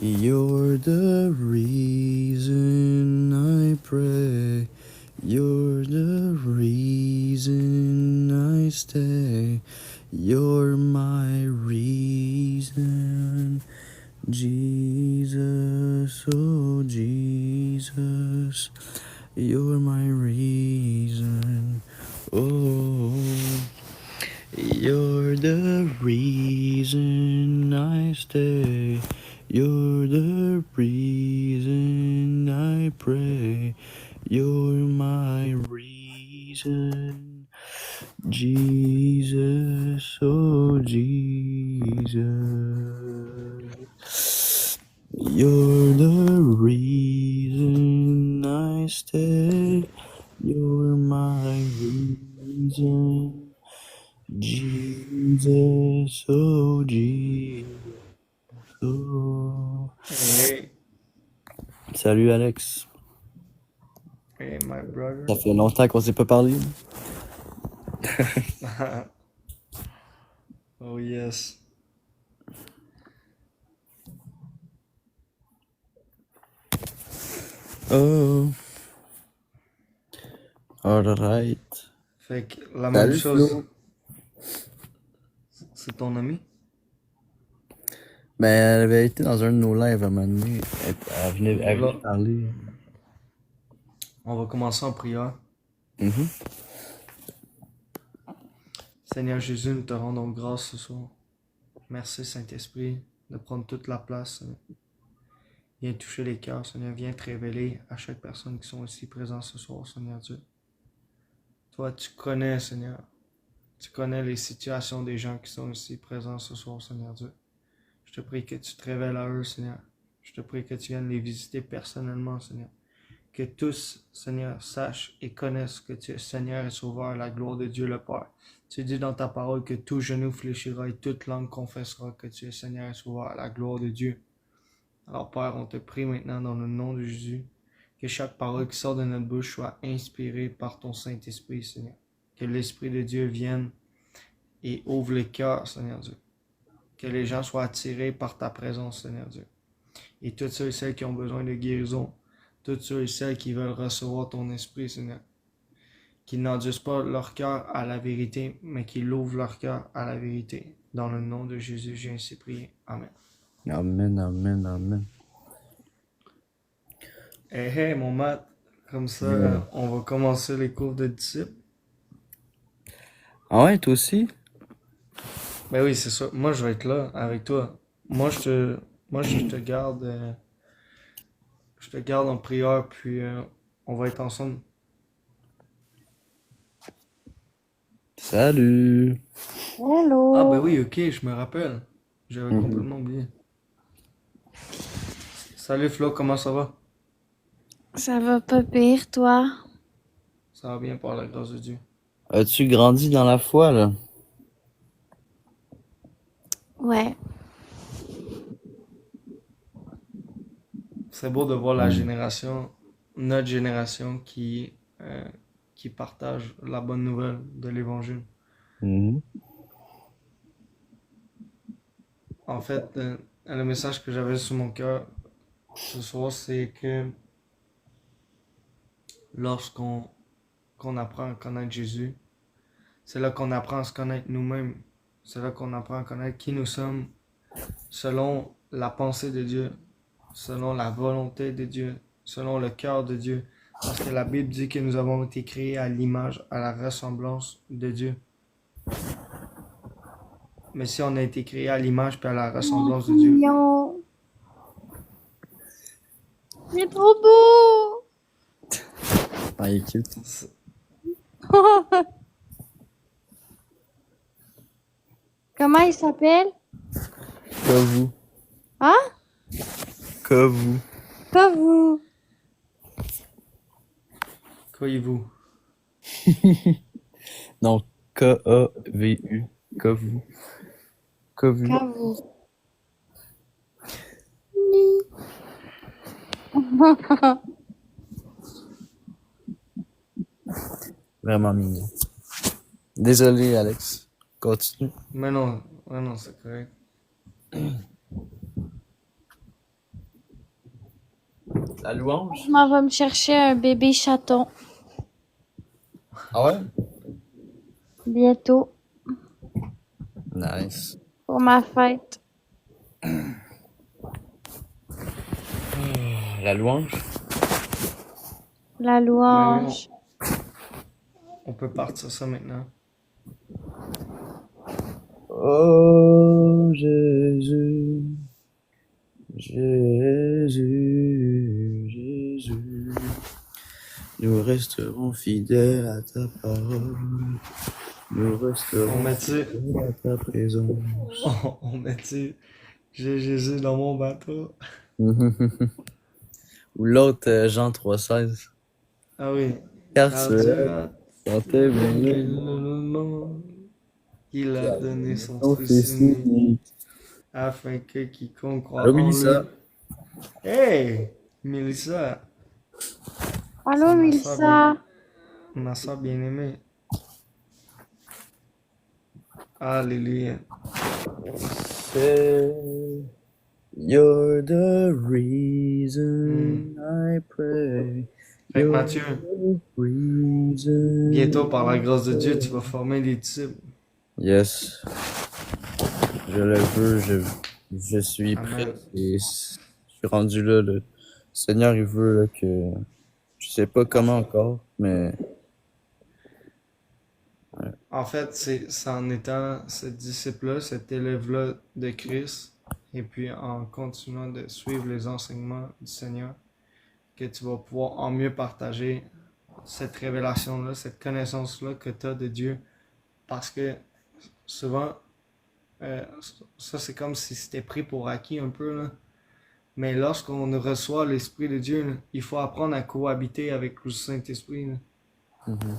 You're the reason I pray. You're the reason I stay. You're my reason. Jesus, oh Jesus. You're my reason. Oh, you're the reason I stay. You're the reason I pray. You're my reason. Jesus, oh Jesus. You're the reason I stay. You're my reason. Jesus, oh Jesus. Oh. Hey, Salut Alex. hey, my brother. Ça fait longtemps qu'on s'est pas parlé. Oh yes. Oh. Alright. Fait que la même Salut chose, Flo. c'est ton ami? Ben, elle avait été dans un de nos lives à un moment donné. Elle venait Là, parler. on va commencer en prière. Mhm. Seigneur Jésus, nous te rendons grâce ce soir. Merci Saint-Esprit de prendre toute la place. Viens toucher les cœurs, Seigneur. Viens te révéler à chaque personne qui sont ici présents ce soir, Seigneur Dieu. Toi, tu connais, Seigneur. Tu connais les situations des gens qui sont ici présents ce soir, Seigneur Dieu. Je te prie que tu te révèles à eux, Seigneur. Je te prie que tu viennes les visiter personnellement, Seigneur. Que tous, Seigneur, sachent et connaissent que tu es Seigneur et Sauveur, la gloire de Dieu le Père. Tu dis dans ta parole que tout genou fléchira et toute langue confessera que tu es Seigneur et Sauveur, la gloire de Dieu. Alors Père, on te prie maintenant dans le nom de Jésus, que chaque parole qui sort de notre bouche soit inspirée par ton Saint-Esprit, Seigneur. Que l'Esprit de Dieu vienne et ouvre les cœurs, Seigneur Dieu. Que les gens soient attirés par ta présence, Seigneur Dieu. Et tous ceux et celles qui ont besoin de guérison, tous ceux et celles qui veulent recevoir ton esprit, Seigneur. Qu'ils n'enduisent pas leur cœur à la vérité, mais qu'ils ouvrent leur cœur à la vérité. Dans le nom de Jésus, j'ai ainsi prié. Amen. Amen, amen, amen. Hey, hey, mon Matt. Comme ça, Yeah. on va commencer les cours de disciples. Ah ouais, toi aussi? Ben oui, c'est ça. Moi, je vais être là avec toi. Moi, je te garde, je te garde en prière, puis on va être ensemble. Salut. Ah ben Hello. oui, ok, je me rappelle. J'avais Mhm. complètement oublié. Salut Flo, comment ça va? Ça va pas pire, toi? Ça va bien par la grâce de Dieu. As-tu grandi dans la foi, là? Ouais. C'est beau de voir la Mm. génération, notre génération qui partage la bonne nouvelle de l'Évangile. Mhm. En fait, le message que j'avais sur mon cœur ce soir, c'est que lorsqu'on qu'on apprend à connaître Jésus, c'est là qu'on apprend à se connaître nous-mêmes. C'est là qu'on apprend à connaître qui nous sommes selon la pensée de Dieu, selon la volonté de Dieu, selon le cœur de Dieu. Parce que la Bible dit que nous avons été créés à l'image, à la ressemblance de Dieu. Mais si on a été créé à l'image et à la ressemblance de Dieu, Mignon. Il est trop beau. Ah, il est cute. Comment il s'appelle? Que vous. Hein? Que vous. Pas vous. croyez-vous? Non, K-A-V-U. Que vous. Que vous. Pas vous. Vraiment mignon. Désolé, Alex. Continue. Mais non, c'est correct. La louange? Je m'en vais me chercher un bébé chaton Ah ouais? bientôt Nice. pour ma fête. La louange? La Ben oui, louange. on peut partir ça maintenant. Oh Jésus, Jésus, Jésus, nous resterons fidèles à ta parole, nous On resterons met-tu, fidèles à ta présence. on met-tu, j'ai Jésus dans mon bateau. Ou l'autre, Jean 3,16. Ah oui, Car car cela Dieu a sentait aimé bien le monde, il a donné son son Fils fils unique, unique. afin que quiconque croit Allô, en lui. Mélissa? Hey, Mélissa, Allô, c'est Milsa. ma soeur bien-aimée. Alléluia. Say, you're the reason I pray. Fait que You're Mathieu, the reason. bientôt par la grâce de Dieu, tu vas former des disciples. Yes, je le veux, je suis Amen. prêt et je suis rendu là. Le Seigneur, il veut là, que je sais pas comment encore, mais En fait, c'est en étant ce disciple-là, cet élève-là de Christ, et puis en continuant de suivre les enseignements du Seigneur, que tu vas pouvoir en mieux partager cette révélation-là, cette connaissance-là que tu as de Dieu. Parce que souvent, ça c'est comme si c'était pris pour acquis un peu, là. Mais lorsqu'on reçoit l'Esprit de Dieu, là, il faut apprendre à cohabiter avec le Saint-Esprit, là.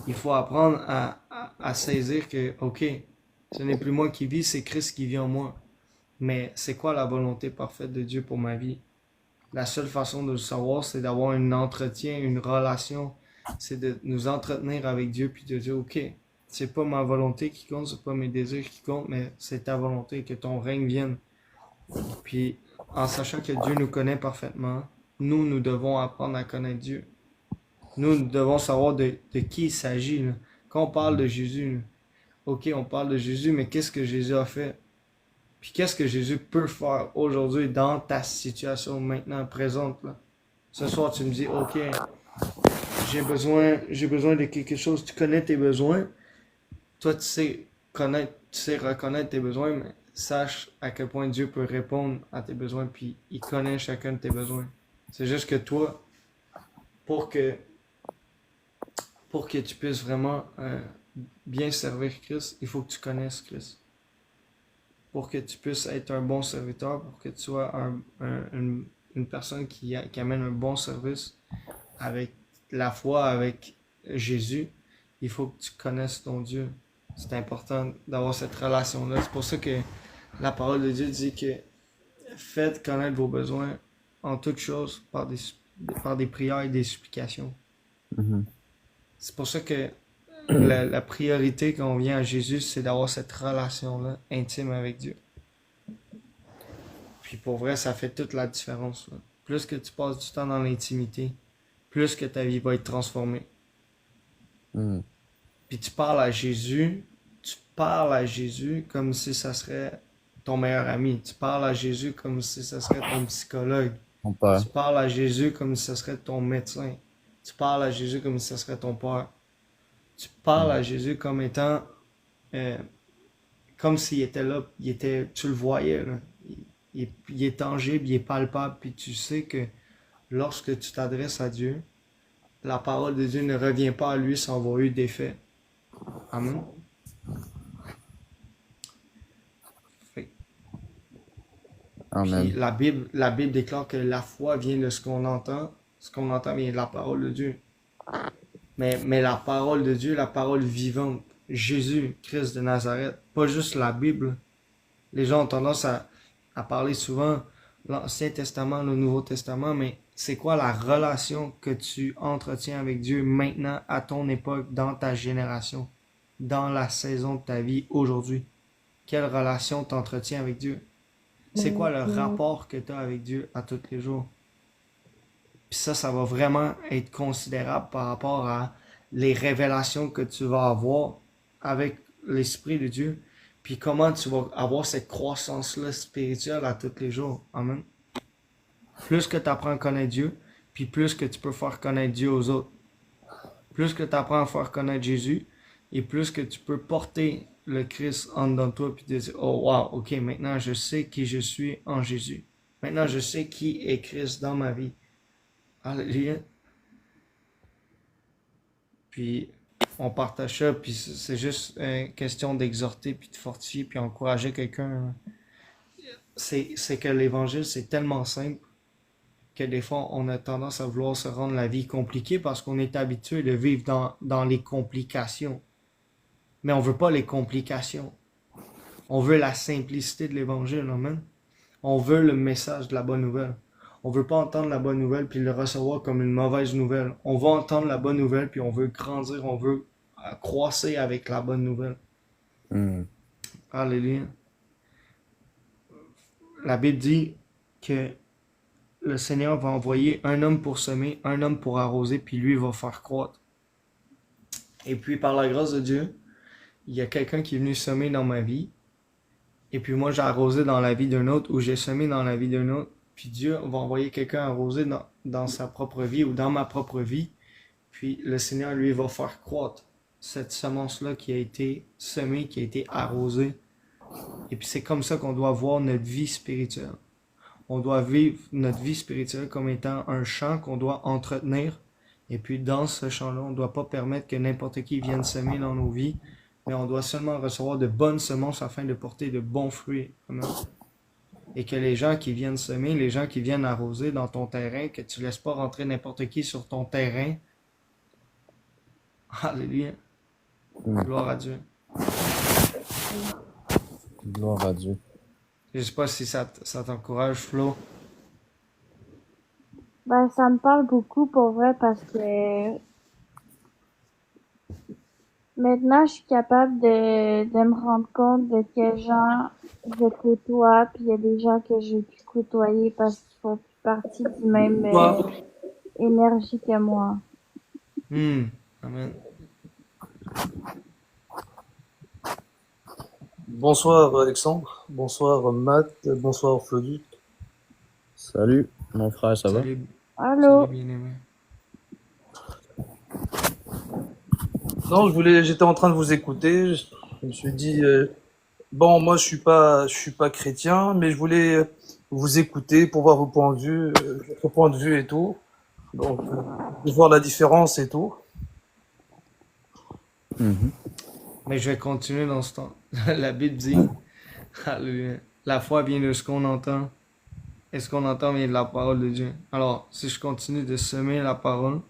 Il faut apprendre à saisir que, ok, ce n'est plus moi qui vis, c'est Christ qui vit en moi. Mais c'est quoi la volonté parfaite de Dieu pour ma vie? La seule façon de le savoir, c'est d'avoir un entretien, une relation. C'est de nous entretenir avec Dieu puis de dire, ok, c'est pas ma volonté qui compte, c'est pas mes désirs qui comptent, mais c'est ta volonté, que ton règne vienne. Puis en sachant que Dieu nous connaît parfaitement, nous devons apprendre à connaître Dieu. Nous devons savoir de qui il s'agit, là. Quand on parle de Jésus, là, ok, on parle de Jésus, mais qu'est-ce que Jésus a fait? Puis qu'est-ce que Jésus peut faire aujourd'hui dans ta situation maintenant présente, là? Ce soir, tu me dis, ok, j'ai besoin de quelque chose. Tu connais tes besoins. Toi, tu sais reconnaître tes besoins, mais sache à quel point Dieu peut répondre à tes besoins, puis il connaît chacun de tes besoins. C'est juste que toi, pour que tu puisses vraiment bien servir Christ, il faut que tu connaisses Christ. Pour que tu puisses être un bon serviteur, pour que tu sois une personne qui amène un bon service avec la foi, avec Jésus, il faut que tu connaisses ton Dieu. C'est important d'avoir cette relation-là. C'est pour ça que la parole de Dieu dit que faites connaître vos besoins en toutes choses par des prières et des supplications. C'est pour ça que la priorité quand on vient à Jésus, c'est d'avoir cette relation-là intime avec Dieu. Puis pour vrai, ça fait toute la différence, là. Plus que tu passes du temps dans l'intimité, plus que ta vie va être transformée. Puis tu parles à Jésus comme si ça serait ton meilleur ami. Tu parles à Jésus comme si ça serait ton psychologue. mon père. Tu parles à Jésus comme si ça serait ton médecin. Tu parles à Jésus comme si ça serait ton père. Tu parles à Jésus comme étant comme s'il était là, tu le voyais, là. Il est tangible, il est palpable, puis tu sais que lorsque tu t'adresses à Dieu, la parole de Dieu ne revient pas à lui sans avoir eu d'effet. Amen. Fait. Amen. Puis la Bible déclare que la foi vient de ce qu'on entend vient de la parole de Dieu. Mais la parole de Dieu, la parole vivante, Jésus, Christ de Nazareth, pas juste la Bible. Les gens ont tendance à parler souvent l'Ancien Testament, le Nouveau Testament, mais c'est quoi la relation que tu entretiens avec Dieu maintenant, à ton époque, dans ta génération, dans la saison de ta vie aujourd'hui? Quelle relation tu entretiens avec Dieu? C'est quoi le rapport que tu as avec Dieu à tous les jours? Puis ça va vraiment être considérable par rapport à les révélations que tu vas avoir avec l'Esprit de Dieu. Puis comment tu vas avoir cette croissance-là spirituelle à tous les jours. Amen. Plus que tu apprends à connaître Dieu, puis plus que tu peux faire connaître Dieu aux autres. Plus que tu apprends à faire connaître Jésus, et plus que tu peux porter le Christ en dedans de toi, puis te dire, oh wow, ok, maintenant je sais qui je suis en Jésus. Maintenant je sais qui est Christ dans ma vie. Alléluia. Puis on partage ça, puis c'est juste une question d'exhorter, puis de fortifier, puis encourager quelqu'un. C'est que l'évangile, c'est tellement simple que des fois, on a tendance à vouloir se rendre la vie compliquée parce qu'on est habitué de vivre dans les complications. Mais on veut pas les complications. On veut la simplicité de l'évangile, amen. On veut le message de la bonne nouvelle. On veut pas entendre la bonne nouvelle puis le recevoir comme une mauvaise nouvelle. On veut entendre la bonne nouvelle puis on veut grandir, on veut croître avec la bonne nouvelle. Hmm. Alléluia. La Bible dit que le Seigneur va envoyer un homme pour semer, un homme pour arroser, puis lui va faire croître. Et puis par la grâce de Dieu, il y a quelqu'un qui est venu semer dans ma vie. Et puis moi, j'ai arrosé dans la vie d'un autre, ou j'ai semé dans la vie d'un autre. Puis Dieu va envoyer quelqu'un arroser dans sa propre vie ou dans ma propre vie. Puis le Seigneur, lui, va faire croître cette semence-là qui a été semée, qui a été arrosée. Et puis c'est comme ça qu'on doit voir notre vie spirituelle. On doit vivre notre vie spirituelle comme étant un champ qu'on doit entretenir. Et puis dans ce champ-là, on ne doit pas permettre que n'importe qui vienne semer dans nos vies, mais on doit seulement recevoir de bonnes semences afin de porter de bons fruits. Amen. Et que les gens qui viennent semer, les gens qui viennent arroser dans ton terrain, que tu ne laisses pas rentrer n'importe qui sur ton terrain. Alléluia. Gloire à Dieu. Gloire à Dieu. Je sais pas si ça t'encourage, Flo. Ben, ça me parle beaucoup pour vrai parce que maintenant je suis capable de me rendre compte de quels gens je côtoie, puis il y a des gens que j'ai pu côtoyer parce qu'ils font plus partie du même énergie que moi. Amen. Bonsoir Alexandre, bonsoir Matt, bonsoir Flodu. Salut, mon frère, ça va? Salut, Allô? salut bien-aimé. Non, j'étais en train de vous écouter. Je me suis dit, bon, moi je suis pas chrétien, mais je voulais vous écouter pour voir vos votre point de vue et tout. Donc, de voir la différence et tout. Mhm. Mais je vais continuer dans ce temps. La Bible dit, Alléluia, la foi vient de ce qu'on entend, et ce qu'on entend vient de la parole de Dieu. Alors, si je continue de semer la parole,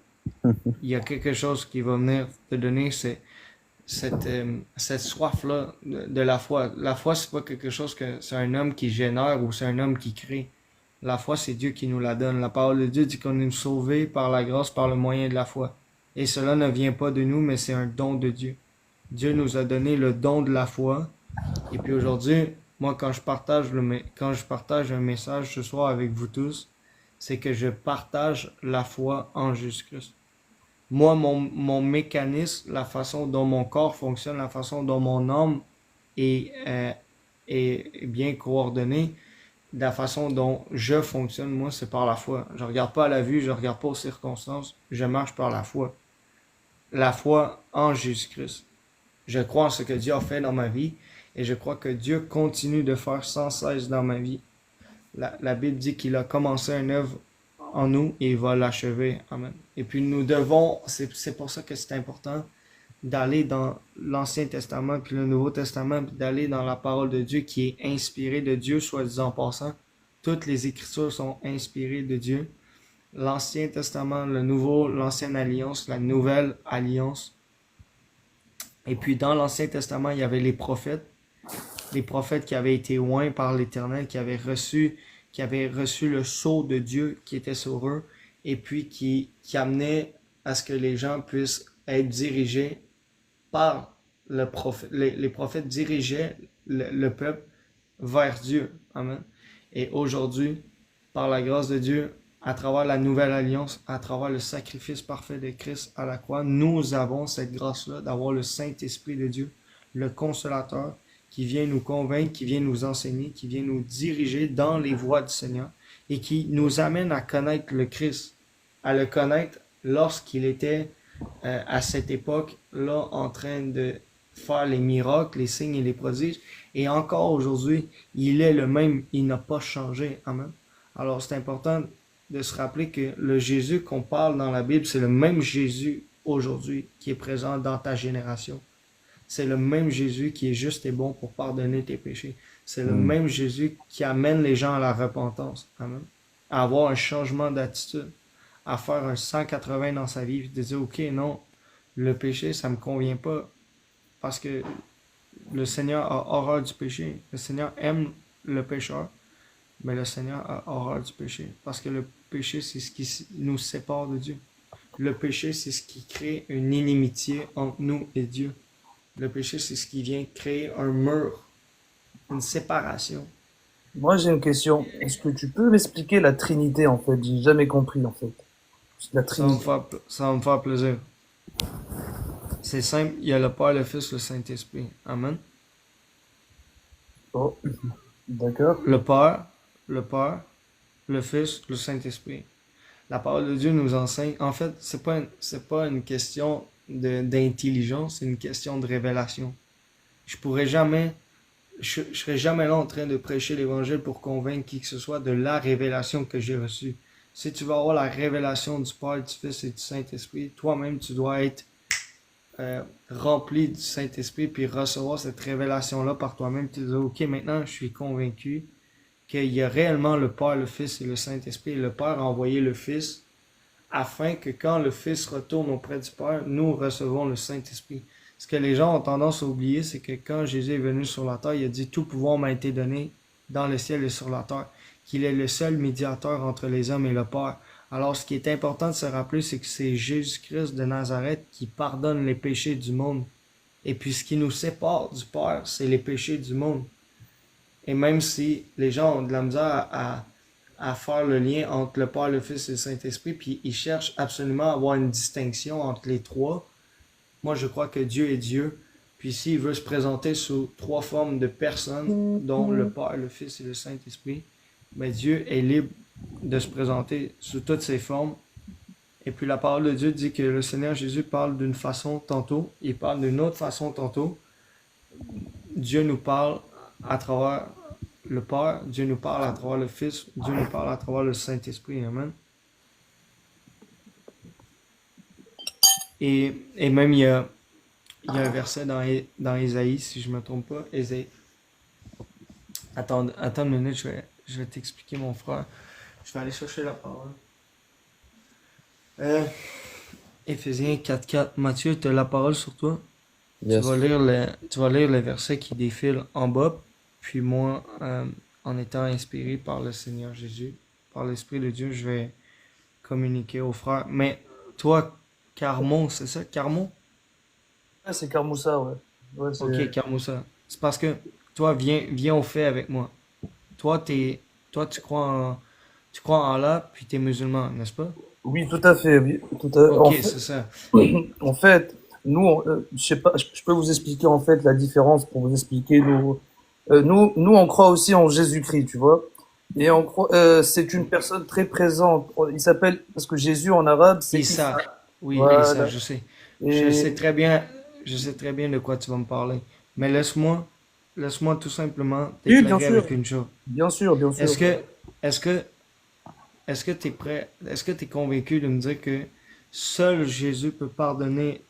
il y a quelque chose qui va venir te donner cette soif-là de la foi. La foi, c'est pas quelque chose que c'est un homme qui génère ou c'est un homme qui crée. La foi, c'est Dieu qui nous la donne. La parole de Dieu dit qu'on est sauvé par la grâce, par le moyen de la foi. Et cela ne vient pas de nous, mais c'est un don de Dieu. Dieu nous a donné le don de la foi. Et puis aujourd'hui, moi, quand je partage un message ce soir avec vous tous, c'est que je partage la foi en Jésus-Christ. Moi, mon mécanisme, la façon dont mon corps fonctionne, la façon dont mon âme est bien coordonnée, la façon dont je fonctionne, moi, c'est par la foi. Je regarde pas à la vue, je regarde pas aux circonstances, je marche par la foi. La foi en Jésus-Christ. Je crois en ce que Dieu a fait dans ma vie et je crois que Dieu continue de faire sans cesse dans ma vie. La Bible dit qu'il a commencé une œuvre en nous et il va l'achever. Amen. Et puis nous devons, c'est pour ça que c'est important d'aller dans l'Ancien Testament puis le Nouveau Testament, puis d'aller dans la parole de Dieu qui est inspirée de Dieu, soit disant en passant. Toutes les Écritures sont inspirées de Dieu. L'Ancien Testament, le Nouveau, l'Ancienne Alliance, la Nouvelle Alliance. Et puis dans l'Ancien Testament, il y avait les prophètes qui avaient été oints par l'Éternel, qui avaient reçu le sceau de Dieu qui était sur eux, et puis qui amenait à ce que les gens puissent être dirigés par le prophète. Les prophètes dirigeaient le peuple vers Dieu. Amen. Et aujourd'hui, par la grâce de Dieu, à travers la nouvelle alliance, à travers le sacrifice parfait de Christ à la croix, nous avons cette grâce-là d'avoir le Saint-Esprit de Dieu, le Consolateur, qui vient nous convaincre, qui vient nous enseigner, qui vient nous diriger dans les voies du Seigneur et qui nous amène à connaître le Christ, à le connaître lorsqu'il était à cette époque-là en train de faire les miracles, les signes et les prodiges. Et encore aujourd'hui, il est le même, il n'a pas changé. Amen. Alors c'est important de se rappeler que le Jésus qu'on parle dans la Bible, c'est le même Jésus aujourd'hui qui est présent dans ta génération. C'est le même Jésus qui est juste et bon pour pardonner tes péchés. C'est le même Jésus qui amène les gens à la repentance. Amen. À avoir un changement d'attitude, à faire un 180 dans sa vie, de dire, OK, non, le péché, ça me convient pas, parce que le Seigneur a horreur du péché. Le Seigneur aime le pécheur, mais le Seigneur a horreur du péché, parce que le péché, c'est ce qui nous sépare de Dieu. Le péché, c'est ce qui crée une inimitié entre nous et Dieu. Le péché, c'est ce qui vient créer un mur, une séparation. Moi, j'ai une question. Est-ce que tu peux m'expliquer la Trinité, en fait? J'ai jamais compris, en fait. La Trinité. Ça va me faire plaisir. C'est simple, il y a le Père, le Fils, le Saint-Esprit. Amen. Oh, d'accord. Le Père, le Fils, le Saint-Esprit. La parole de Dieu nous enseigne. En fait, c'est pas une question d'intelligence, c'est une question de révélation. Je serais jamais là en train de prêcher l'Évangile pour convaincre qui que ce soit de la révélation que j'ai reçue. Si tu veux avoir la révélation du Père, du Fils et du Saint-Esprit, toi-même, tu dois être rempli du Saint-Esprit puis recevoir cette révélation-là par toi-même. Tu dis, OK, maintenant, je suis convaincu qu'il y a réellement le Père, le Fils et le Saint-Esprit. Et le Père a envoyé le Fils afin que quand le Fils retourne auprès du Père, nous recevons le Saint-Esprit. Ce que les gens ont tendance à oublier, c'est que quand Jésus est venu sur la terre, il a dit « Tout pouvoir m'a été donné dans le ciel et sur la terre », qu'il est le seul médiateur entre les hommes et le Père. Alors, ce qui est important de se rappeler, c'est que c'est Jésus-Christ de Nazareth qui pardonne les péchés du monde. Et puis, ce qui nous sépare du Père, c'est les péchés du monde. Et même si les gens ont de la misère à faire le lien entre le Père, le Fils et le Saint-Esprit, puis ils cherchent absolument à avoir une distinction entre les trois, moi, je crois que Dieu est Dieu. Puis s'il veut se présenter sous trois formes de personnes, dont le Père, le Fils et le Saint-Esprit, mais Dieu est libre de se présenter sous toutes ces formes. Et puis la parole de Dieu dit que le Seigneur Jésus parle d'une façon tantôt, il parle d'une autre façon tantôt. Dieu nous parle à travers le Père, Dieu nous parle à travers le Fils, Dieu nous parle à travers le Saint-Esprit. Amen. Et même il y a un verset dans Ésaïe, si je ne me trompe pas, Ésaïe. Attends une minute, je vais t'expliquer, mon frère. Je vais aller chercher la parole. Éphésiens 4.4. Mathieu, tu as la parole sur toi? Yes. Tu vas lire le verset qui défile en bas. Puis moi, en étant inspiré par le Seigneur Jésus, par l'Esprit de Dieu, je vais communiquer aux frères. Mais toi, Carmon, c'est ça? Carmon? Ah, c'est Carmoussa, ouais. Ouais, Ok, Carmoussa. C'est parce que toi, viens au fait avec moi. Toi, tu crois en Allah, puis tu es musulman, n'est-ce pas? Oui, tout à fait. Oui, Ok, c'est ça. En fait, nous, je sais pas, je peux vous expliquer en fait la différence pour vous expliquer. Nous, on croit aussi en Jésus-Christ, tu vois. Et on croit, c'est une personne très présente. Il s'appelle, parce que Jésus en arabe, c'est Issa. Oui, Voilà. Issa, je sais. Je sais très bien de quoi tu vas me parler. Mais laisse-moi tout simplement Oui, bien t'éclairer sûr. avec une chose. Bien sûr, bien sûr. Est-ce que tu es prêt, est-ce que tu es convaincu de me dire que seul Jésus peut pardonner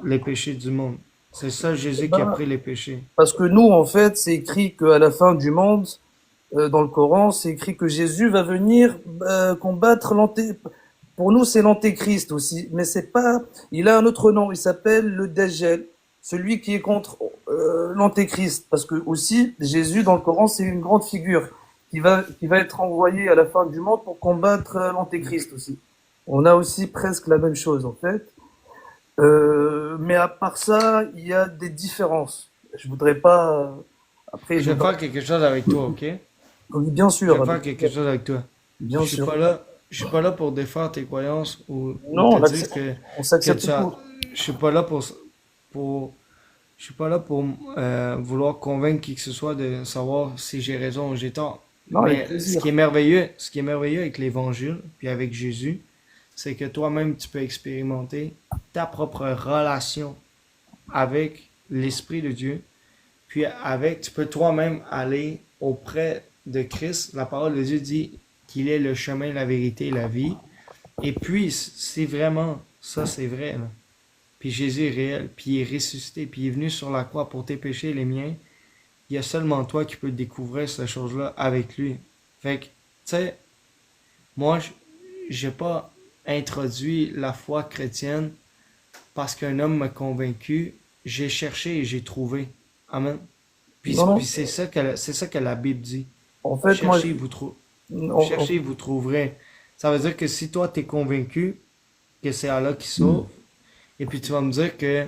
les péchés du monde? C'est seul Jésus qui a pris les péchés. Parce que nous, en fait, c'est écrit qu'à la fin du monde, dans le Coran, c'est écrit que Jésus va venir combattre Pour nous, c'est l'antéchrist aussi, mais c'est pas. Il a un autre nom. Il s'appelle le Dajjal, celui qui est contre l'antéchrist. Parce que aussi, Jésus dans le Coran, c'est une grande figure qui va être envoyé à la fin du monde pour combattre l'antéchrist aussi. On a aussi presque la même chose en fait. Mais à part ça, il y a des différences. Je voudrais pas. Après, Je vais faire quelque chose avec toi, ok? Oui, bien Je sûr. vais faire quelque chose avec toi. Bien Je suis sûr. pas là. je suis pas là pour défaire tes croyances ou Non, te dire on que s'accepte tu as. tout. Je suis pas là pour, je suis pas là pour vouloir convaincre qui que ce soit de savoir si j'ai raison ou j'ai tort. Non, avec Mais plaisir. ce qui est merveilleux avec l'Évangile, puis avec Jésus, c'est que toi-même, tu peux expérimenter ta propre relation avec l'Esprit de Dieu. Puis tu peux toi-même aller auprès de Christ. La parole de Dieu dit qu'il est le chemin, la vérité et la vie. Et puis, c'est vraiment, ça c'est vrai, là. Puis Jésus est réel, puis il est ressuscité, puis il est venu sur la croix pour tes péchés et les miens. Il y a seulement toi qui peux découvrir cette chose-là avec lui. Fait que, tu sais, moi, j'ai pas introduit la foi chrétienne parce qu'un homme m'a convaincu. J'ai cherché et j'ai trouvé. Amen. Non, non. Puis c'est ça que la Bible dit. En fait, moi, Cherchez, vous, on- cherchez, vous trouverez. Ça veut dire que si toi, tu es convaincu que c'est Allah qui sauve, et puis tu vas me dire que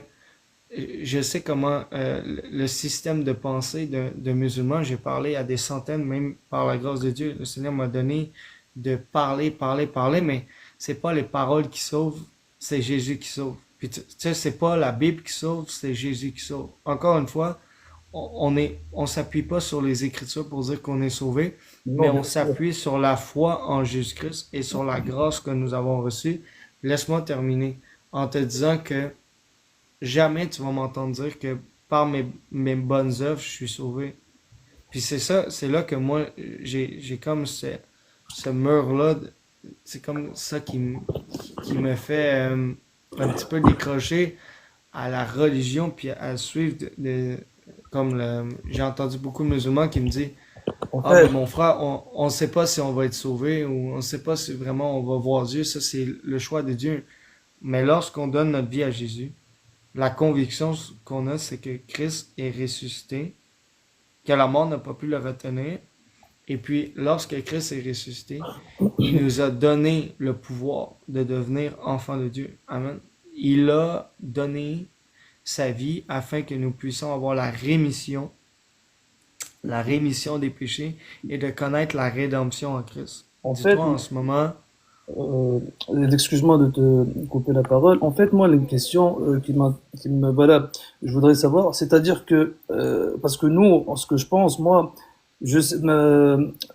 je sais comment le système de pensée de musulmans, j'ai parlé à des centaines, même par la grâce de Dieu. Le Seigneur m'a donné de parler, parler, parler, mais c'est pas les paroles qui sauvent, c'est Jésus qui sauve. Puis tu sais, c'est pas la Bible qui sauve, c'est Jésus qui sauve. Encore une fois, on s'appuie pas sur les Écritures pour dire qu'on est sauvé, mais non, bien on sûr. s'appuie sur la foi en Jésus-Christ et sur la grâce que nous avons reçue. Laisse-moi terminer en te disant que jamais tu vas m'entendre dire que par mes bonnes œuvres, je suis sauvé. Puis c'est ça, c'est là que moi, j'ai comme ce mur-là, c'est comme ça qui me fait un petit peu décrocher à la religion, puis à suivre comme j'ai entendu beaucoup de musulmans qui me disent, En ah, ben fait, mon frère, on ne sait pas si on va être sauvé ou on ne sait pas si vraiment on va voir Dieu. Ça, c'est le choix de Dieu. Mais lorsqu'on donne notre vie à Jésus, la conviction qu'on a, c'est que Christ est ressuscité, que la mort n'a pas pu le retenir. Et puis, lorsque Christ est ressuscité, il nous a donné le pouvoir de devenir enfants de Dieu. Amen. Il a donné sa vie afin que nous puissions avoir la rémission des péchés et de connaître la rédemption en Christ. en fait, Dis-toi en ce moment, euh, excuse-moi de te couper la parole. En fait, moi, les questions voilà, je voudrais savoir, c'est-à-dire que, parce que nous, ce que je pense, moi,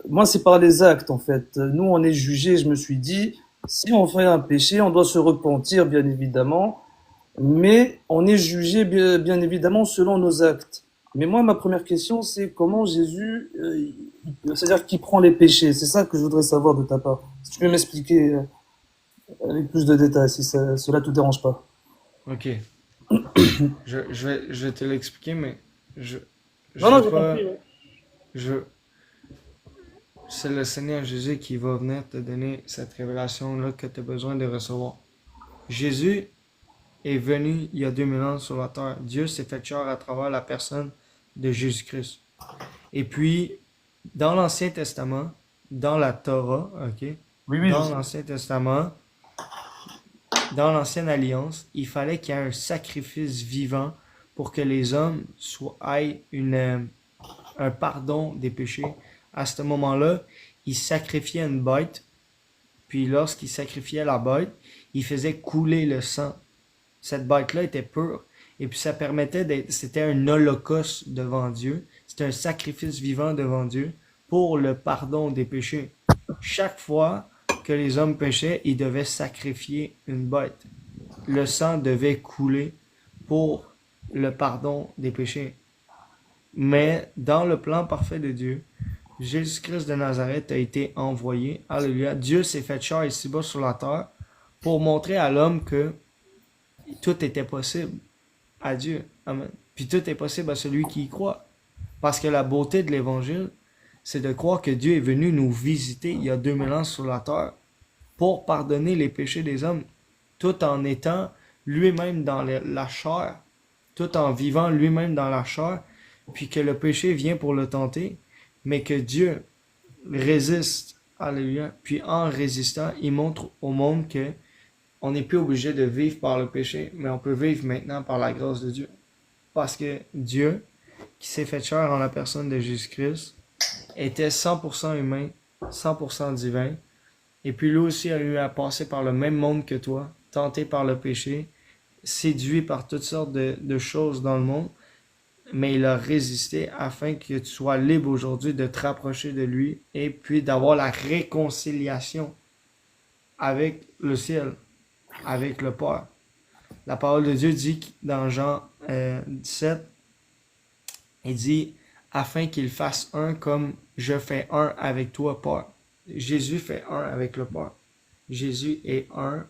moi, c'est par les actes, en fait. Nous, on est jugés, je me suis dit, si on fait un péché, on doit se repentir, bien évidemment, mais on est jugé, bien évidemment, selon nos actes. Mais moi, ma première question, c'est comment Jésus, c'est-à-dire qui prend les péchés. C'est ça que je voudrais savoir de ta part. Si tu peux m'expliquer avec plus de détails, si cela te dérange pas. ok, je vais te l'expliquer, mais je, Non, je non, vais j'ai pas, compris. Ouais. je, c'est le Seigneur Jésus qui va venir te donner cette révélation-là que tu as besoin de recevoir. Jésus est venu il y a 2000 ans sur la terre. Dieu s'est fait chair à travers la personne de Jésus-Christ. Et puis, dans l'Ancien Testament, dans la Torah, ok, Oui, oui, je dans sais. l'Ancien Testament, dans l'Ancienne Alliance, il fallait qu'il y ait un sacrifice vivant pour que les hommes aient un pardon des péchés. À ce moment-là, ils sacrifiaient une bête, puis lorsqu'ils sacrifiaient la bête, ils faisaient couler le sang. Cette bête-là était pure, et puis ça permettait d'être, c'était un holocauste devant Dieu, c'était un sacrifice vivant devant Dieu pour le pardon des péchés. Chaque fois que les hommes péchaient, ils devaient sacrifier une bête. Le sang devait couler pour le pardon des péchés. Mais dans le plan parfait de Dieu, Jésus-Christ de Nazareth a été envoyé. Alléluia. Dieu s'est fait chair ici-bas sur la terre pour montrer à l'homme que tout était possible à Dieu. Amen. Puis tout est possible à celui qui y croit. Parce que la beauté de l'Évangile, c'est de croire que Dieu est venu nous visiter il y a 2000 ans sur la terre pour pardonner les péchés des hommes, tout en étant lui-même dans la chair, tout en vivant lui-même dans la chair, puis que le péché vient pour le tenter, mais que Dieu résiste. Alléluia. Puis en résistant, il montre au monde que on n'est plus obligé de vivre par le péché, mais on peut vivre maintenant par la grâce de Dieu. Parce que Dieu, qui s'est fait chair en la personne de Jésus-Christ, était 100% humain, 100% divin, Et puis lui aussi a eu à passer par le même monde que toi, tenté par le péché, séduit par toutes sortes de choses dans le monde, mais il a résisté afin que tu sois libre aujourd'hui de te rapprocher de lui et puis d'avoir la réconciliation avec le ciel, avec le Père. La parole de Dieu dit dans Jean 17, il dit afin qu'il fasse un comme je fais un avec toi, Père. Jésus fait un avec le Père. Jésus est un,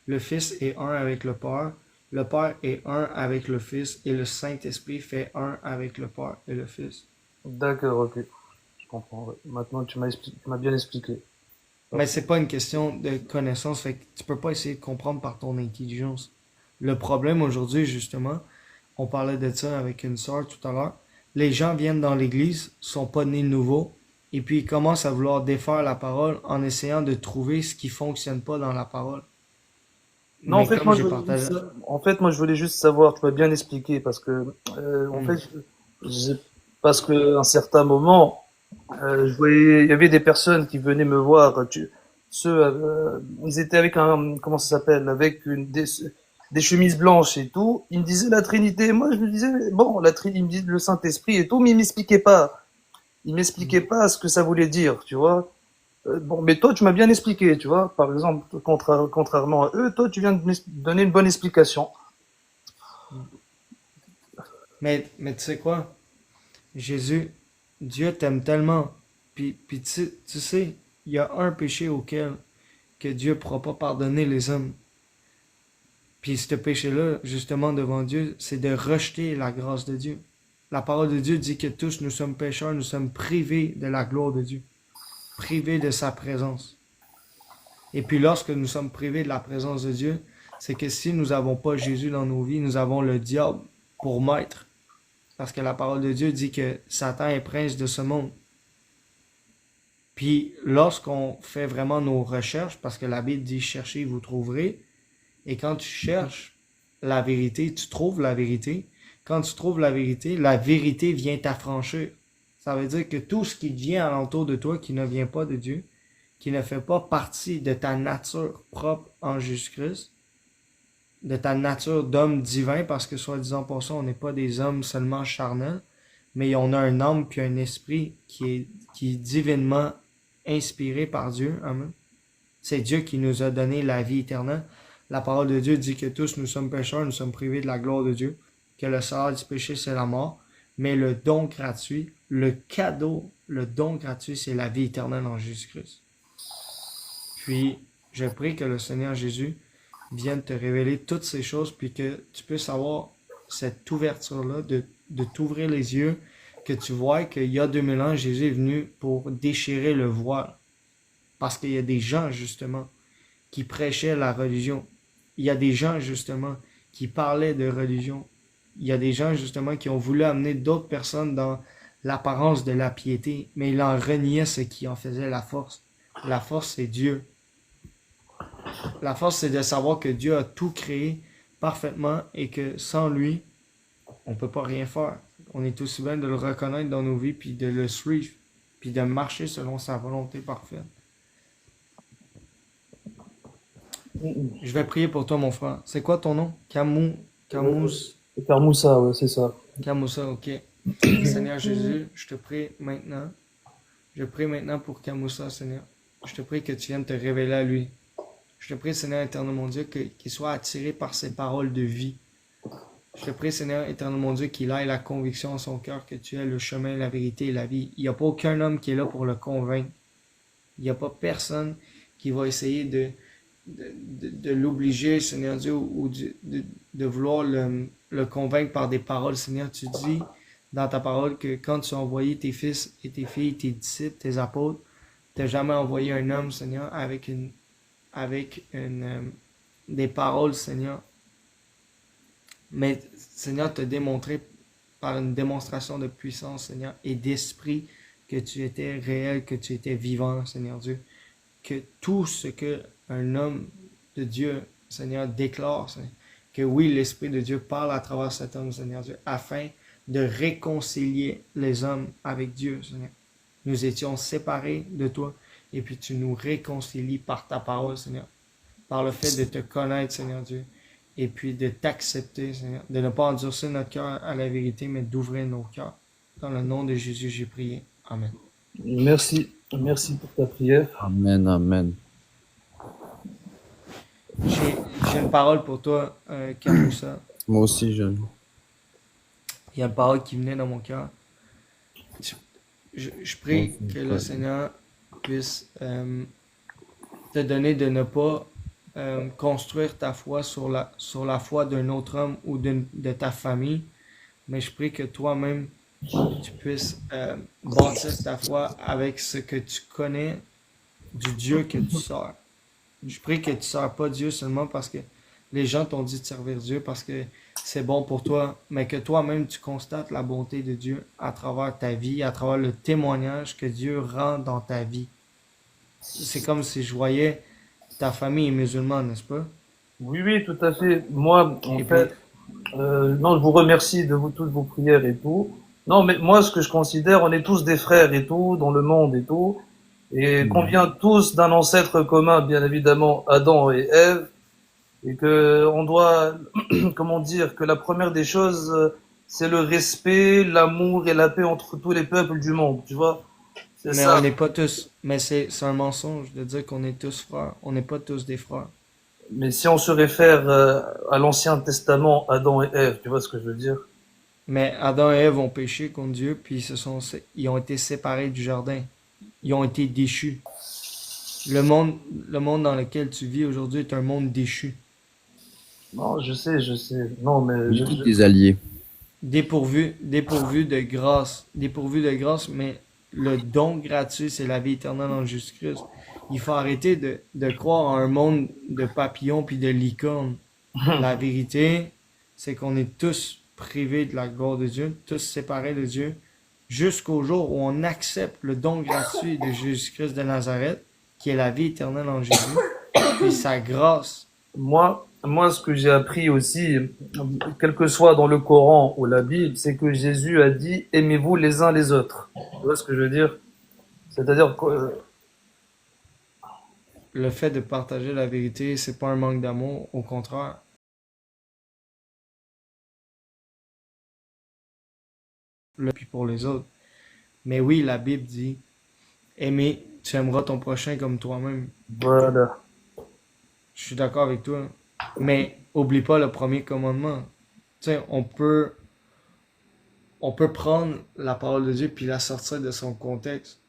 le Fils est un avec le Père, le Père est un avec le Fils et le Saint-Esprit fait un avec le Père et le Fils. D'accord, ok. Je comprends. Ouais. Maintenant, tu m'as bien expliqué. Mais c'est pas une question de connaissance, fait que tu peux pas essayer de comprendre par ton intelligence. Le problème aujourd'hui, justement, on parlait de ça avec une sœur tout à l'heure, les gens viennent dans l'église, sont pas nés de nouveau, et puis ils commencent à vouloir défaire la parole en essayant de trouver ce qui fonctionne pas dans la parole. Non, Mais comme j'ai partagé... en fait, moi, je voulais juste savoir, tu m'as bien expliqué, parce que, en fait, parce que, à un certain moment, je voyais, il y avait des personnes qui venaient me voir, ils étaient avec un, comment ça s'appelle, avec des chemises blanches et tout. Ils me disaient la Trinité. Moi, je me disais, bon, la Trinité, ils me disent le Saint-Esprit et tout, mais ils m'expliquaient pas. Ils m'expliquaient pas ce que ça voulait dire, tu vois. Bon, mais toi, tu m'as bien expliqué, tu vois. Par exemple, contrairement à eux, toi, tu viens de me donner une bonne explication. Mais tu sais quoi? Jésus, Dieu t'aime tellement. Puis tu sais, il y a un péché auquel que Dieu ne pourra pas pardonner les hommes. Puis ce péché-là, justement, devant Dieu, c'est de rejeter la grâce de Dieu. La parole de Dieu dit que tous nous sommes pécheurs, nous sommes privés de la gloire de Dieu, privés de sa présence. Et puis lorsque nous sommes privés de la présence de Dieu, c'est que si nous n'avons pas Jésus dans nos vies, nous avons le diable pour maître. Parce que la parole de Dieu dit que Satan est prince de ce monde. Puis lorsqu'on fait vraiment nos recherches, parce que la Bible dit « cherchez, vous trouverez », et quand tu cherches la vérité, tu trouves la vérité. Quand tu trouves la vérité vient t'affranchir. Ça veut dire que tout ce qui vient alentour de toi, qui ne vient pas de Dieu, qui ne fait pas partie de ta nature propre en Jésus-Christ, de ta nature d'homme divin, parce que soi-disant pour ça, on n'est pas des hommes seulement charnels, mais on a un âme puis un esprit qui est divinement inspiré par Dieu. Amen. C'est Dieu qui nous a donné la vie éternelle. La parole de Dieu dit que tous nous sommes pécheurs, nous sommes privés de la gloire de Dieu, que le salaire du péché c'est la mort, mais le don gratuit, le cadeau, le don gratuit c'est la vie éternelle en Jésus-Christ. Puis, je prie que le Seigneur Jésus vienne te révéler toutes ces choses, puis que tu puisses avoir cette ouverture-là, de t'ouvrir les yeux, que tu vois qu'il y a 2000 ans, Jésus est venu pour déchirer le voile. Parce qu'il y a des gens, justement, qui prêchaient la religion. Il y a des gens, justement, qui parlaient de religion. Il y a des gens, justement, qui ont voulu amener d'autres personnes dans l'apparence de la piété, mais ils en reniaient ce qui en faisait la force. La force, c'est Dieu. La force, c'est de savoir que Dieu a tout créé parfaitement et que sans lui, on ne peut pas rien faire. On est aussi bien de le reconnaître dans nos vies, puis de le suivre, puis de marcher selon sa volonté parfaite. Je vais prier pour toi, mon frère. C'est quoi ton nom? Carmoussa, ouais, c'est ça. Camoussa, ok. Seigneur Jésus, je te prie maintenant. Je prie maintenant pour Camoussa, Seigneur. Je te prie que tu viennes te révéler à lui. Je te prie, Seigneur éternel mon Dieu, qu'il soit attiré par ces paroles de vie. Je te prie, Seigneur éternel mon Dieu, qu'il ait la conviction en son cœur que tu es le chemin, la vérité et la vie. Il n'y a pas aucun homme qui est là pour le convaincre. Il n'y a pas personne qui va essayer de l'obliger, Seigneur Dieu, ou de vouloir le convaincre par des paroles. Seigneur, tu dis dans ta parole que quand tu as envoyé tes fils et tes filles, tes disciples, tes apôtres, tu n'as jamais envoyé un homme, Seigneur, avec des paroles, Seigneur. Mais, Seigneur, te démontrer par une démonstration de puissance, Seigneur, et d'esprit que tu étais réel, que tu étais vivant, Seigneur Dieu. Que tout ce que un homme de Dieu, Seigneur, déclare, Seigneur, que oui, l'Esprit de Dieu parle à travers cet homme, Seigneur Dieu, afin de réconcilier les hommes avec Dieu, Seigneur. Nous étions séparés de toi. et puis tu nous réconcilies par ta parole, Seigneur, par le fait de te connaître, Seigneur Dieu, et puis de t'accepter, Seigneur, de ne pas endurcir notre cœur à la vérité, mais d'ouvrir nos cœurs. Dans le nom de Jésus, j'ai prié. Amen. Merci. Merci pour ta prière. Amen, amen. J'ai une parole pour toi, Kamoussa. Moi aussi, je... Il y a une parole qui venait dans mon cœur. Je prie que le Seigneur puisse te donner de ne pas construire ta foi sur la foi d'un autre homme ou de ta famille, mais je prie que toi-même, tu puisses bâtir ta foi avec ce que tu connais du Dieu que tu sers. Je prie que tu ne sers pas Dieu seulement parce que les gens t'ont dit de servir Dieu, parce que c'est bon pour toi, mais que toi-même tu constates la bonté de Dieu à travers ta vie, à travers le témoignage que Dieu rend dans ta vie. C'est comme si je voyais ta famille est musulmane, n'est-ce pas? Oui, oui, tout à fait. Moi, en Et fait, non, je vous remercie de toutes vos prières et tout. Non, mais moi, ce que je considère, on est tous des frères et tout, dans le monde et tout, et qu'on vient tous d'un ancêtre commun, bien évidemment, Adam et Ève, et que on doit, comment dire, que la première des choses, c'est le respect, l'amour et la paix entre tous les peuples du monde, tu vois? C'est mais ça. on n'est pas tous, mais c'est un mensonge de dire qu'on est tous frères. On n'est pas tous des frères. Mais si on se réfère à l'Ancien Testament, Adam et Ève, tu vois ce que je veux dire? Mais Adam et Ève ont péché contre Dieu, puis ils ont été séparés du jardin. Ils ont été déchus. Le monde dans lequel tu vis aujourd'hui est un monde déchu. Non, je sais, je sais. Non, mais On est tous des alliés. Dépourvu de grâce, mais le don gratuit, c'est la vie éternelle en Jésus-Christ. Il faut arrêter de croire en un monde de papillons puis de licornes. La vérité, c'est qu'on est tous privés de la gloire de Dieu, tous séparés de Dieu, jusqu'au jour où on accepte le don gratuit de Jésus-Christ de Nazareth, qui est la vie éternelle en Jésus, puis sa grâce. Moi, ce que j'ai appris aussi, quel que soit dans le Coran ou la Bible, c'est que Jésus a dit aimez-vous les uns les autres. Tu vois ce que je veux dire? C'est-à-dire que, Le fait de partager la vérité, c'est pas un manque d'amour, au contraire. Puis pour les autres. Mais oui, la Bible dit aimer, tu aimeras ton prochain comme toi-même. voilà. Je suis d'accord avec toi. Mais oublie pas le premier commandement. Tu sais, on peut prendre la parole de Dieu puis la sortir de son contexte.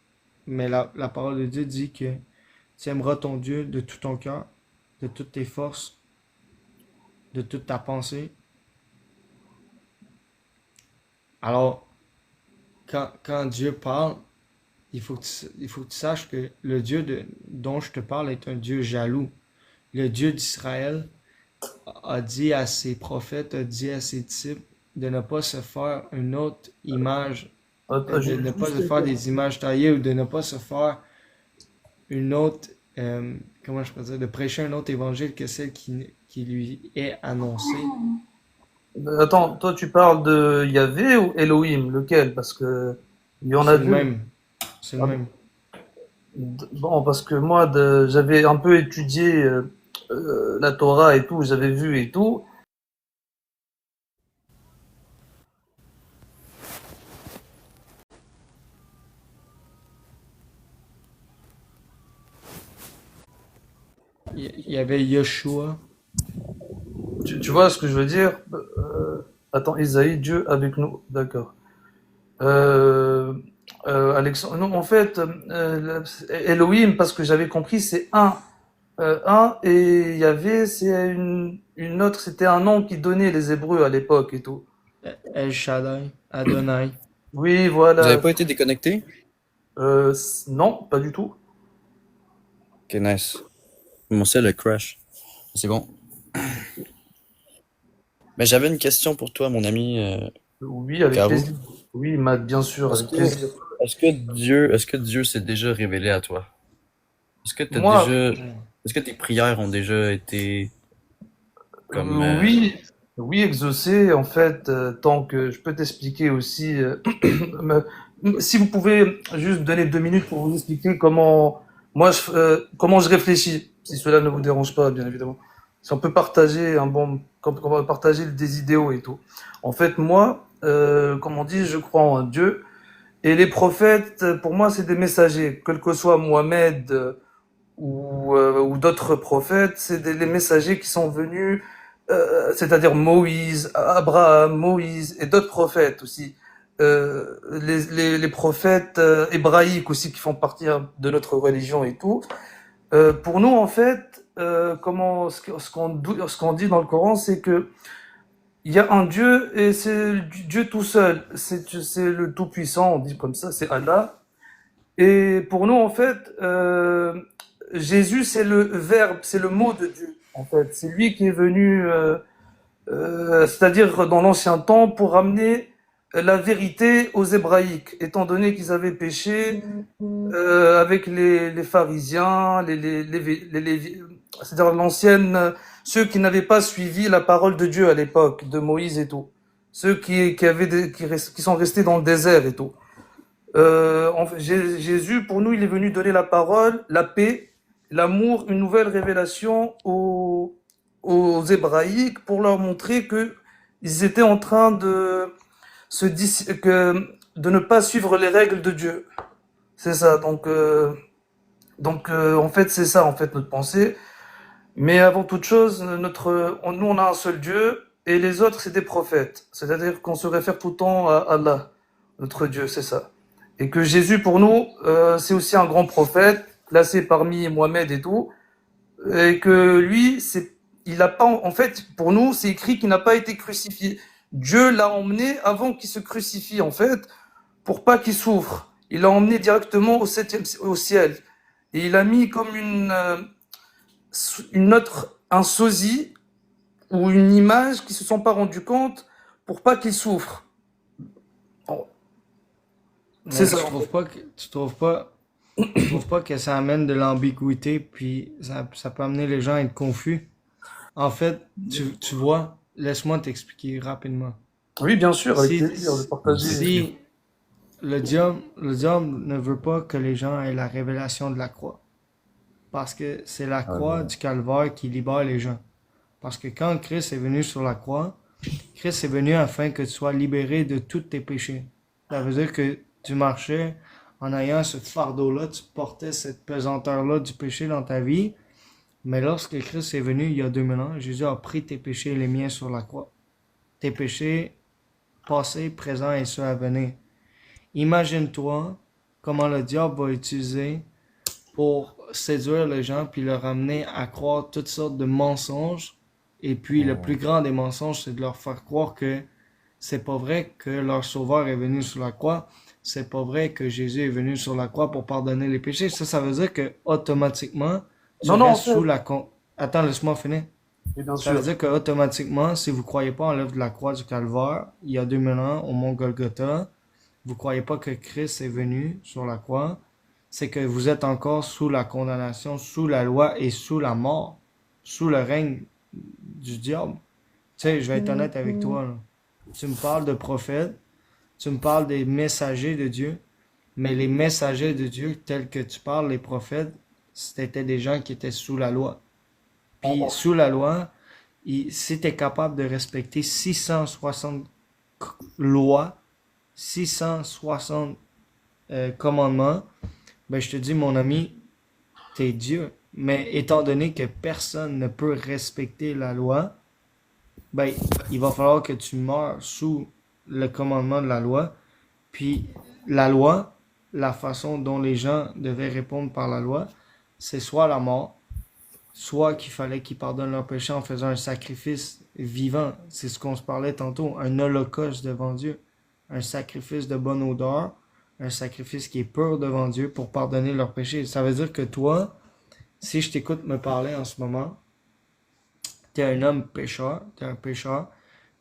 Mais la parole de Dieu dit que tu aimeras ton Dieu de tout ton cœur, de toutes tes forces, de toute ta pensée. Alors, quand Dieu parle, il faut que tu saches que le Dieu dont je te parle est un Dieu jaloux. Le Dieu d'Israël a dit à ses prophètes, a dit à ses disciples de ne pas se faire une autre image, Attends, de ne pas se faire des images taillées ou de ne pas se faire une autre, comment je peux dire, de prêcher un autre évangile que celle qui lui est annoncée. Attends, toi tu parles de Yahvé ou Elohim, lequel? Parce que il y en a C'est le deux. même. C'est le Ah, même. bon, parce que moi, j'avais un peu étudié la Torah et tout, j'avais vu et tout. Il y avait Yeshua. Tu vois ce que je veux dire? Attends, Isaïe, Dieu avec nous, d'accord. Euh, Alexandre, non, en fait, Elohim, parce que j'avais compris, c'est un, et Yahvé, c'est une autre, c'était un nom qui donnait les Hébreux à l'époque et tout. El Shaddai, Adonai. Oui, Vous avez voilà. pas été déconnecté? Non, pas du tout. Ok, nice. Mon ciel a crash. C'est bon. Mais j'avais une question pour toi, mon ami Oui, avec Caro. plaisir. Oui, Matt, bien sûr, Est-ce avec que, plaisir. est-ce que Dieu s'est déjà révélé à toi? Moi, Est-ce que tes prières ont déjà été comme, oui, oui, exaucé, en fait, tant que je peux t'expliquer aussi, si vous pouvez juste me donner 2 minutes pour vous expliquer comment Moi, comment je réfléchis, si cela ne vous dérange pas, bien évidemment. Si on peut partager comme on va partager des idéaux et tout. En fait, moi, comme on dit, je crois en Dieu. Et les prophètes, pour moi, c'est des messagers. Quel que soit Mohamed ou d'autres prophètes, c'est les messagers qui sont venus, c'est-à-dire Moïse, Abraham, Moïse et d'autres prophètes aussi. Les prophètes hébraïques aussi qui font partie de notre religion et tout. Pour nous, en fait, ce qu'on dit dans le Coran, c'est que il y a un Dieu et c'est Dieu tout seul. C'est le Tout-Puissant, on dit comme ça, c'est Allah. Et pour nous, en fait, Jésus, c'est le Verbe, c'est le mot de Dieu. En fait, c'est lui qui est venu, c'est-à-dire dans l'ancien temps, pour ramener la vérité aux Hébraïques, étant donné qu'ils avaient péché avec les pharisiens, c'est-à-dire ceux qui n'avaient pas suivi la parole de Dieu à l'époque, de Moïse et tout. Ceux qui sont restés dans le désert et tout. Jésus, pour nous, il est venu donner la parole, la paix, l'amour, une nouvelle révélation aux Hébraïques pour leur montrer que ils étaient en train de ne pas suivre les règles de Dieu. C'est ça. Donc, en fait, c'est ça, en fait, notre pensée. Mais avant toute chose, nous, on a un seul Dieu, et les autres, c'est des prophètes. C'est-à-dire qu'on se réfère tout le temps à Allah, notre Dieu, c'est ça. Et que Jésus, pour nous, c'est aussi un grand prophète, classé parmi Mohamed et tout. Et que lui, il a pas, en fait, pour nous, c'est écrit qu'il n'a pas été crucifié. Dieu l'a emmené avant qu'il se crucifie, en fait, pour pas qu'il souffre. Il l'a emmené directement au ciel. Et il a mis comme un sosie ou une image qui se sont pas rendus compte pour pas qu'ils souffrent. Bon. C'est Mais ça. tu trouves pas que ça amène de l'ambiguïté, puis ça peut amener les gens à être confus? En fait, tu vois, laisse-moi t'expliquer rapidement. Oui, bien sûr, avec Si, plaisir de partager. si le diable ne veut pas que les gens aient la révélation de la croix, parce que c'est la croix du calvaire qui libère les gens. Parce que quand Christ est venu sur la croix, Christ est venu afin que tu sois libéré de tous tes péchés. Ça veut dire que tu marchais en ayant ce fardeau-là, tu portais cette pesanteur-là du péché dans ta vie. Mais lorsque Christ est venu il y a 2000 ans, Jésus a pris tes péchés et les miens sur la croix. Tes péchés passés, présents et ceux à venir. Imagine-toi comment le diable va utiliser pour séduire les gens puis leur amener à croire toutes sortes de mensonges. Et puis le plus grand des mensonges, c'est de leur faire croire que c'est pas vrai que leur sauveur est venu sur la croix. C'est pas vrai que Jésus est venu sur la croix pour pardonner les péchés. Ça veut dire que automatiquement, tu restes sous la... Attends, laisse-moi finir. Ça veut dire que automatiquement, si vous croyez pas en l'œuvre de la croix du calvaire, il y a 2000 ans, au mont Golgotha, vous croyez pas que Christ est venu sur la croix, c'est que vous êtes encore sous la condamnation, sous la loi et sous la mort, sous le règne du diable. Tu sais, je vais être honnête avec toi, là. Tu me parles de prophètes, tu me parles des messagers de Dieu, mais les messagers de Dieu, tels que tu parles, les prophètes, c'était des gens qui étaient sous la loi. Puis sous la loi, si tu es capable de respecter 660 lois, 660 commandements, ben je te dis, mon ami, t'es Dieu. Mais étant donné que personne ne peut respecter la loi, ben il va falloir que tu meurs sous le commandement de la loi. Puis la loi, la façon dont les gens devaient répondre par la loi, c'est soit la mort, soit qu'il fallait qu'ils pardonnent leurs péchés en faisant un sacrifice vivant. C'est ce qu'on se parlait tantôt, un holocauste devant Dieu, un sacrifice de bonne odeur, un sacrifice qui est pur devant Dieu pour pardonner leurs péchés. Ça veut dire que toi, si je t'écoute me parler en ce moment, t'es un homme pécheur, t'es un pécheur,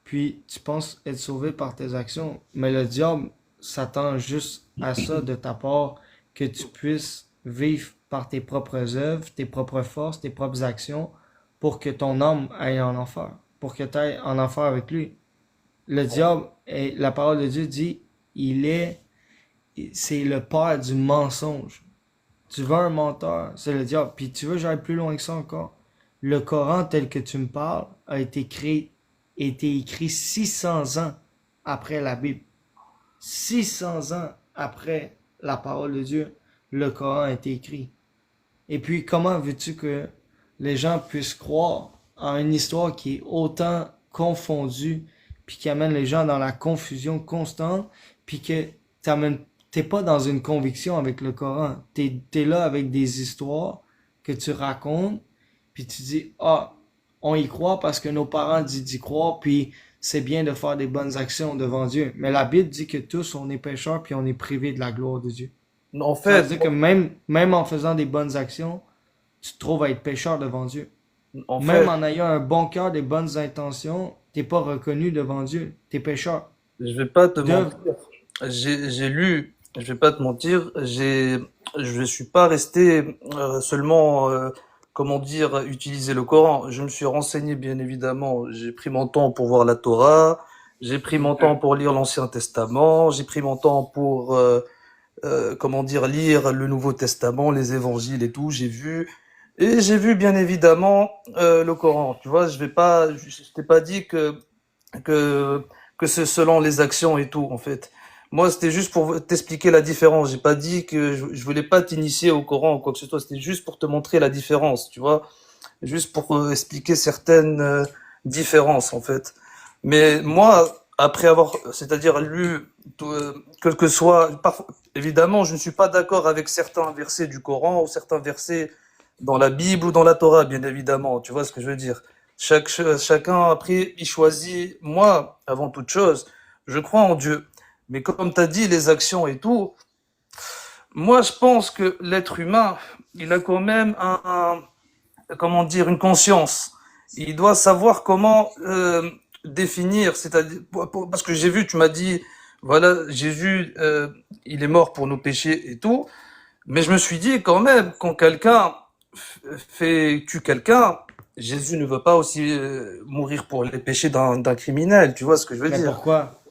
puis tu penses être sauvé par tes actions, mais le diable s'attend juste à ça de ta part, que tu puisses vivre par tes propres œuvres, tes propres forces, tes propres actions, pour que ton âme aille en enfer, pour que tu ailles en enfer avec lui. Le diable, et la parole de Dieu dit, c'est le père du mensonge. Tu veux un menteur, c'est le diable. Puis tu veux, j'aille plus loin que ça encore. Le Coran tel que tu me parles été écrit 600 ans après la Bible. 600 ans après la parole de Dieu, le Coran a été écrit. Et puis, comment veux-tu que les gens puissent croire en une histoire qui est autant confondue, puis qui amène les gens dans la confusion constante, puis que t'es pas dans une conviction avec le Coran. T'es là avec des histoires que tu racontes, puis tu dis, ah, on y croit parce que nos parents disent d'y croire, puis c'est bien de faire des bonnes actions devant Dieu. Mais la Bible dit que tous, on est pécheurs, puis on est privés de la gloire de Dieu. En Ça veut fait, dire que même en faisant des bonnes actions, tu te trouves à être pécheur devant Dieu. en Même fait, en ayant un bon cœur, des bonnes intentions, t'es pas reconnu devant Dieu. T'es pécheur. je vais pas te Dieu, mentir. J'ai lu, je vais pas te mentir, je suis pas resté seulement, comment dire, utiliser le Coran. Je me suis renseigné, bien évidemment. J'ai pris mon temps pour voir la Torah. J'ai pris mon temps pour lire l'Ancien Testament. J'ai pris mon temps pour, comment dire, lire le Nouveau Testament, les Évangiles et tout. J'ai vu bien évidemment le Coran. Tu vois, je t'ai pas dit que que c'est selon les actions et tout en fait. Moi, c'était juste pour t'expliquer la différence. J'ai pas dit que je voulais pas t'initier au Coran ou quoi que ce soit. C'était juste pour te montrer la différence, tu vois, juste pour expliquer certaines différences en fait. Mais moi, après avoir, c'est-à-dire lu, quel que soit, évidemment, je ne suis pas d'accord avec certains versets du Coran ou certains versets dans la Bible ou dans la Torah, bien évidemment. Tu vois ce que je veux dire? Chacun, après, il choisit. Moi, avant toute chose, je crois en Dieu. Mais comme tu as dit, les actions et tout, moi, je pense que l'être humain, il a quand même comment dire, une conscience. Il doit savoir comment définir, c'est-à-dire, parce que j'ai vu, tu m'as dit, voilà, Jésus, il est mort pour nos péchés et tout. Mais je me suis dit quand même, quand quelqu'un tue quelqu'un, Jésus ne veut pas aussi mourir pour les péchés d'un criminel, tu vois ce que je veux mais dire?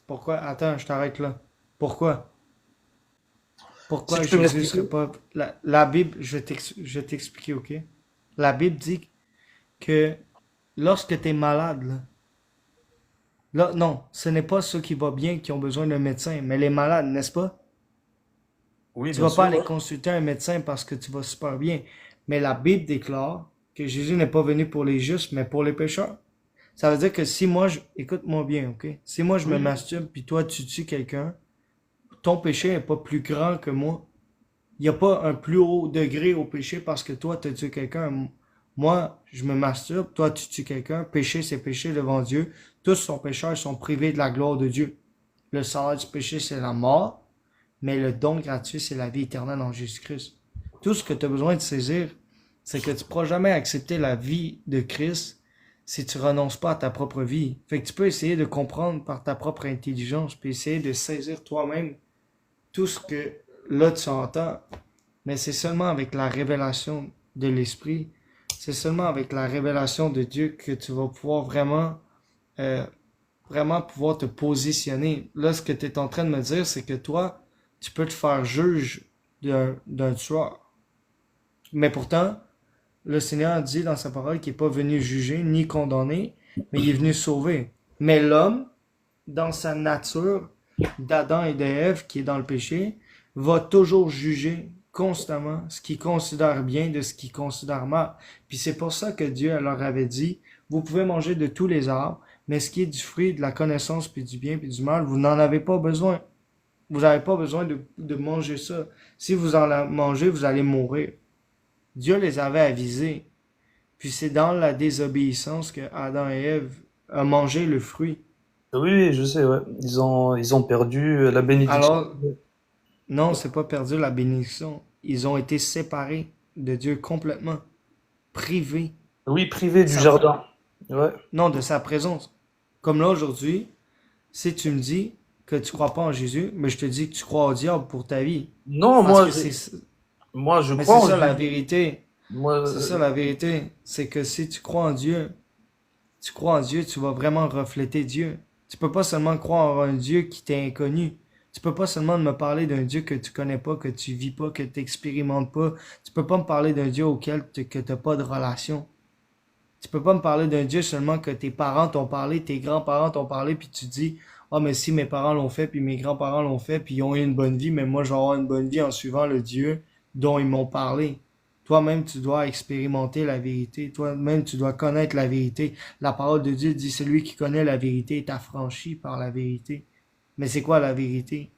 pourquoi, attends, je t'arrête là. Pourquoi? Si Pourquoi tu peux me Jésus l'expliquer. serait pas... La Bible, je vais t'expliquer, ok? La Bible dit que lorsque tu es malade, non, ce n'est pas ceux qui vont bien qui ont besoin d'un médecin, mais les malades, n'est-ce pas? Oui, Tu bien vas pas sûr, aller ouais. consulter un médecin parce que tu vas super bien. Mais la Bible déclare que Jésus n'est pas venu pour les justes, mais pour les pécheurs. Ça veut dire que si moi, écoute-moi bien, ok? Si moi je me Oui. masturbe puis toi tu tues quelqu'un, ton péché n'est pas plus grand que moi. Il n'y a pas un plus haut degré au péché parce que toi tu tues quelqu'un. Moi, je me masturbe, toi tu tues quelqu'un. Péché, c'est péché devant Dieu. Tous sont pécheurs, ils sont privés de la gloire de Dieu. Le salaire du péché, c'est la mort, mais le don gratuit, c'est la vie éternelle en Jésus-Christ. Tout ce que tu as besoin de saisir, c'est que tu ne pourras jamais accepter la vie de Christ si tu renonces pas à ta propre vie. Fait que tu peux essayer de comprendre par ta propre intelligence, puis essayer de saisir toi-même tout ce que là tu entends, mais c'est seulement avec la révélation de l'Esprit, c'est seulement avec la révélation de Dieu que tu vas pouvoir euh, vraiment pouvoir te positionner. Là, ce que tu es en train de me dire, c'est que toi, tu peux te faire juge d'un tueur. Mais pourtant, le Seigneur dit dans sa parole qu'il n'est pas venu juger ni condamner, mais il est venu sauver. Mais l'homme, dans sa nature d'Adam et d'Ève qui est dans le péché, va toujours juger constamment ce qu'il considère bien de ce qu'il considère mal. Puis c'est pour ça que Dieu leur avait dit, vous pouvez manger de tous les arbres, mais ce qui est du fruit de la connaissance puis du bien puis du mal, vous n'en avez pas besoin. Vous n'avez pas besoin de manger ça. Si vous en mangez, vous allez mourir. Dieu les avait avisés. Puis c'est dans la désobéissance que Adam et Ève ont mangé le fruit. Oui, oui, je sais, ouais. Ils ont perdu la bénédiction. Alors, non, c'est pas perdu la bénédiction. Ils ont été séparés de Dieu complètement, privés Oui, privé de du sa, jardin. Ouais. non, de sa présence. Comme là aujourd'hui, si tu me dis que tu crois pas en Jésus, mais je te dis que tu crois au diable pour ta vie. Non, Parce que c'est, moi, je mais crois c'est en ça la Jésus. vérité. Moi, C'est ça la vérité. C'est que si tu crois en Dieu, tu vas vraiment refléter Dieu. Tu peux pas seulement croire en un Dieu qui t'est inconnu. Tu peux pas seulement me parler d'un Dieu que tu connais pas, que tu vis pas, que tu expérimentes pas. Tu peux pas me parler d'un Dieu auquel que t'as pas de relation. Tu peux pas me parler d'un Dieu seulement que tes parents t'ont parlé, tes grands-parents t'ont parlé, puis tu dis, ah, mais si mes parents l'ont fait, puis mes grands-parents l'ont fait, puis ils ont eu une bonne vie, mais moi, je vais avoir une bonne vie en suivant le Dieu dont ils m'ont parlé. Toi-même, tu dois expérimenter la vérité. Toi-même, tu dois connaître la vérité. La parole de Dieu dit, celui qui connaît la vérité est affranchi par la vérité. Mais c'est quoi la vérité?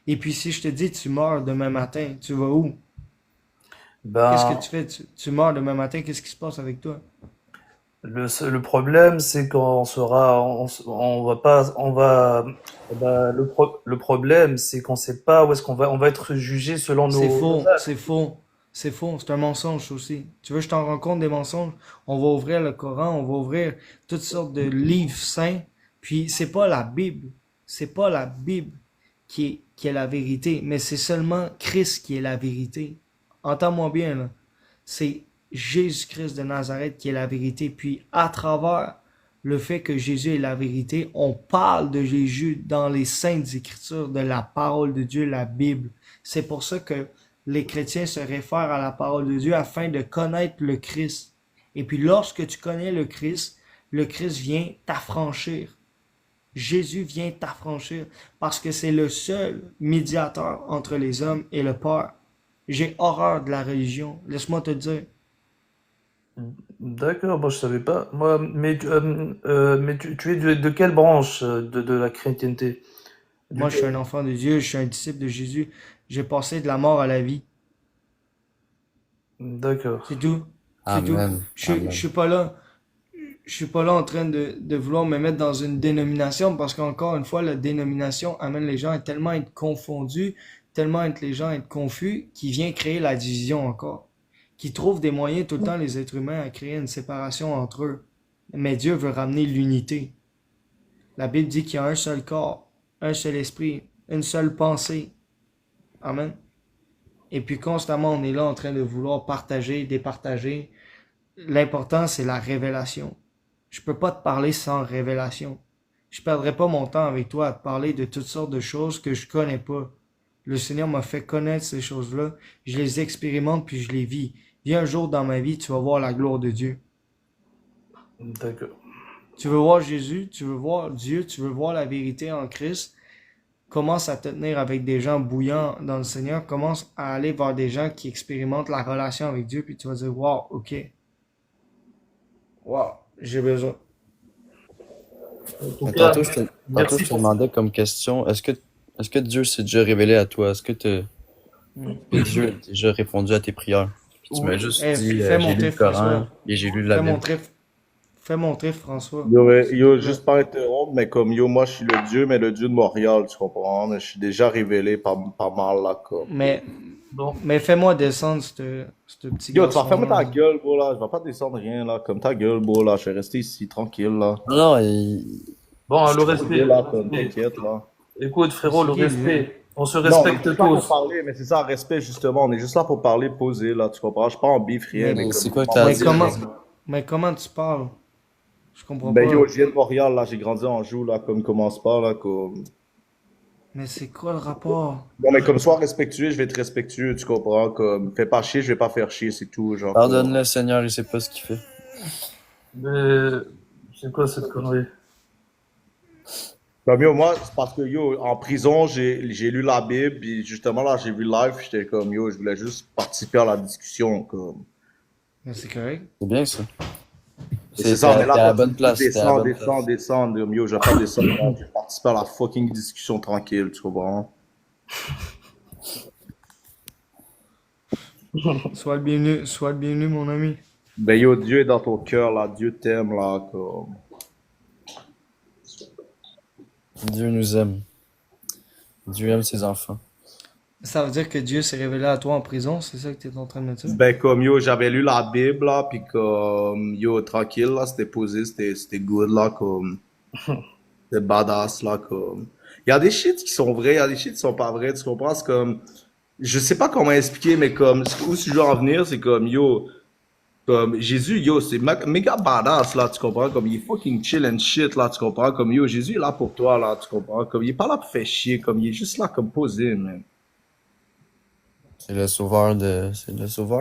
Et puis, si je te dis, tu meurs demain matin, tu vas où? Qu'est-ce que Ben, tu fais? Tu meurs demain matin, qu'est-ce qui se passe avec toi? le problème, c'est qu'on sera, on va pas, le problème, c'est qu'on sait pas où est-ce on va être jugé selon C'est nos faux, actes. c'est faux, c'est faux, c'est un mensonge aussi. Tu veux que je t'en rende compte des mensonges? On va ouvrir le Coran, on va ouvrir toutes sortes de livres saints, puis c'est pas la Bible qui est la vérité, mais c'est seulement Christ qui est la vérité. Entends-moi bien, là. C'est Jésus-Christ de Nazareth qui est la vérité, puis à travers le fait que Jésus est la vérité, on parle de Jésus dans les saintes écritures, de la parole de Dieu, la Bible. C'est pour ça que les chrétiens se réfèrent à la parole de Dieu afin de connaître le Christ. Et puis lorsque tu connais le Christ vient t'affranchir. Jésus vient t'affranchir parce que c'est le seul médiateur entre les hommes et le Père. J'ai horreur de la religion, laisse-moi te dire. D'accord, bon, je savais pas. Moi, mais tu es de quelle branche de la chrétienté? Moi, je suis un Duquel? enfant de Dieu, je suis un disciple de Jésus. J'ai passé de la mort à la vie. D'accord. C'est tout. C'est tout. Amen. Je Amen. suis pas là. Je suis pas là en train de vouloir me mettre dans une dénomination parce qu'encore une fois, la dénomination amène les gens à tellement être confondus, tellement être les gens à être confus, qui vient créer la division encore. Qui trouve des moyens tout le temps, les êtres humains, à créer une séparation entre eux. Mais Dieu veut ramener l'unité. La Bible dit qu'il y a un seul corps, un seul esprit, une seule pensée. Amen. Et puis constamment, on est là en train de vouloir partager, départager. L'important, c'est la révélation. Je peux pas te parler sans révélation. Je perdrai pas mon temps avec toi à te parler de toutes sortes de choses que je connais pas. Le Seigneur m'a fait connaître ces choses-là. Je les expérimente puis je les vis. Viens un jour dans ma vie, tu vas voir la gloire de Dieu. D'accord. Tu veux voir Jésus, tu veux voir Dieu, tu veux voir la vérité en Christ. Commence à te tenir avec des gens bouillants dans le Seigneur. Commence à aller vers des gens qui expérimentent la relation avec Dieu puis tu vas dire, wow, ok, wow, j'ai besoin. En tout Mais cas, tantôt, merci je te pour ça. demandais comme question, est-ce que Dieu s'est déjà révélé à toi? Est-ce que Dieu a déjà répondu à tes prières? Puis tu m'as Oui. juste Eh, dit, fais j'ai lu monter le Coran François. et j'ai lu la Fais Bible. monter, fais monter François. Yo, S'il te plaît. juste pas interrompre, mais comme yo, moi je suis le Dieu, mais le Dieu de Montréal, tu comprends? Mais je suis déjà révélé par mal là, comme. Mais, Bon. mais fais-moi descendre ce petit Yo, tu vas fermer ta garçon-là. gueule, bro, là. Je vais pas descendre rien, là. Comme ta gueule, bro, là. Je vais rester ici, tranquille, là. Non, non, Bon, Je le suis trop respect, vieux, le là, comme, respect. t'inquiète, là. Écoute, frérot, C'est le qui, lui? respect. On se Non, on est respecte juste là pour tous. parler, mais c'est ça, respect, justement. On est juste là pour parler, poser, là. Tu comprends? Je suis pas en bif, rien, Mais, mais c'est comme, quoi que on t'as à va mais dire? comment, dire. mais comment tu parles? Je comprends Ben, yo, pas. je viens de Montréal, là. J'ai grandi en Joux, là, comme, commence pas, là, comme. Mais c'est quoi le rapport? Bon, mais comme, sois respectueux, je vais être respectueux, tu comprends? Comme, fais pas chier, je vais pas faire chier, c'est tout, genre, comme. Pardonne-le, Seigneur, il sait pas ce qu'il fait. Mais c'est quoi cette connerie? Comme yo, moi, c'est parce que yo, en prison, j'ai lu la Bible, puis justement là, j'ai vu le live, j'étais comme yo, je voulais juste participer à la discussion, comme. Mais c'est correct. C'est bien ça. Et c'est ça, mais T'es à la là, bonne place, t'es à la bonne place. descendre, yo, je vais pas descendre, là, je vais participer à la fucking discussion tranquille, tu comprends? Sois le bienvenu, mon ami. Ben yo, Dieu est dans ton cœur, là, Dieu t'aime, là, comme. Dieu nous aime. Dieu aime ses enfants. Ça veut dire que Dieu s'est révélé à toi en prison, c'est ça que tu es en train de me dire? Ben comme yo, j'avais lu la Bible, là, puis comme, yo, tranquille, là, c'était posé, c'était good, là, comme. C'était badass, là, comme. Il y a des shit qui sont vrais, il y a des shit qui sont pas vrais, tu comprends? C'est comme. Je sais pas comment expliquer, mais comme. Où je veux en venir, c'est comme, yo. Comme Jésus, yo, c'est méga badass, là, tu comprends? Comme il est fucking chill and shit, là, tu comprends? Comme yo, Jésus est là pour toi, là, tu comprends? Comme il est pas là pour faire chier, comme il est juste là comme posé, man. C'est le sauveur,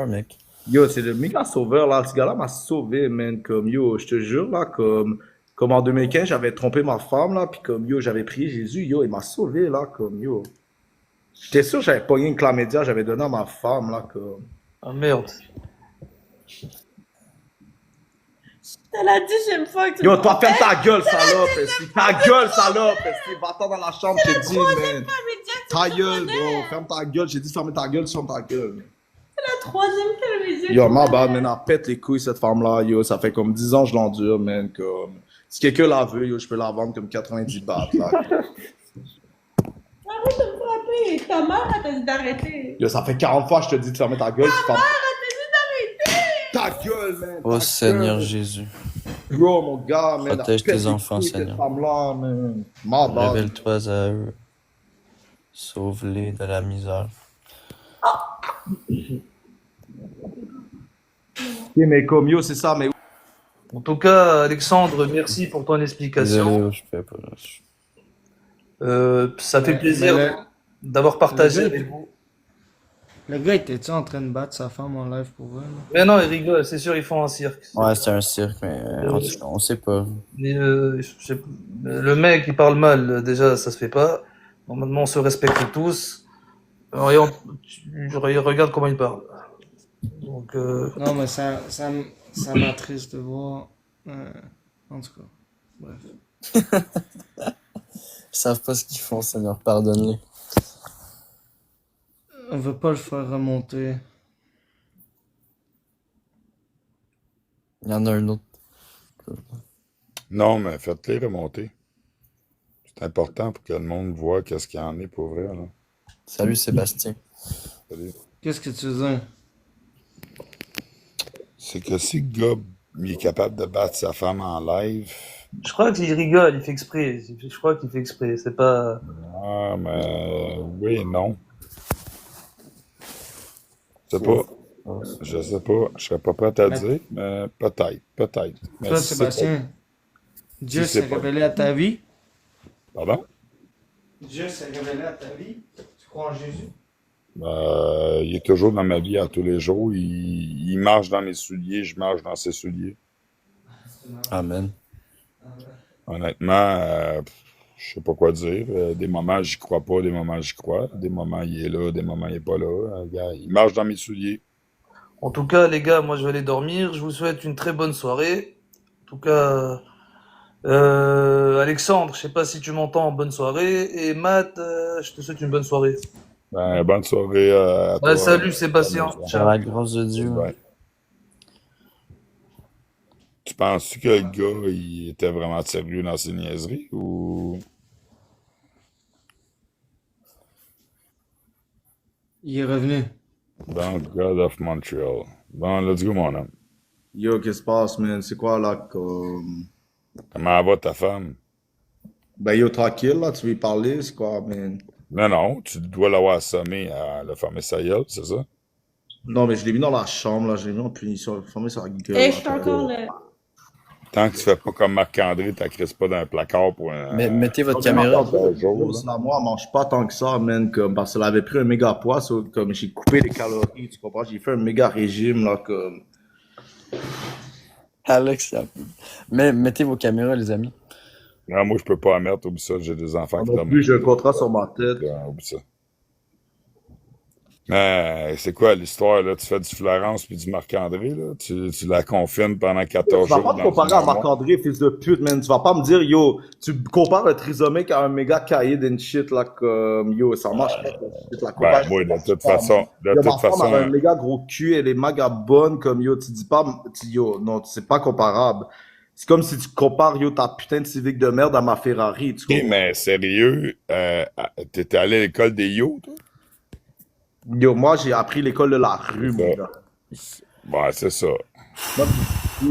mec. Yo, c'est le méga sauveur, là. Ce gars-là m'a sauvé, man. Comme yo, je te jure, là, comme en 2015, j'avais trompé ma femme, là, puis comme yo, j'avais prié Jésus, yo, il m'a sauvé, là, comme yo. J'étais sûr que j'avais pogné une chlamydia, j'avais donné à ma femme, là, comme. Ah merde. C'est la 10e fois que tu Yo, me toi, ferme trompais. ta gueule, salope, esti. Ta gueule, salope, esti. Va-t'en dans la chambre, je t'ai dit, man. Mais Jack, tu Ta me gueule, trompais. bro. Ferme ta gueule. J'ai dit ferme ta gueule, ferme ta gueule. La 3e télévision. Yo, ma bad, man. Elle pète les couilles, cette femme-là. Yo, ça fait comme 10 ans que je l'endure, man. Comme. Si quelqu'un la veut, yo, je peux la vendre comme 90 bahts, là. Arrête de me frapper. Ta mère, elle t'a dit d'arrêter. Yo, ça fait 40 fois que je te dis de fermer ta gueule. Tu fermes Elle t'a dit d'arrêter. ta gueule, man. Ô ta Seigneur gueule. Jésus, Bro, mon gars, man. protège elle pète tes les enfants, couilles, Seigneur. Cette femme-là, man. Ma bad. Révèle-toi à eux. Sauve-les de la misère. Ok, mais comme yo, c'est ça, mais. En tout cas, Alexandre, merci pour ton Désolé, explication. je fais pas. Ça fait Mais plaisir d'avoir partagé le gars- avec vous. Le gars, était-tu en train de battre sa femme en live pour vrai, là? Mais non, ils rigolent, c'est sûr, ils font un cirque. Ouais, c'est un cirque, mais en tout cas, on sait pas. Mais, le mec, il parle mal, déjà, ça se fait pas. Normalement, on se respecte tous. Regarde comment il parle. Donc, Non, mais ça m'attriste de voir. En tout cas, bref. Ils savent pas ce qu'ils font, Seigneur, pardonne-les. On veut pas le faire remonter. Il y en a un autre. Non, mais faites-les remonter. C'est important pour que le monde voit qu'est-ce qu'il y en est pour vrai, là. Salut Sébastien. Salut. Qu'est-ce que tu veux dire? C'est que si le gars il est capable de battre sa femme en live, je crois qu'il rigole, il fait exprès. Je crois qu'il fait exprès, c'est pas... ah, mais oui et non. Je sais pas. Je sais pas. Je serais pas prêt à Mais- dire, mais peut-être. Mais Toi, si c'est Sébastien, Dieu si c'est s'est pas- révélé à ta vie? Pardon? Dieu s'est révélé à ta vie? Tu crois en Jésus? Il est toujours dans ma vie à tous les jours. Il marche dans mes souliers, je marche dans ses souliers. Amen. Honnêtement, je sais pas quoi dire. Des moments, j'y crois pas, des moments, j'y crois. Des moments, il est là, des moments, il est pas là. Gars, il marche dans mes souliers. En tout cas, les gars, moi, je vais aller dormir. Je vous souhaite une très bonne soirée. En tout cas, Alexandre, je sais pas si tu m'entends, bonne soirée. Et Matt, je te souhaite une bonne soirée. Ben, bonne soirée à toi. Salut Sébastien. Par la grâce de Dieu. Ouais. Tu penses-tu que le gars, il était vraiment sérieux dans ses niaiseries ou... Il est revenu. Bon, God of Montreal. Bon, let's go, mon homme. Yo, qu'est-ce qui se passe, man? C'est quoi, là, comme. Comment va ta femme? Ben, yo, tranquille, là, tu veux y parler? C'est quoi, man? Non, tu dois l'avoir assommé à la fermer sa gueule, c'est ça? Non, mais je l'ai mis dans la chambre, là. Je l'ai mis en punition. Fermé sa gueule. Et là, je suis encore là. Tant que tu fais pas comme Marc-André, t'accrisses pas dans un placard pour un... Mais mettez votre Ok, caméra. mais attends, jour, là. c'est la moi, elle mange pas tant que ça, man, comme, parce qu'elle avait pris un méga poids, comme, j'ai coupé les calories, tu comprends? J'ai fait un méga régime, là, comme. Alex, mais mettez vos caméras, les amis. Non, moi, je peux pas en mettre, oublie ça, j'ai des enfants qui Non dorment. plus, j'ai un contrat sur ma tête. Oublie ça. Mais c'est quoi l'histoire, là? Tu fais du Florence puis du Marc-André, là? Tu la confines pendant 14 Tu vas jours pas te dans comparer une à armoire? Marc-André, fils de pute, man. Tu vas pas me dire, yo, tu compares le trisomique à un méga cahier d'une shit, là, comme, yo, ça marche pas, cette shit, là. Ben, moi, de toute façon, Yo, ma femme a un méga gros cul, elle est méga bonne, comme, yo, tu dis pas, yo, non, c'est pas comparable. C'est comme si tu compares, yo, ta putain de Civic de merde à ma Ferrari, tu OK, comprends? mais sérieux, t'étais allé à l'école des yo, toi? Yo, moi, j'ai appris l'école de la rue, mon Ouais. gars. Ouais, c'est ça.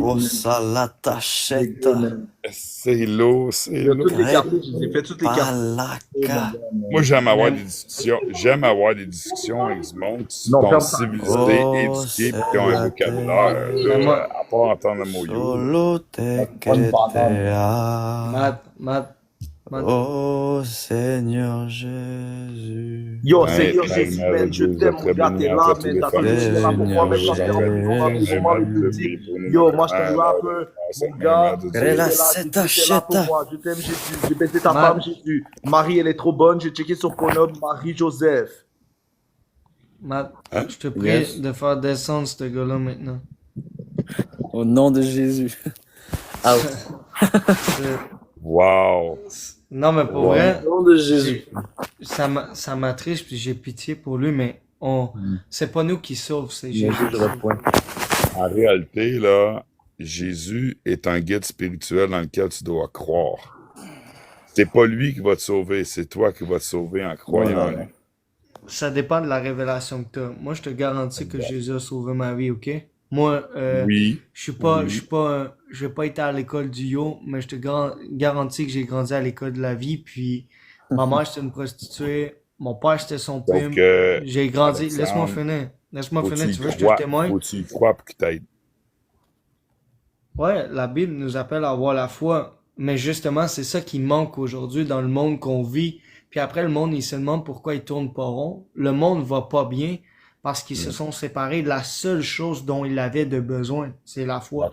Oh, ça la Les tachette. gars, man. C'est lourd, c'est Yo, lourd. toutes les quartiers, je les ai fait toutes les quartiers. Oh, mon Palaka. gars, man. Moi, j'aime avoir Même- des discussions. J'aime avoir des discussions avec du monde qui Non, sont ferme ta civilisés, Oh, éduqués, c'est puis qui ont un la vocabulaire. terre. Mais moi, À part entendre le mot yo. Solo te Pas une que banane. Matt, Oh Seigneur Jésus. Yo, Ouais, Seigneur ouais, Jésus, mais man, je Dieu, t'aime, très mon gars, béni t'es là, entre tous man, les t'as fait familles. tout là pour moi, même quand j'étais avec mon maman biblique. Yo, moi, je suis un rappeur, mon gars, Dieu. t'es là, Rela Jésus, seta t'es là pour cheta. moi, je t'aime, Jésus, j'ai baisé ta Matt. femme, Jésus. Marie, elle est trop bonne, j'ai checké sur Pornhub, Marie-Joseph. je te prie Yes. de faire descendre ce gars-là maintenant. Au nom de Jésus. Out. Euh, Wow! Non, mais pour Au vrai, nom de Jésus. ça m'attriste puis j'ai pitié pour lui, mais c'est pas nous qui sauve, c'est Jésus Jésus. de repoint. En réalité, là, Jésus est un guide spirituel dans lequel tu dois croire. C'est pas lui qui va te sauver, c'est toi qui vas te sauver en croyant en lui. Ça dépend de la révélation que t'as. Moi, je te garantis que Jésus a sauvé ma vie, ok? Moi, Oui, je vais pas été à l'école du yo, mais je te garantis que j'ai grandi à l'école de la vie, puis ma mère c'était une prostituée, mon père c'était son donc pimp, j'ai grandi, laisse-moi finir, tu veux que je te témoigne? faut que tu y crois pour qu'il t'aide. Ouais, la Bible nous appelle à avoir la foi, mais justement, c'est ça qui manque aujourd'hui dans le monde qu'on vit, puis après le monde, il se demande pourquoi il tourne pas rond, le monde va pas bien, parce qu'ils se sont séparés de la seule chose dont il avait de besoin, c'est la foi.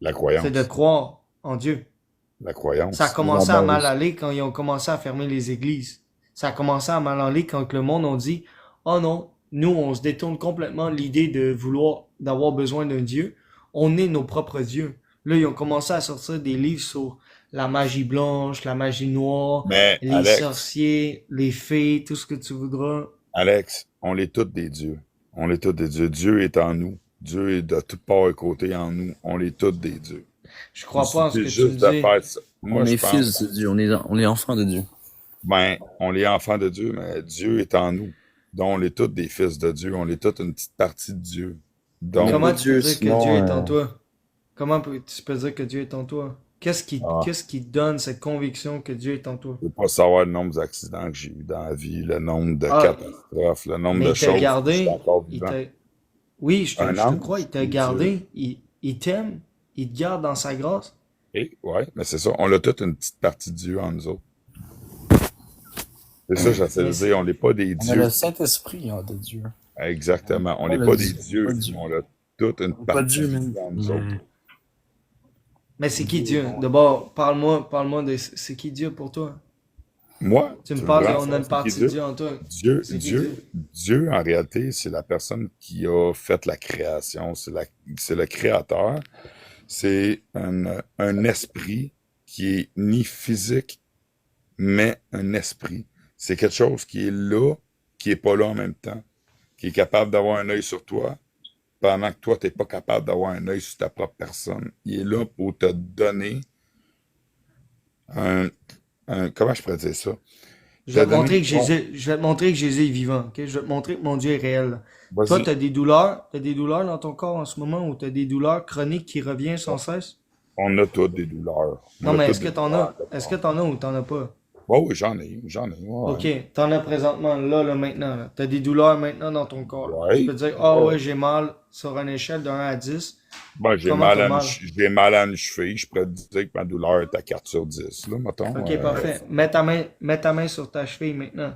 La croyance. C'est de croire en Dieu. La croyance. Ça a commencé à mal aller quand ils ont commencé à fermer les églises. Ça a commencé à mal aller quand le monde a dit « Oh non, nous on se détourne complètement de l'idée de vouloir, d'avoir besoin d'un Dieu. On est nos propres dieux. » Là, ils ont commencé à sortir des livres sur la magie blanche, la magie noire, Mais les Alex, sorciers, les fées, tout ce que tu voudras. Alex, on est tous des dieux. On est tous des dieux. Dieu est en nous. Dieu est de toutes parts et côtés en nous. On est tous des dieux. Je crois pas en ce que tu juste me de dis. faire ça. Moi, On je est pense, fils de Dieu, on est enfants de Dieu. ben, on est enfants de Dieu, mais Dieu est en nous. Donc, on est tous des fils de Dieu. On est tous une petite partie de Dieu. Donc, Comment pas tu Dieu, peux dire sinon, que Dieu est en toi? Comment tu peux dire que Dieu est en toi? Qu'est-ce Ah. qui donne cette conviction que Dieu est en toi? je ne veux pas savoir le nombre d'accidents que j'ai eu dans la vie, le nombre de Ah. catastrophes, le nombre Mais de il t'a choses. Je gardé, suis encore il vivant. t'a... Oui, je Un te ange, crois, il t'a c'est gardé, il t'aime, il te garde dans sa grâce. Et, ouais, mais c'est ça. On a toute une petite partie de Dieu en nous autres. C'est ça, j'essaie de Mais dire. On n'est pas des On a dieux. le Saint-Esprit de Dieu. Exactement. On Pas n'est le pas Dieu, des dieux. pas Dieu. On a toute une Pas partie Dieu, de man. Dieu en nous autres. Mais c'est qui Dieu? D'abord, parle-moi de c'est qui Dieu pour toi? Moi, Tu me veux parles, vraiment on a savoir une c'est qui partie de Dieu en toi. Dieu, C'est qui Dieu, en réalité, c'est la personne qui a fait la création. C'est le créateur. C'est un esprit qui est ni physique, mais un esprit. C'est quelque chose qui est là, qui est pas là en même temps, qui est capable d'avoir un œil sur toi, pendant que toi, t'es pas capable d'avoir un œil sur ta propre personne. Il est là pour te donner comment je pourrais dire ça? Je vais te montrer que Bon, Jésus est vivant, ok? Je vais te montrer que mon Dieu est réel. Toi, vas-y. t'as des douleurs dans ton corps en ce moment ou t'as des douleurs chroniques qui reviennent sans cesse? On a toutes des douleurs. On Non, a mais toutes est-ce que des t'en douleurs. as? Est-ce que t'en as ou t'en as pas? Oh, oui, j'en ai. Ouais. Ok, t'en as présentement, là, maintenant, là. T'as des douleurs maintenant dans ton corps. Là. Ouais. Tu peux dire, ah ouais, j'ai mal sur une échelle de 1 à 10. Ben, j'ai Comment mal t'as à mal? j'ai mal à une cheville. Je pourrais te dire que ma douleur est à 4 sur 10, là, mettons. Ok, parfait. Mets ta main sur ta cheville maintenant.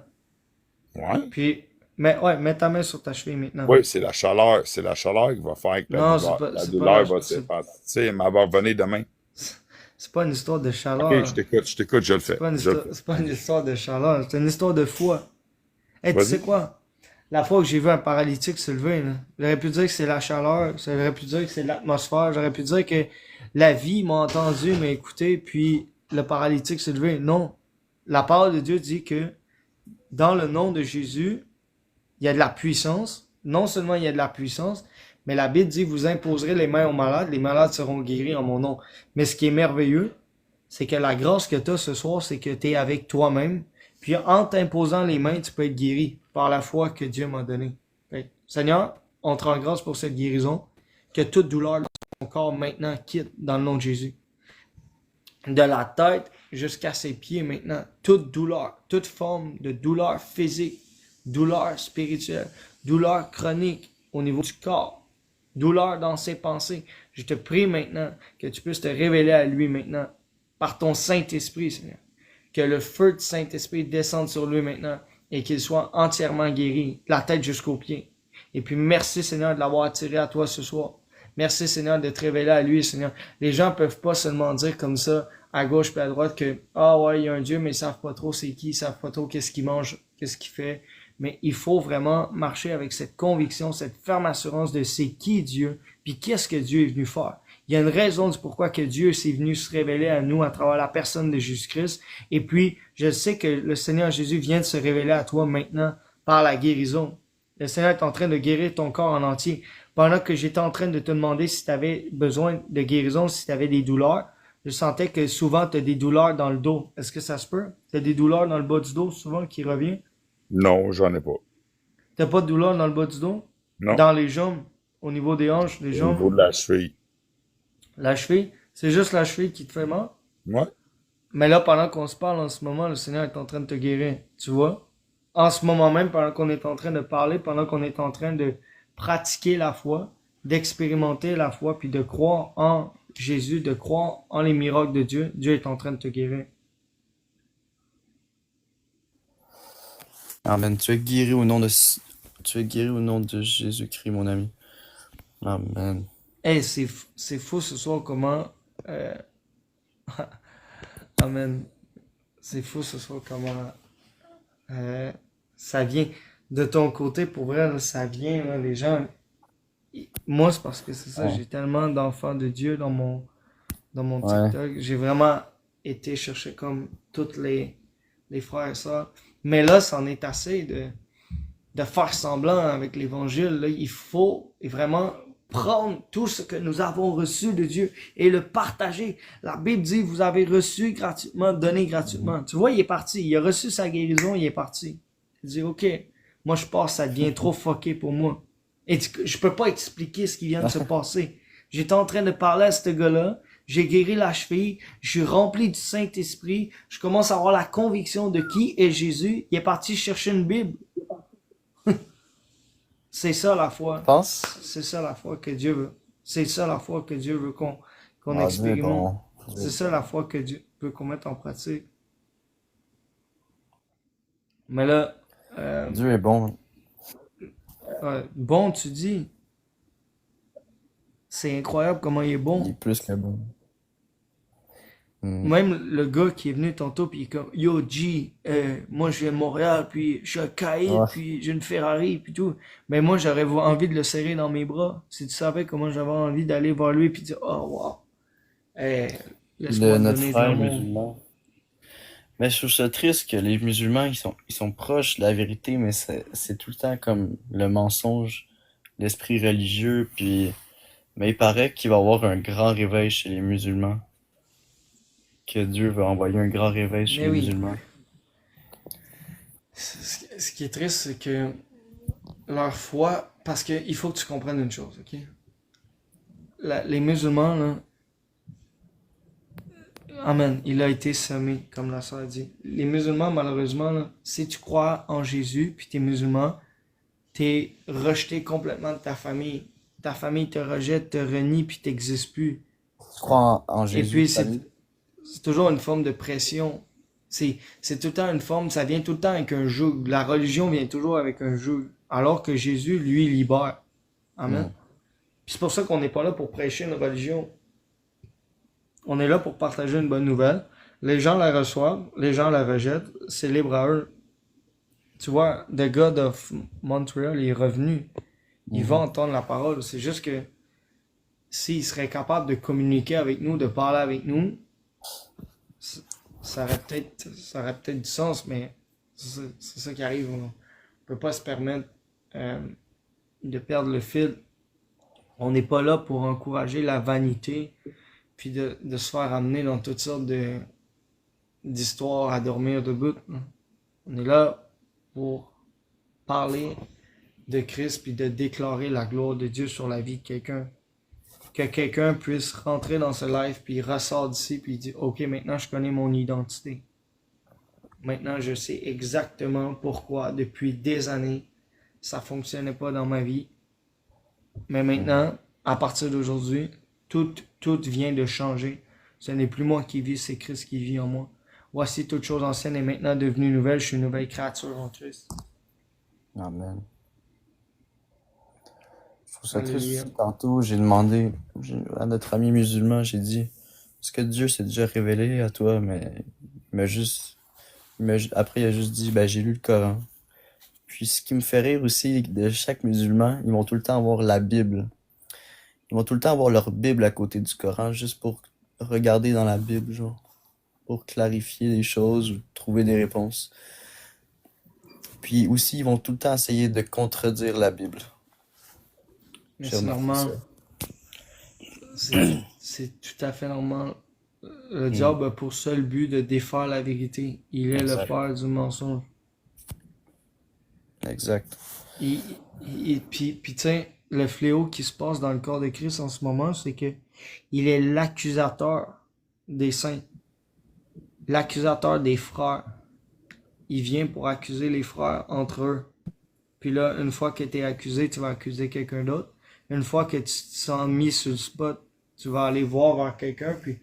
Ouais. Puis, mets ta main sur ta cheville maintenant. Oui, c'est la chaleur. C'est la chaleur qui va faire que Non, la c'est douleur pas va s'effacer. Tu sais, elle va revenir demain. C'est pas une histoire de chaleur. Ok, je t'écoute, je le fais. C'est pas une Je le histoire, fais. c'est pas une histoire de chaleur, c'est une histoire de foi. Hey, tu Vas-y. sais quoi? La fois que j'ai vu un paralytique se lever, là, j'aurais pu dire que c'est la chaleur, j'aurais pu dire que c'est l'atmosphère, j'aurais pu dire que la vie m'a entendu, m'a écouté, puis le paralytique s'est levé. Non. La parole de Dieu dit que dans le nom de Jésus, il y a de la puissance. Non seulement il y a de la puissance, mais la Bible dit, vous imposerez les mains aux malades, les malades seront guéris en mon nom. Mais ce qui est merveilleux, c'est que la grâce que tu as ce soir, c'est que tu es avec toi-même. Puis en t'imposant les mains, tu peux être guéri par la foi que Dieu m'a donnée. Fait que, Seigneur, on te rend grâce pour cette guérison, que toute douleur corps maintenant quitte dans le nom de Jésus. De la tête jusqu'à ses pieds maintenant, toute douleur, toute forme de douleur physique, douleur spirituelle, douleur chronique au niveau du corps, douleur dans ses pensées. Je te prie maintenant que tu puisses te révéler à lui maintenant par ton Saint-Esprit, Seigneur. Que le feu du Saint-Esprit descende sur lui maintenant et qu'il soit entièrement guéri, de la tête jusqu'aux pieds. Et puis merci, Seigneur, de l'avoir attiré à toi ce soir. Merci, Seigneur, de te révéler à lui, Seigneur. Les gens peuvent pas seulement dire comme ça, à gauche et à droite, que « Ah ouais, il y a un Dieu, mais ils savent pas trop c'est qui, ils savent pas trop qu'est-ce qu'il mange, qu'est-ce qu'il fait. » Mais il faut vraiment marcher avec cette conviction, cette ferme assurance de c'est qui Dieu, puis qu'est-ce que Dieu est venu faire. Il y a une raison du pourquoi que Dieu s'est venu se révéler à nous à travers la personne de Jésus-Christ. Et puis, je sais que le Seigneur Jésus vient de se révéler à toi maintenant par la guérison. Le Seigneur est en train de guérir ton corps en entier. Pendant que j'étais en train de te demander si tu avais besoin de guérison, si tu avais des douleurs, je sentais que souvent tu as des douleurs dans le dos. Est-ce que ça se peut? Tu as des douleurs dans le bas du dos souvent qui revient? Non, j'en ai pas. T'as pas de douleur dans le bas du dos? Non. Dans les jambes? Au niveau des hanches, des Au jambes? niveau de la cheville. La cheville? C'est juste la cheville qui te fait mal? Ouais. Mais là, pendant qu'on se parle en ce moment, le Seigneur est en train de te guérir. Tu vois? En ce moment même, pendant qu'on est en train de parler, pendant qu'on est en train de pratiquer la foi, d'expérimenter la foi, puis de croire en Jésus, de croire en les miracles de Dieu, Dieu est en train de te guérir. Amen. Tu es guéri au nom de Jésus-Christ, mon ami. Amen. Hey, c'est fou ce soir comment... Amen. C'est fou ce soir comment... ça vient de ton côté, pour vrai, là, ça vient, là, les gens... Moi, c'est parce que c'est ça, Ouais. j'ai tellement d'enfants de Dieu dans mon Ouais. TikTok. J'ai vraiment été chercher comme toutes les frères et sœurs. Mais là, c'en est assez de faire semblant avec l'évangile. Là, il faut vraiment prendre tout ce que nous avons reçu de Dieu et le partager. La Bible dit, vous avez reçu gratuitement, donné gratuitement. Tu vois, il est parti. Il a reçu sa guérison, il est parti. Il dit, OK, moi je pense, ça devient trop fucké pour moi. Et je peux pas expliquer ce qui vient de se passer. J'étais en train de parler à ce gars-là, j'ai guéri la cheville, je suis rempli du Saint-Esprit, je commence à avoir la conviction de qui est Jésus. Il est parti chercher une Bible. C'est ça la foi. Pense. C'est ça la foi que Dieu veut. C'est ça la foi que Dieu veut qu'on Ah, Dieu est expérimente. bon. C'est ça la foi que Dieu veut qu'on mette en pratique. Mais là, Dieu est bon. bon, tu dis, c'est incroyable comment il est Il bon. est plus que bon. Mm. Même le gars qui est venu tantôt, puis il est comme, Yo, G, moi je viens de Montréal, puis je suis un caïd, Ouais. puis j'ai une Ferrari, puis tout. Mais moi j'aurais envie de le serrer dans mes bras. Si tu savais comment j'avais envie d'aller voir lui, puis dire, oh, wow. Laisse-moi te Notre donner de frère l'amour. musulman. Mais je trouve ça triste que les musulmans, ils sont proches de la vérité, mais c'est tout le temps comme le mensonge, l'esprit religieux, puis... Mais il paraît qu'il va y avoir un grand réveil chez les musulmans. Que Dieu va envoyer un grand réveil chez Mais les oui. musulmans. Ce qui est triste, c'est que leur foi, parce que il faut que tu comprennes une chose, ok? Les musulmans, là, amen, il a été semé, comme la sœur dit. Les musulmans, malheureusement, là, si tu crois en Jésus, puis t'es musulman, t'es rejeté complètement de ta famille. Ta famille te rejette, te renie, puis t'existes plus. Tu crois en Et Jésus, puis, famille? c'est toujours une forme de pression. C'est tout le temps une forme, ça vient tout le temps avec un joug. La religion vient toujours avec un joug. Alors que Jésus, lui, libère. Amen. Mm. Puis c'est pour ça qu'on n'est pas là pour prêcher une religion. On est là pour partager une bonne nouvelle. Les gens la reçoivent, les gens la rejettent, c'est libre à eux. Tu vois, The God of Montreal il est revenu. Il va entendre la parole. C'est juste que s'il serait capable de communiquer avec nous, de parler avec nous, ça aurait peut-être du sens, mais c'est ça qui arrive. On peut pas se permettre de perdre le fil. On n'est pas là pour encourager la vanité, puis de se faire amener dans toutes sortes d'histoires à dormir debout. On est là pour parler de Christ, puis de déclarer la gloire de Dieu sur la vie de quelqu'un. que quelqu'un puisse rentrer dans ce live, puis il ressort d'ici, puis il dit, OK, maintenant je connais mon identité. Maintenant, je sais exactement pourquoi, depuis des années, ça fonctionnait pas dans ma vie. Mais maintenant, à partir d'aujourd'hui, tout vient de changer. Ce n'est plus moi qui vis, c'est Christ qui vit en moi. Voici toute chose ancienne est maintenant devenue nouvelle. Je suis une nouvelle créature en Christ. Amen. Je trouve ça triste Alléluia. aussi. Tantôt, j'ai demandé à notre ami musulman, j'ai dit, est-ce que Dieu s'est déjà révélé à toi? Mais il m'a juste, après, il a juste dit, ben, j'ai lu le Coran. Puis ce qui me fait rire aussi de chaque musulman, ils vont tout le temps avoir la Bible. Ils vont tout le temps avoir leur Bible à côté du Coran, juste pour regarder dans la Bible, genre, pour clarifier les choses ou trouver des réponses. Puis aussi, ils vont tout le temps essayer de contredire la Bible. Mais J'ai c'est remarqué normal. ça. C'est tout à fait normal. Le diable a pour seul but de défaire la vérité. Il est le Exact. père du mensonge. Exact. Puis tu sais, le fléau qui se passe dans le corps de Christ en ce moment, c'est que il est l'accusateur des saints, l'accusateur des frères. Il vient pour accuser les frères entre eux. Puis là, une fois que tu es accusé, tu vas accuser quelqu'un d'autre. Une fois que tu te sens mis sur le spot, tu vas aller voir vers quelqu'un. Puis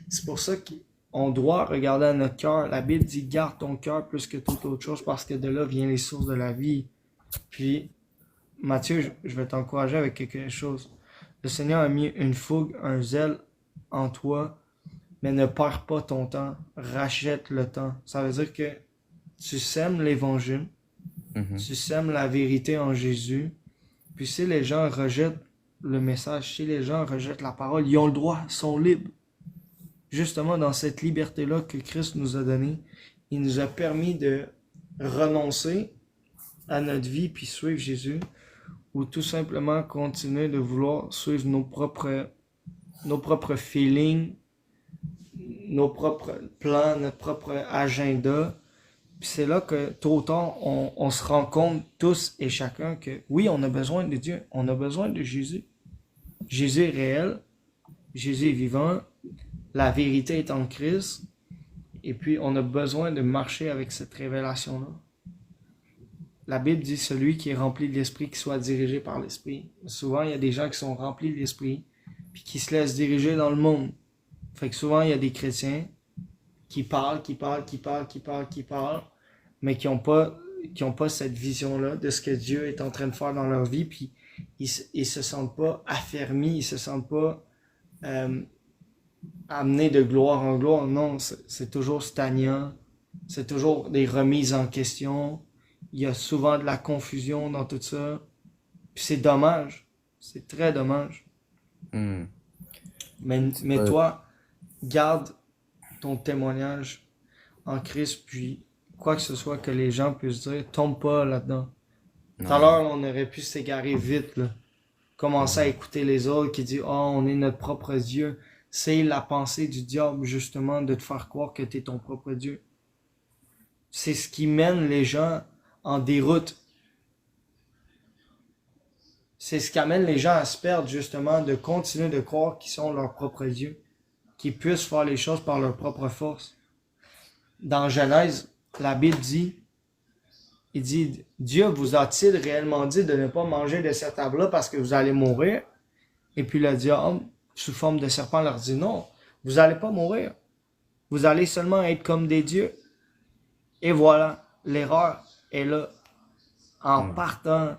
c'est pour ça qu'on doit regarder à notre cœur. La Bible dit garde ton cœur plus que toute autre chose parce que de là viennent les sources de la vie. Puis Mathieu, je vais t'encourager avec quelque chose. Le Seigneur a mis une fougue, un zèle en toi, mais ne perds pas ton temps. Rachète le temps. Ça veut dire que tu sèmes l'évangile, tu sèmes la vérité en Jésus. Puis si les gens rejettent le message, si les gens rejettent la parole, ils ont le droit, ils sont libres. Justement, dans cette liberté-là que Christ nous a donnée, il nous a permis de renoncer à notre vie puis suivre Jésus, ou tout simplement continuer de vouloir suivre nos propres feelings, nos propres plans, notre propre agenda. Puis c'est là que tôt ou tard, on se rend compte tous et chacun que oui, on a besoin de Dieu, on a besoin de Jésus. Jésus est réel, Jésus est vivant, la vérité est en Christ, et puis on a besoin de marcher avec cette révélation-là. La Bible dit celui qui est rempli de l'Esprit, qui soit dirigé par l'Esprit. Souvent, il y a des gens qui sont remplis de l'Esprit, puis qui se laissent diriger dans le monde. Fait que souvent, il y a des chrétiens qui parlent, mais qui ont pas cette vision-là de ce que Dieu est en train de faire dans leur vie, puis ils se sentent pas affermis, ils se sentent pas amenés de gloire en gloire. Non, c'est toujours stagnant, c'est toujours des remises en question. Il y a souvent de la confusion dans tout ça. Puis c'est dommage. C'est très dommage. Mais toi, garde ton témoignage en Christ, puis quoi que ce soit que les gens puissent dire, tombe pas là-dedans. Tout à l'heure, on aurait pu s'égarer vite, là. Commencer à écouter les autres qui disent, oh, on est notre propre Dieu. C'est la pensée du diable, justement, de te faire croire que tu es ton propre Dieu. C'est ce qui mène les gens en déroute. C'est ce qui amène les gens à se perdre, justement, de continuer de croire qu'ils sont leur propre Dieu, qu'ils puissent faire les choses par leur propre force. Dans Genèse, la Bible dit, il dit, Dieu vous a-t-il réellement dit de ne pas manger de cet arbre-là parce que vous allez mourir? Et puis le diable, sous forme de serpent, leur dit, non, vous n'allez pas mourir. Vous allez seulement être comme des dieux. Et voilà, l'erreur est là. En partant,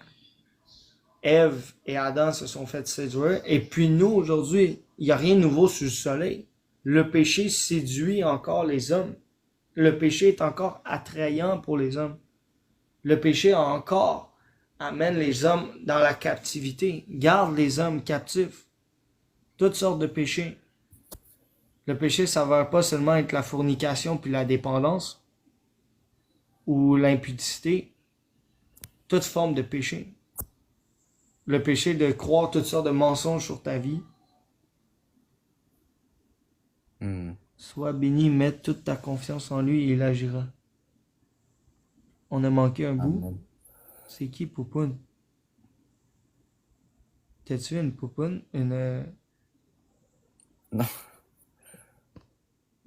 Ève et Adam se sont fait séduire. Et puis nous, aujourd'hui, il n'y a rien de nouveau sous le soleil. Le péché séduit encore les hommes. Le péché est encore attrayant pour les hommes. Le péché encore amène les hommes dans la captivité. Garde les hommes captifs. Toutes sortes de péchés. Le péché ne s'avère pas seulement être la fornication puis la dépendance ou l'impudicité. Toute forme de péché. Le péché de croire toutes sortes de mensonges sur ta vie. Sois béni, mets toute ta confiance en lui et il agira. On a manqué un bout. Amen. C'est qui, Poupoune? T'as-tu une Poupoune? Non.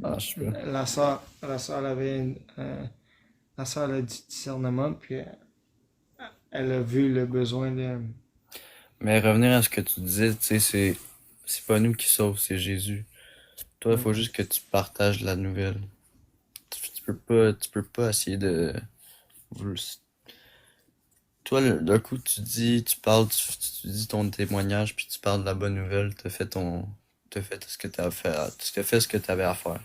Ah, je sais pas. La sœur, elle avait la sœur, elle a du discernement, puis elle a vu le besoin de... Mais revenir à ce que tu disais, tu sais, c'est pas nous qui sauvent, c'est Jésus. Toi, il faut juste que tu partages la nouvelle. Tu peux pas essayer de... Toi, d'un coup, tu parles, tu dis ton témoignage, puis tu parles de la bonne nouvelle, t'as fait ce que t'as fait, tu as fait ce que t'avais à faire.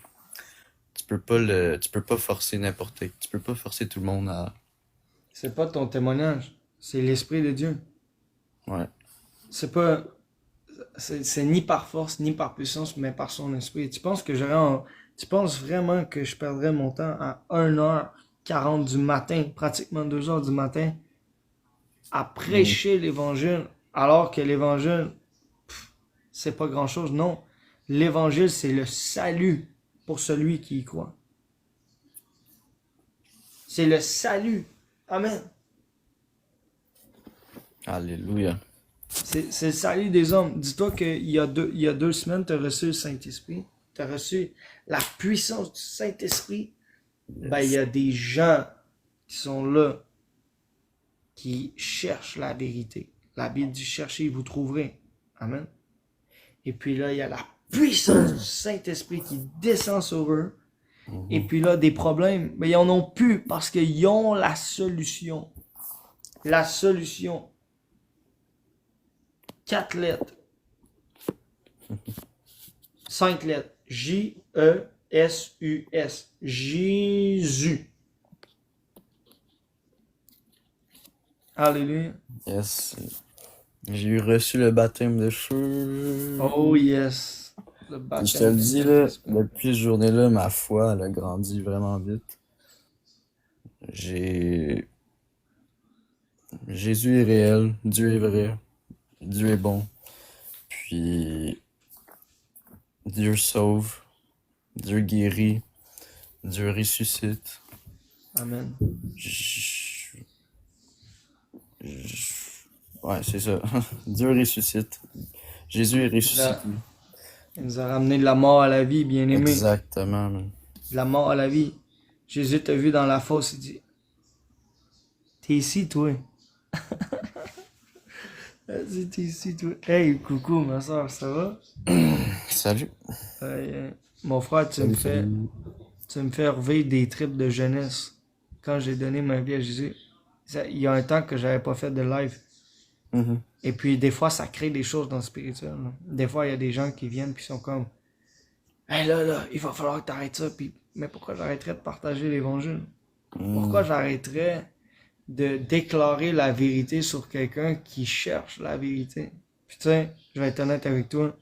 Tu peux pas forcer n'importe qui. Tu peux pas forcer tout le monde à, C'est pas ton témoignage, c'est l'Esprit de Dieu. ouais. C'est pas... C'est ni par force, ni par puissance, mais par son esprit. Tu penses vraiment que je perdrais mon temps à 1h40 du matin, pratiquement 2h du matin, à prêcher l'évangile, alors que l'évangile, c'est pas grand chose. Non. L'évangile, c'est le salut pour celui qui y croit. C'est le salut. Amen. Alléluia. C'est le salut des hommes. Dis-toi qu'il y a 2 semaines, tu as reçu le Saint-Esprit. Tu as reçu la puissance du Saint-Esprit. Ben, il y a des gens qui sont là, qui cherchent la vérité. La Bible dit cherchez, vous trouverez. Amen. Et puis là, il y a la puissance du Saint-Esprit qui descend sur eux. Et puis là, des problèmes, mais ils en ont plus parce qu'ils ont la solution. La solution. 4 lettres. 5 lettres. J-E-S-U-S. Jésus. Alléluia. Yes. J'ai reçu le baptême de feu. Oh yes. Le Puis baptême je te le du dis, là, Saint-Esprit. depuis cette journée-là, ma foi, elle a grandi vraiment vite. J'ai... Jésus est réel, Dieu est vrai, Dieu est bon. Puis Dieu sauve, Dieu guérit, Dieu ressuscite. Amen. Ouais, c'est ça. Dieu ressuscite. Jésus est ressuscité. Il nous a ramené de la mort à la vie, bien-aimé. Exactement, man. De la mort à la vie. Jésus t'a vu dans la fosse, il dit, t'es ici, toi. Il dit, t'es ici, toi. Hey, coucou, ma soeur, ça va? Salut. Mon frère, tu me Salut. fais revivre des tripes de jeunesse. Quand j'ai donné ma vie à Jésus, il y a un temps que j'avais pas fait de live. Mhm. Et puis, des fois, ça crée des choses dans le spirituel. Là. Des fois, il y a des gens qui viennent puis sont comme, hey, là, il va falloir que t'arrêtes ça. Puis, mais pourquoi j'arrêterais de partager l'évangile? Pourquoi j'arrêterais de déclarer la vérité sur quelqu'un qui cherche la vérité? Puis, tu sais, je vais être honnête avec toi.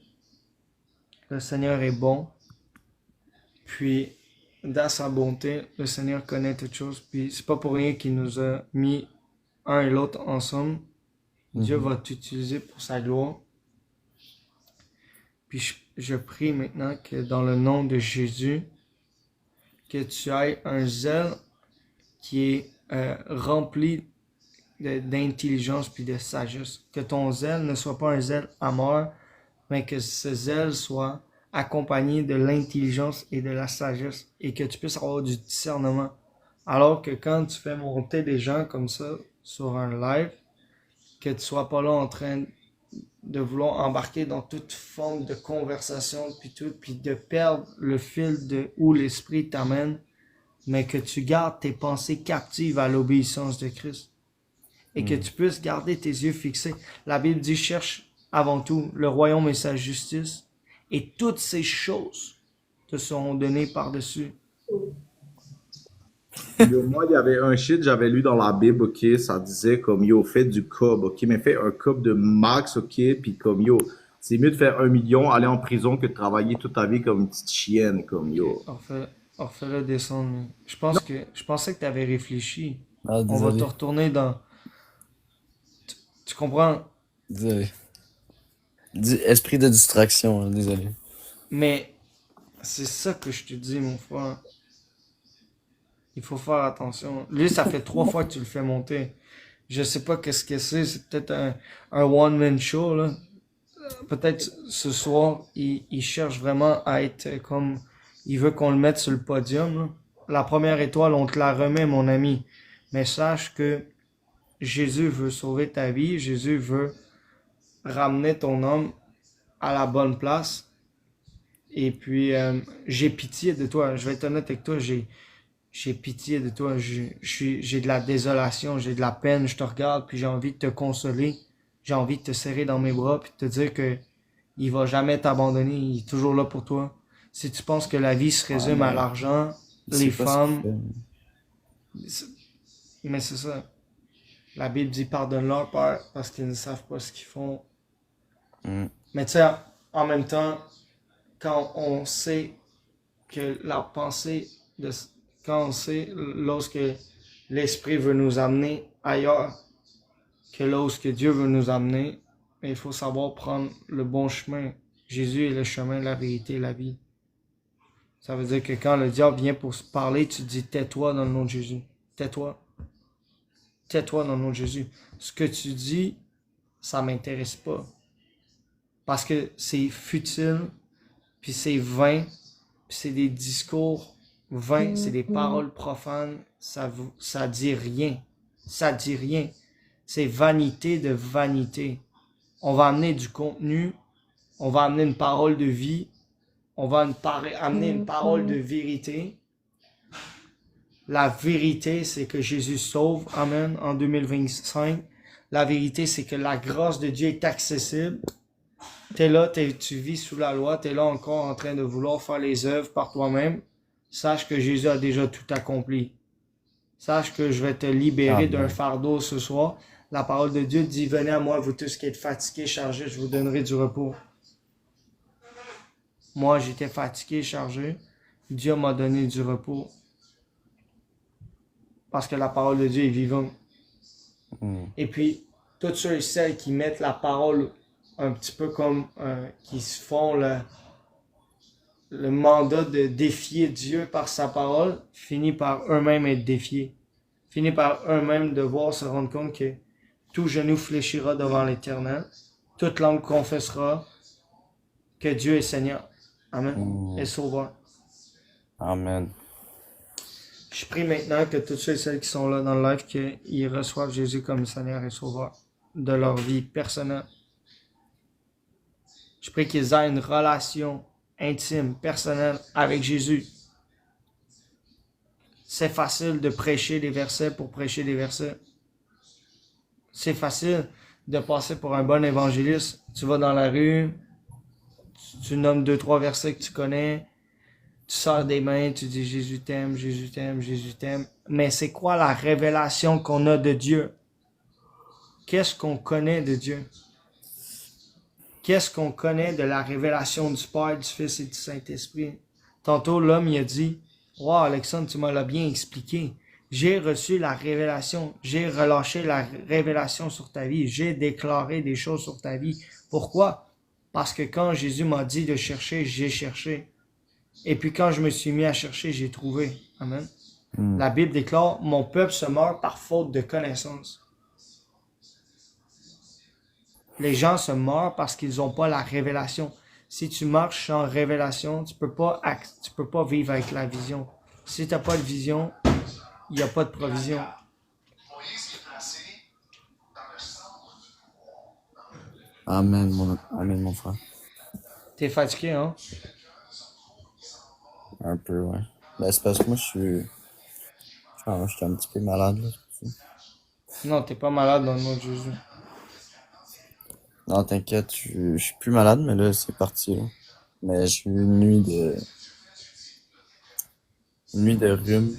Le Seigneur est bon. Puis, dans sa bonté, le Seigneur connaît toutes choses. Puis, c'est pas pour rien qu'il nous a mis un et l'autre ensemble. Dieu va t'utiliser pour sa gloire. Puis, je prie maintenant que dans le nom de Jésus, que tu aies un zèle qui est rempli d'intelligence puis de sagesse. Que ton zèle ne soit pas un zèle à mort, mais que ce zèle soit accompagné de l'intelligence et de la sagesse et que tu puisses avoir du discernement. Alors que quand tu fais monter des gens comme ça sur un live, que tu sois pas là en train de vouloir embarquer dans toute forme de conversation puis de perdre le fil de où l'esprit t'amène, mais que tu gardes tes pensées captives à l'obéissance de Christ. Et que tu puisses garder tes yeux fixés. La Bible dit, cherche avant tout le royaume et sa justice, et toutes ces choses te seront données par-dessus. Yo, moi, il y avait un shit, j'avais lu dans la Bible, ok, ça disait comme, yo, fais du cob, ok, mais fais un cob de max, ok, puis comme, yo, c'est mieux de faire 1 million, aller en prison que de travailler toute ta vie comme une petite chienne, comme, yo. Refais-le descendre. Je pensais que tu avais réfléchi. Ah, On va désolé. te retourner dans... Tu comprends? Désolé. Esprit de distraction, hein, désolé. Mais c'est ça que je te dis, mon frère. Il faut faire attention. Lui, ça fait 3 fois que tu le fais monter. Je sais pas qu'est-ce que c'est. C'est peut-être un one-man show, là. peut-être ce soir, il cherche vraiment à être comme, il veut qu'on le mette sur le podium, là. La première étoile, on te la remet, mon ami. Mais sache que Jésus veut sauver ta vie, Jésus veut ramener ton homme à la bonne place. Et puis, j'ai pitié de toi. Je vais être honnête avec toi, j'ai pitié de toi. J'ai de la désolation, j'ai de la peine. Je te regarde, puis j'ai envie de te consoler. J'ai envie de te serrer dans mes bras, puis de te dire que il va jamais t'abandonner. Il est toujours là pour toi. Si tu penses que la vie se Ah, résume à mais l'argent, il les sait pas ce qu'il femmes, fait. mais c'est ça. La Bible dit pardonne-leur, Père, parce qu'ils ne savent pas ce qu'ils font. Mm. Mais tu sais, en même temps, quand on sait que la pensée de quand on sait lorsque l'esprit veut nous amener ailleurs que lorsque Dieu veut nous amener, il faut savoir prendre le bon chemin. Jésus est le chemin, la vérité, la vie. Ça veut dire que quand le diable vient pour se parler, tu dis tais-toi dans le nom de Jésus. Tais-toi. Tais-toi dans le nom de Jésus. Ce que tu dis, ça m'intéresse pas. Parce que c'est futile, puis c'est vain, puis c'est des discours vains, c'est des paroles profanes, ça dit rien. Ça dit rien. C'est vanité de vanité. On va amener du contenu, on va amener une parole de vie, on va amener une parole de vérité. La vérité, c'est que Jésus sauve, amen, en 2025. La vérité, c'est que la grâce de Dieu est accessible. T'es là, tu vis sous la loi, t'es là encore en train de vouloir faire les œuvres par toi-même. Sache que Jésus a déjà tout accompli. Sache que je vais te libérer d'un Amen. fardeau ce soir. La parole de Dieu dit, venez à moi, vous tous qui êtes fatigués, chargés, je vous donnerai du repos. Moi, j'étais fatigué, chargé. Dieu m'a donné du repos. Parce que la parole de Dieu est vivante. Mm. Et puis, tous ceux et celles qui mettent la parole un petit peu comme, qui se font le mandat de défier Dieu par sa parole, finit par eux-mêmes être défiés. Finit par eux-mêmes devoir se rendre compte que tout genou fléchira devant l'Éternel. Toute langue confessera que Dieu est Seigneur. Amen. Mm. Et Sauveur. Amen. Je prie maintenant que tous ceux et celles qui sont là dans le live, qu'ils reçoivent Jésus comme Seigneur et Sauveur de leur vie personnelle. Je prie qu'ils aient une relation intime, personnelle avec Jésus. C'est facile de prêcher des versets pour prêcher des versets. C'est facile de passer pour un bon évangéliste. Tu vas dans la rue, tu nommes 2-3 versets que tu connais, tu sors des mains, tu dis Jésus t'aime, Jésus t'aime, Jésus t'aime. Mais c'est quoi la révélation qu'on a de Dieu? Qu'est-ce qu'on connaît de Dieu? Qu'est-ce qu'on connaît de la révélation du Père, du Fils et du Saint-Esprit? Tantôt, l'homme, il a dit, « Wow, Alexandre, tu m'as l'as bien expliqué. J'ai reçu la révélation. J'ai relâché la révélation sur ta vie. J'ai déclaré des choses sur ta vie. » Pourquoi? Parce que quand Jésus m'a dit de chercher, j'ai cherché. Et puis quand je me suis mis à chercher, j'ai trouvé. Amen. Mm. La Bible déclare, « Mon peuple se meurt par faute de connaissance. » Les gens se meurent parce qu'ils n'ont pas la révélation. Si tu marches sans révélation, tu peux pas vivre avec la vision. Si tu n'as pas de vision, il n'y a pas de provision. Amen, mon frère. T'es fatigué, hein? Un peu, ouais. Ben, c'est parce que moi, je suis un petit peu malade, là. C'est pour ça. Non, t'es pas malade dans le nom de Jésus. Non, t'inquiète, je suis plus malade, mais là, c'est parti, là. Mais j'ai eu une nuit de rhume.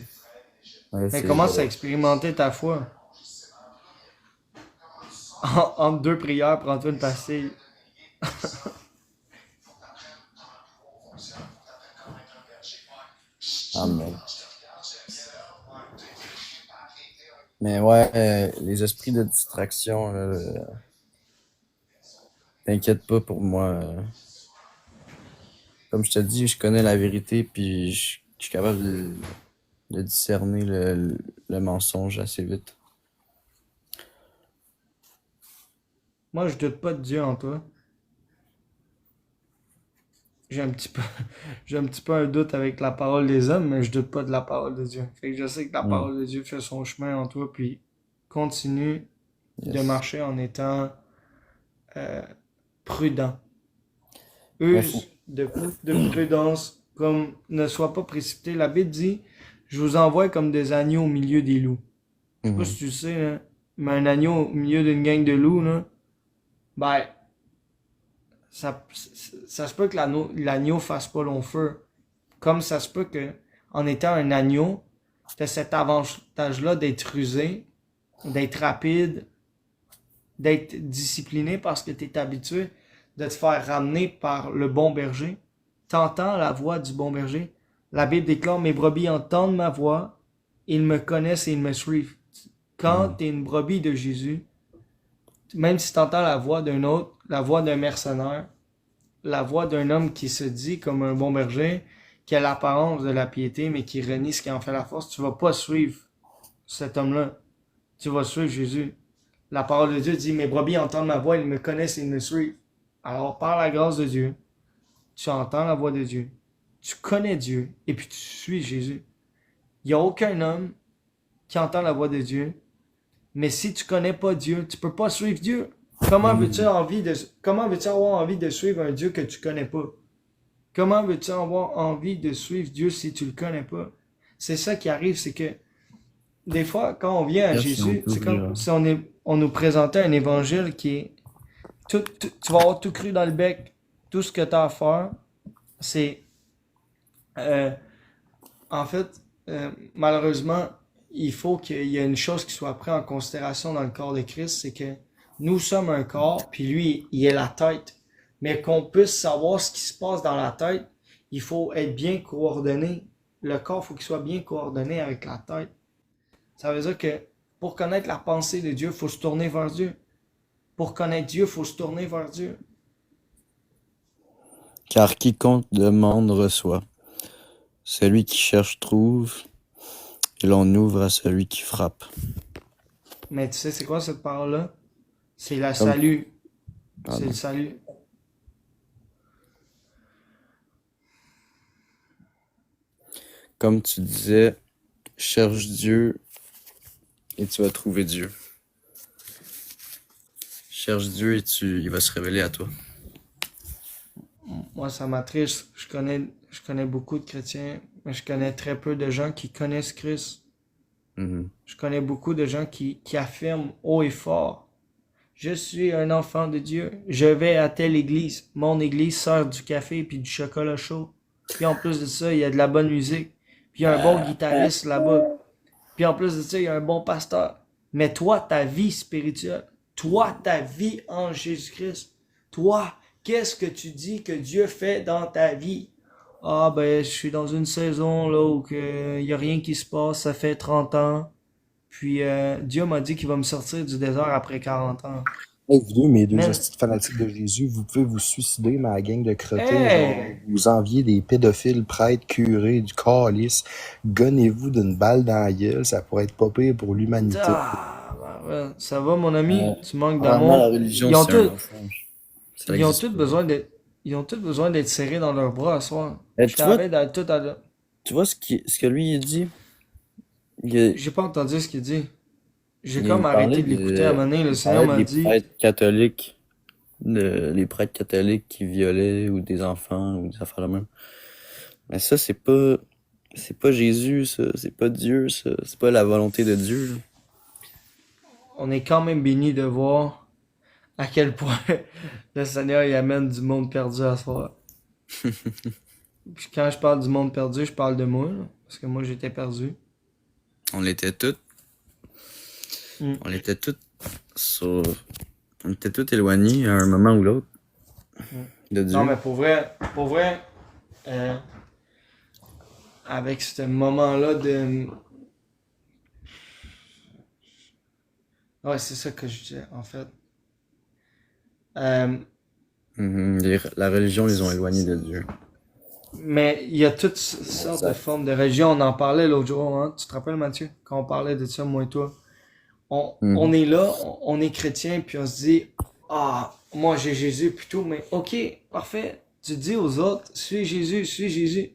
Ouais, Mais c'est commence à expérimenter ta foi. Entre deux prières, prends-toi une pastille. Amen. Mais ouais, les esprits de distraction, t'inquiète pas pour moi. Comme je te dis, je connais la vérité, puis je suis capable de discerner le mensonge assez vite. Moi, je doute pas de Dieu en toi. j'ai un petit peu, j'ai un petit peu un doute avec la parole des hommes, mais je doute pas de la parole de Dieu. Fait que je sais que la Hmm. parole de Dieu fait son chemin en toi, puis continue de Yes. marcher en étant euh, prudent. Mais faut... Use de prudence, comme ne sois pas précipité. La Bible dit, je vous envoie comme des agneaux au milieu des loups. Je sais pas Mhm. si tu sais, là, mais un agneau au milieu d'une gang de loups, là, ben, ça se peut que l'agneau fasse pas long feu. Comme ça se peut que, en étant un agneau, t'as cet avantage-là d'être rusé, d'être rapide, d'être discipliné parce que t'es habitué de te faire ramener par le bon berger. T'entends la voix du bon berger. La Bible déclare, mes brebis entendent ma voix, ils me connaissent et ils me suivent. Quand Mhm. t'es une brebis de Jésus, même si t'entends la voix d'un autre, la voix d'un mercenaire, la voix d'un homme qui se dit comme un bon berger, qui a l'apparence de la piété, mais qui renie ce qui en fait la force, tu vas pas suivre cet homme-là. Tu vas suivre Jésus. La parole de Dieu dit, mes brebis entendent ma voix, ils me connaissent et ils me suivent. Alors, par la grâce de Dieu, tu entends la voix de Dieu, tu connais Dieu, et puis tu suis Jésus. Il n'y a aucun homme qui entend la voix de Dieu, mais si tu connais pas Dieu, tu peux pas suivre Dieu. Comment veux-tu avoir envie de suivre un Dieu que tu connais pas? Comment veux-tu avoir envie de suivre Dieu si tu le connais pas? C'est ça qui arrive, c'est que des fois, quand on vient à Yes, on Jésus, peut c'est comme ouvrir. si on nous présentait un évangile qui est tu vas avoir tout cru dans le bec. Tout ce que tu as à faire, c'est euh, en fait, malheureusement, il faut qu'il y ait une chose qui soit prise en considération dans le corps de Christ, c'est que nous sommes un corps, puis lui, il est la tête. Mais qu'on puisse savoir ce qui se passe dans la tête, il faut être bien coordonné. Le corps, il faut qu'il soit bien coordonné avec la tête. Ça veut dire que pour connaître la pensée de Dieu, il faut se tourner vers Dieu. Pour connaître Dieu, il faut se tourner vers Dieu. Car quiconque demande reçoit. Celui qui cherche trouve, et l'on ouvre à celui qui frappe. Mais tu sais, c'est quoi cette parole-là? C'est le Comme... salut. C'est Pardon. le salut. Comme tu disais, cherche Dieu et tu vas trouver Dieu. Cherche Dieu et il va se révéler à toi. Moi, ça m'attriste. Je connais beaucoup de chrétiens, mais je connais très peu de gens qui connaissent Christ. Mhm. Je connais beaucoup de gens qui affirment haut et fort, je suis un enfant de Dieu. Je vais à telle église. Mon église sert du café puis du chocolat chaud. Puis en plus de ça, il y a de la bonne musique. Puis il y a un bon guitariste là-bas. Puis en plus de ça, il y a un bon pasteur. Mais toi, ta vie spirituelle, toi, ta vie en Jésus-Christ, toi, qu'est-ce que tu dis que Dieu fait dans ta vie? Ah ben, je suis dans une saison là où il y a rien qui se passe, ça fait 30 ans. Puis Dieu m'a dit qu'il va me sortir du désert après 40 ans. Hey, vous deux, mes deux Man, hosties de fanatiques de Jésus, vous pouvez vous suicider, ma gang de crottés, genre, hey! vous enviez des pédophiles, prêtres, curés, du calice, gonnez-vous d'une balle dans la gueule, ça pourrait être pas pire pour l'humanité. Ah, ben, ouais, ça va mon ami, tu manques Vraiment, la d'amour. religion, Ils ont c'est un tous, mensonge. Ça ils ont existe tous pas. besoin d'être serrés dans leurs bras ce soir. Et J'étais avec dans tout à tu vois ce que lui il dit? J'ai pas entendu ce qu'il dit. J'ai Il comme arrêté parlait de l'écouter à un moment donné. Le il Seigneur parlait m'a des dit, prêtres catholiques, les prêtres catholiques qui violaient ou des enfants ou des affaires de même. Mais ça, c'est pas Jésus, ça, c'est pas Dieu, ça, c'est pas la volonté de Dieu, là. on est quand même béni de voir à quel point le Seigneur y amène du monde perdu à soir. Puis quand je parle du monde perdu, je parle de moi, là, parce que moi j'étais perdu. On l'était tous. Mm. On était tous sur... On était tous éloignés à un moment ou l'autre de Dieu. Non, mais pour vrai, euh, avec ce moment-là de... Ouais, c'est ça que je disais, en fait. Euh, La religion les ont éloignés de Dieu. mais il y a toutes sortes de Exact. formes de religion. On en parlait l'autre jour, hein? Tu te rappelles, Mathieu, quand on parlait de ça, moi et toi? On est là, on est chrétien, puis on se dit, ah, moi j'ai Jésus, plutôt, mais ok, parfait. Tu dis aux autres, suis Jésus, suis Jésus.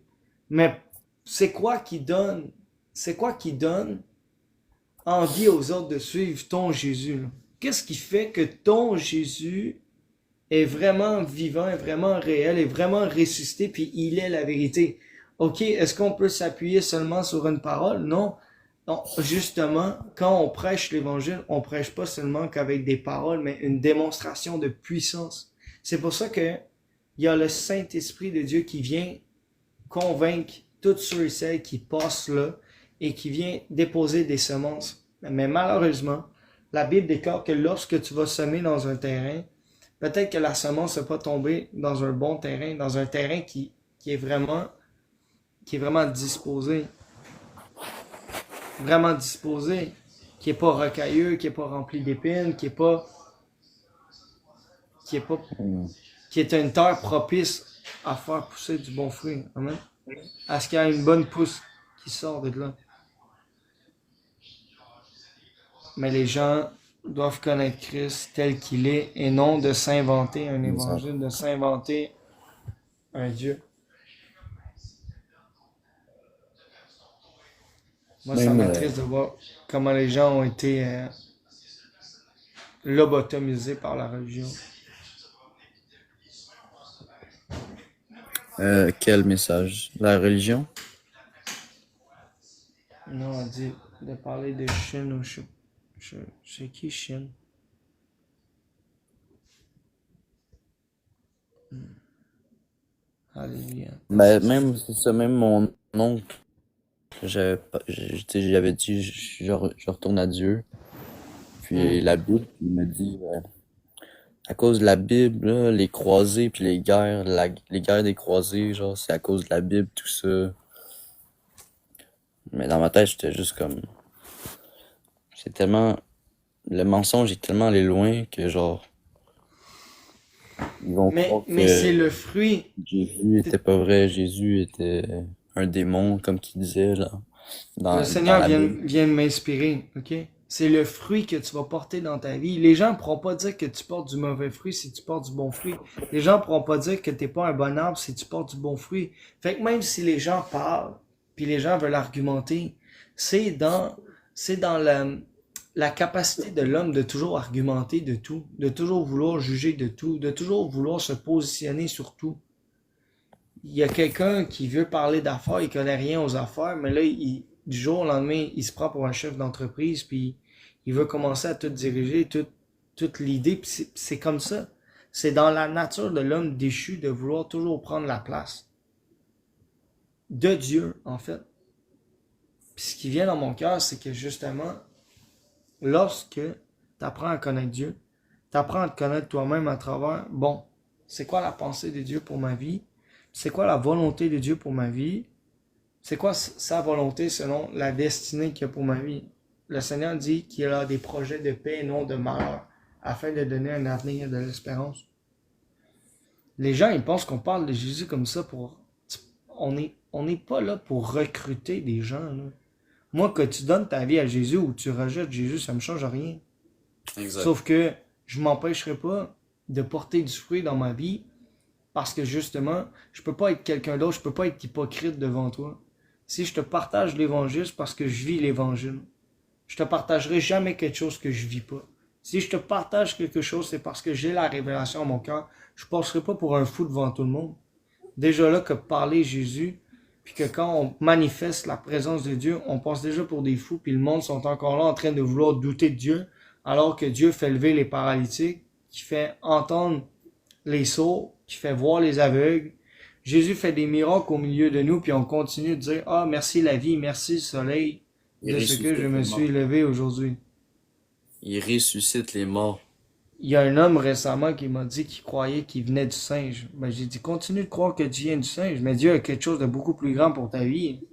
Mais c'est quoi qui donne envie aux autres de suivre ton Jésus, là? Qu'est-ce qui fait que ton Jésus est vraiment vivant, est vraiment réel, est vraiment ressuscité, puis il est la vérité? Ok, est-ce qu'on peut s'appuyer seulement sur une parole? Non. Non, justement, quand on prêche l'évangile, on prêche pas seulement qu'avec des paroles, mais une démonstration de puissance. C'est pour ça que il y a le Saint-Esprit de Dieu qui vient convaincre toutes ceux et celles qui passent là et qui vient déposer des semences. Mais malheureusement, la Bible déclare que lorsque tu vas semer dans un terrain, peut-être que la semence ne va pas tomber dans un bon terrain, dans un terrain qui est vraiment disposé, qui est pas rocailleux, qui est pas rempli d'épines, qui est une terre propice à faire pousser du bon fruit. Amen. À ce qu'il y ait une bonne pousse qui sort de là. Mais les gens doivent connaître Christ tel qu'il est et non de s'inventer un évangile, de s'inventer un Dieu. Moi, ça m'attriste de voir comment les gens ont été lobotomisés par la religion. Quel message? La religion? Non, on dit de parler de Chine ou c'est qui Chine? Alléluia. Ben, même, c'est ça, même mon oncle, j'avais dit, je retourne à Dieu. Puis la Bible, il m'a dit, à cause de la Bible, là, les croisés puis les guerres, les guerres des croisés, genre, c'est à cause de la Bible, tout ça. Mais dans ma tête, j'étais juste comme, c'est tellement, le mensonge est tellement allé loin que genre, ils vont croire Mais que c'est le fruit. Jésus était pas vrai, Jésus était un démon, comme qu'il disait, là, Le dans Seigneur la Bible. vient de m'inspirer, ok? C'est le fruit que tu vas porter dans ta vie. Les gens ne pourront pas dire que tu portes du mauvais fruit si tu portes du bon fruit. Les gens ne pourront pas dire que t'es pas un bon arbre si tu portes du bon fruit. Fait que même si les gens parlent, puis les gens veulent argumenter, c'est dans la capacité de l'homme de toujours argumenter de tout, de toujours vouloir juger de tout, de toujours vouloir se positionner sur tout. Il y a quelqu'un qui veut parler d'affaires, il connaît rien aux affaires, mais là, du jour au lendemain, il se prend pour un chef d'entreprise, puis il veut commencer à tout diriger, toute l'idée, puis c'est comme ça. C'est dans la nature de l'homme déchu de vouloir toujours prendre la place de Dieu, en fait. Puis ce qui vient dans mon cœur, c'est que justement, lorsque tu apprends à connaître Dieu, tu apprends à te connaître toi-même à travers, bon, c'est quoi la pensée de Dieu pour ma vie? C'est quoi la volonté de Dieu pour ma vie? C'est quoi sa volonté selon la destinée qu'il y a pour ma vie? Le Seigneur dit qu'il a des projets de paix et non de malheur, afin de donner un avenir et de l'espérance. Les gens, ils pensent qu'on parle de Jésus comme ça pour... On n'est pas là pour recruter des gens, là. Moi, que tu donnes ta vie à Jésus ou tu rejettes Jésus, ça me change rien. Exact. Sauf que je m'empêcherai pas de porter du fruit dans ma vie parce que justement, je peux pas être quelqu'un d'autre, je peux pas être hypocrite devant toi. Si je te partage l'évangile, c'est parce que je vis l'évangile. Je te partagerai jamais quelque chose que je vis pas. Si je te partage quelque chose, c'est parce que j'ai la révélation en mon cœur. Je passerai pas pour un fou devant tout le monde. Déjà là que parler Jésus, puis que quand on manifeste la présence de Dieu, on passe déjà pour des fous, puis le monde sont encore là en train de vouloir douter de Dieu, alors que Dieu fait lever les paralytiques, qui fait entendre les sourds, qui fait voir les aveugles. Jésus fait des miracles au milieu de nous, puis on continue de dire « Ah, merci la vie, merci le soleil Il de ce que ressuscite je les me morts. suis levé aujourd'hui. » Il ressuscite les morts. Il y a un homme récemment qui m'a dit qu'il croyait qu'il venait du singe. Ben, j'ai dit, continue de croire que tu viens du singe, mais Dieu a quelque chose de beaucoup plus grand pour ta vie. Tu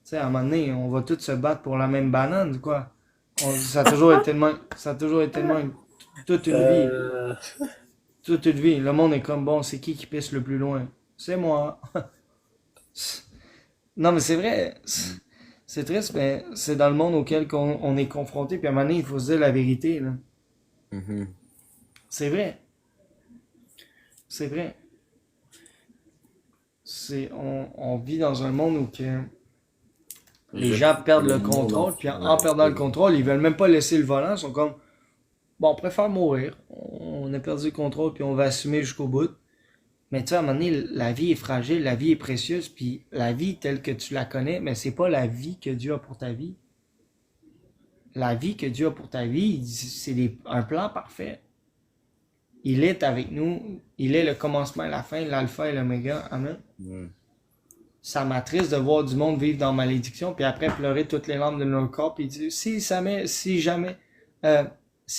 sais, à un moment donné, on va tous se battre pour la même banane, quoi. Ça a toujours été tellement toute une vie. Toute une vie. Le monde est comme, bon, c'est qui pisse le plus loin? C'est moi. Non, mais c'est vrai. C'est triste, mais c'est dans le monde auquel on est confronté. Puis à un moment donné, il faut se dire la vérité, là. Mhm. C'est vrai. C'est vrai. on vit dans un monde où que les Je gens trouve que perdent le le monde contrôle, puis en ouais, perdant le contrôle, ils veulent même pas laisser le volant, ils sont comme, bon, on préfère mourir, on a perdu le contrôle, puis on va assumer jusqu'au bout. Mais tu sais, à un moment donné, la vie est fragile, la vie est précieuse, puis la vie telle que tu la connais, mais c'est pas la vie que Dieu a pour ta vie. La vie que Dieu a pour ta vie, c'est un plan parfait. Il est avec nous, il est le commencement et la fin, l'alpha et l'oméga. Amen. Mm. Ça m'attriste de voir du monde vivre dans malédiction, puis après pleurer toutes les larmes de nos corps, puis dire, si jamais, si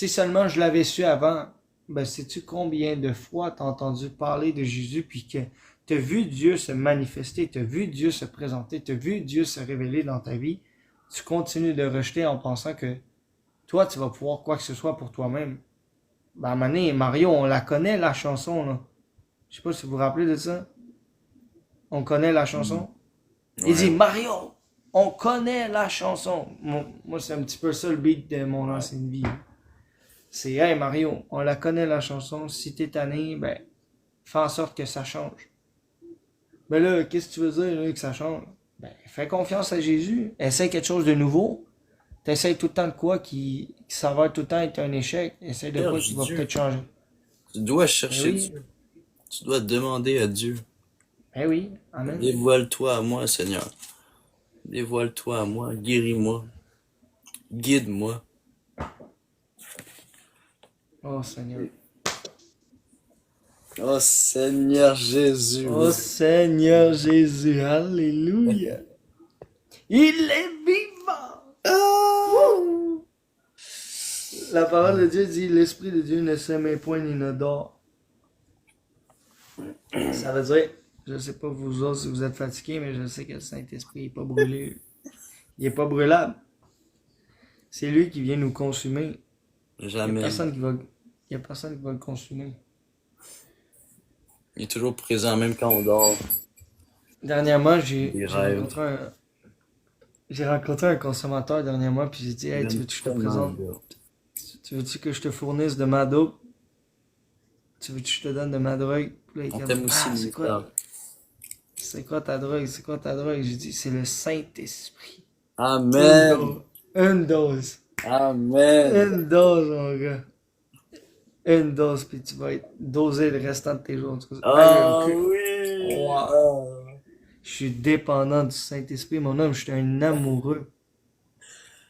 seulement je l'avais su avant, ben sais-tu combien de fois t'as entendu parler de Jésus, puis que t'as vu Dieu se manifester, t'as vu Dieu se présenter, t'as vu Dieu se révéler dans ta vie, tu continues de rejeter en pensant que toi, tu vas pouvoir quoi que ce soit pour toi-même. Ben, à un moment donné, Mario, on la connaît, la chanson, là. Je sais pas si vous vous rappelez de ça. On connaît la chanson. Il dit, Ouais. Mario, on connaît la chanson. Moi, c'est un petit peu ça le beat de mon ancienne vie. C'est, hey Mario, on la connaît la chanson. Si t'es tanné, ben, fais en sorte que ça change. Ben là, qu'est-ce que tu veux dire, là, que ça change? Ben, fais confiance à Jésus. Essaye quelque chose de nouveau. T'essayes tout le temps de quoi qui s'avère tout le temps être un échec. Essaye de quoi qui va Dieu. peut-être changer. Tu dois Ben chercher oui, Dieu. Tu dois demander à Dieu. ben oui, amen. Dévoile-toi à moi, Seigneur. Dévoile-toi à moi. Guéris-moi. Guide-moi. Oh Seigneur. Oh Seigneur Jésus. Oh Seigneur Jésus, alléluia. Il est vivant. Wouh! La parole de Dieu dit, l'Esprit de Dieu ne s'aimait point ni ne dort. Ça veut dire, je sais pas vous autres si vous êtes fatigués, mais je sais que le Saint-Esprit est pas brûlé. Il est pas brûlable. C'est lui qui vient nous consumer. Il y a Jamais. personne qui va le consumer. Il est toujours présent même quand on dort. Dernièrement, j'ai Des rêves. rencontré un consommateur dernièrement, puis j'ai dit, hey, tu J'aime veux-tu que je te tellement présente? le gars. Tu veux-tu que je te fournisse de ma dope? Tu veux que je te donne de ma drogue? Puis là, il est On comme, t'aime aussi, ah, ministère. c'est quoi ta drogue? C'est quoi ta drogue? J'ai dit, c'est le Saint-Esprit. Une Amen. dose. Une dose. Amen. Une dose, mon gars. Une dose, puis tu vas être dosé le restant de tes jours. Ah oui. Wow. Je suis dépendant du Saint-Esprit, mon homme. Je suis un amoureux.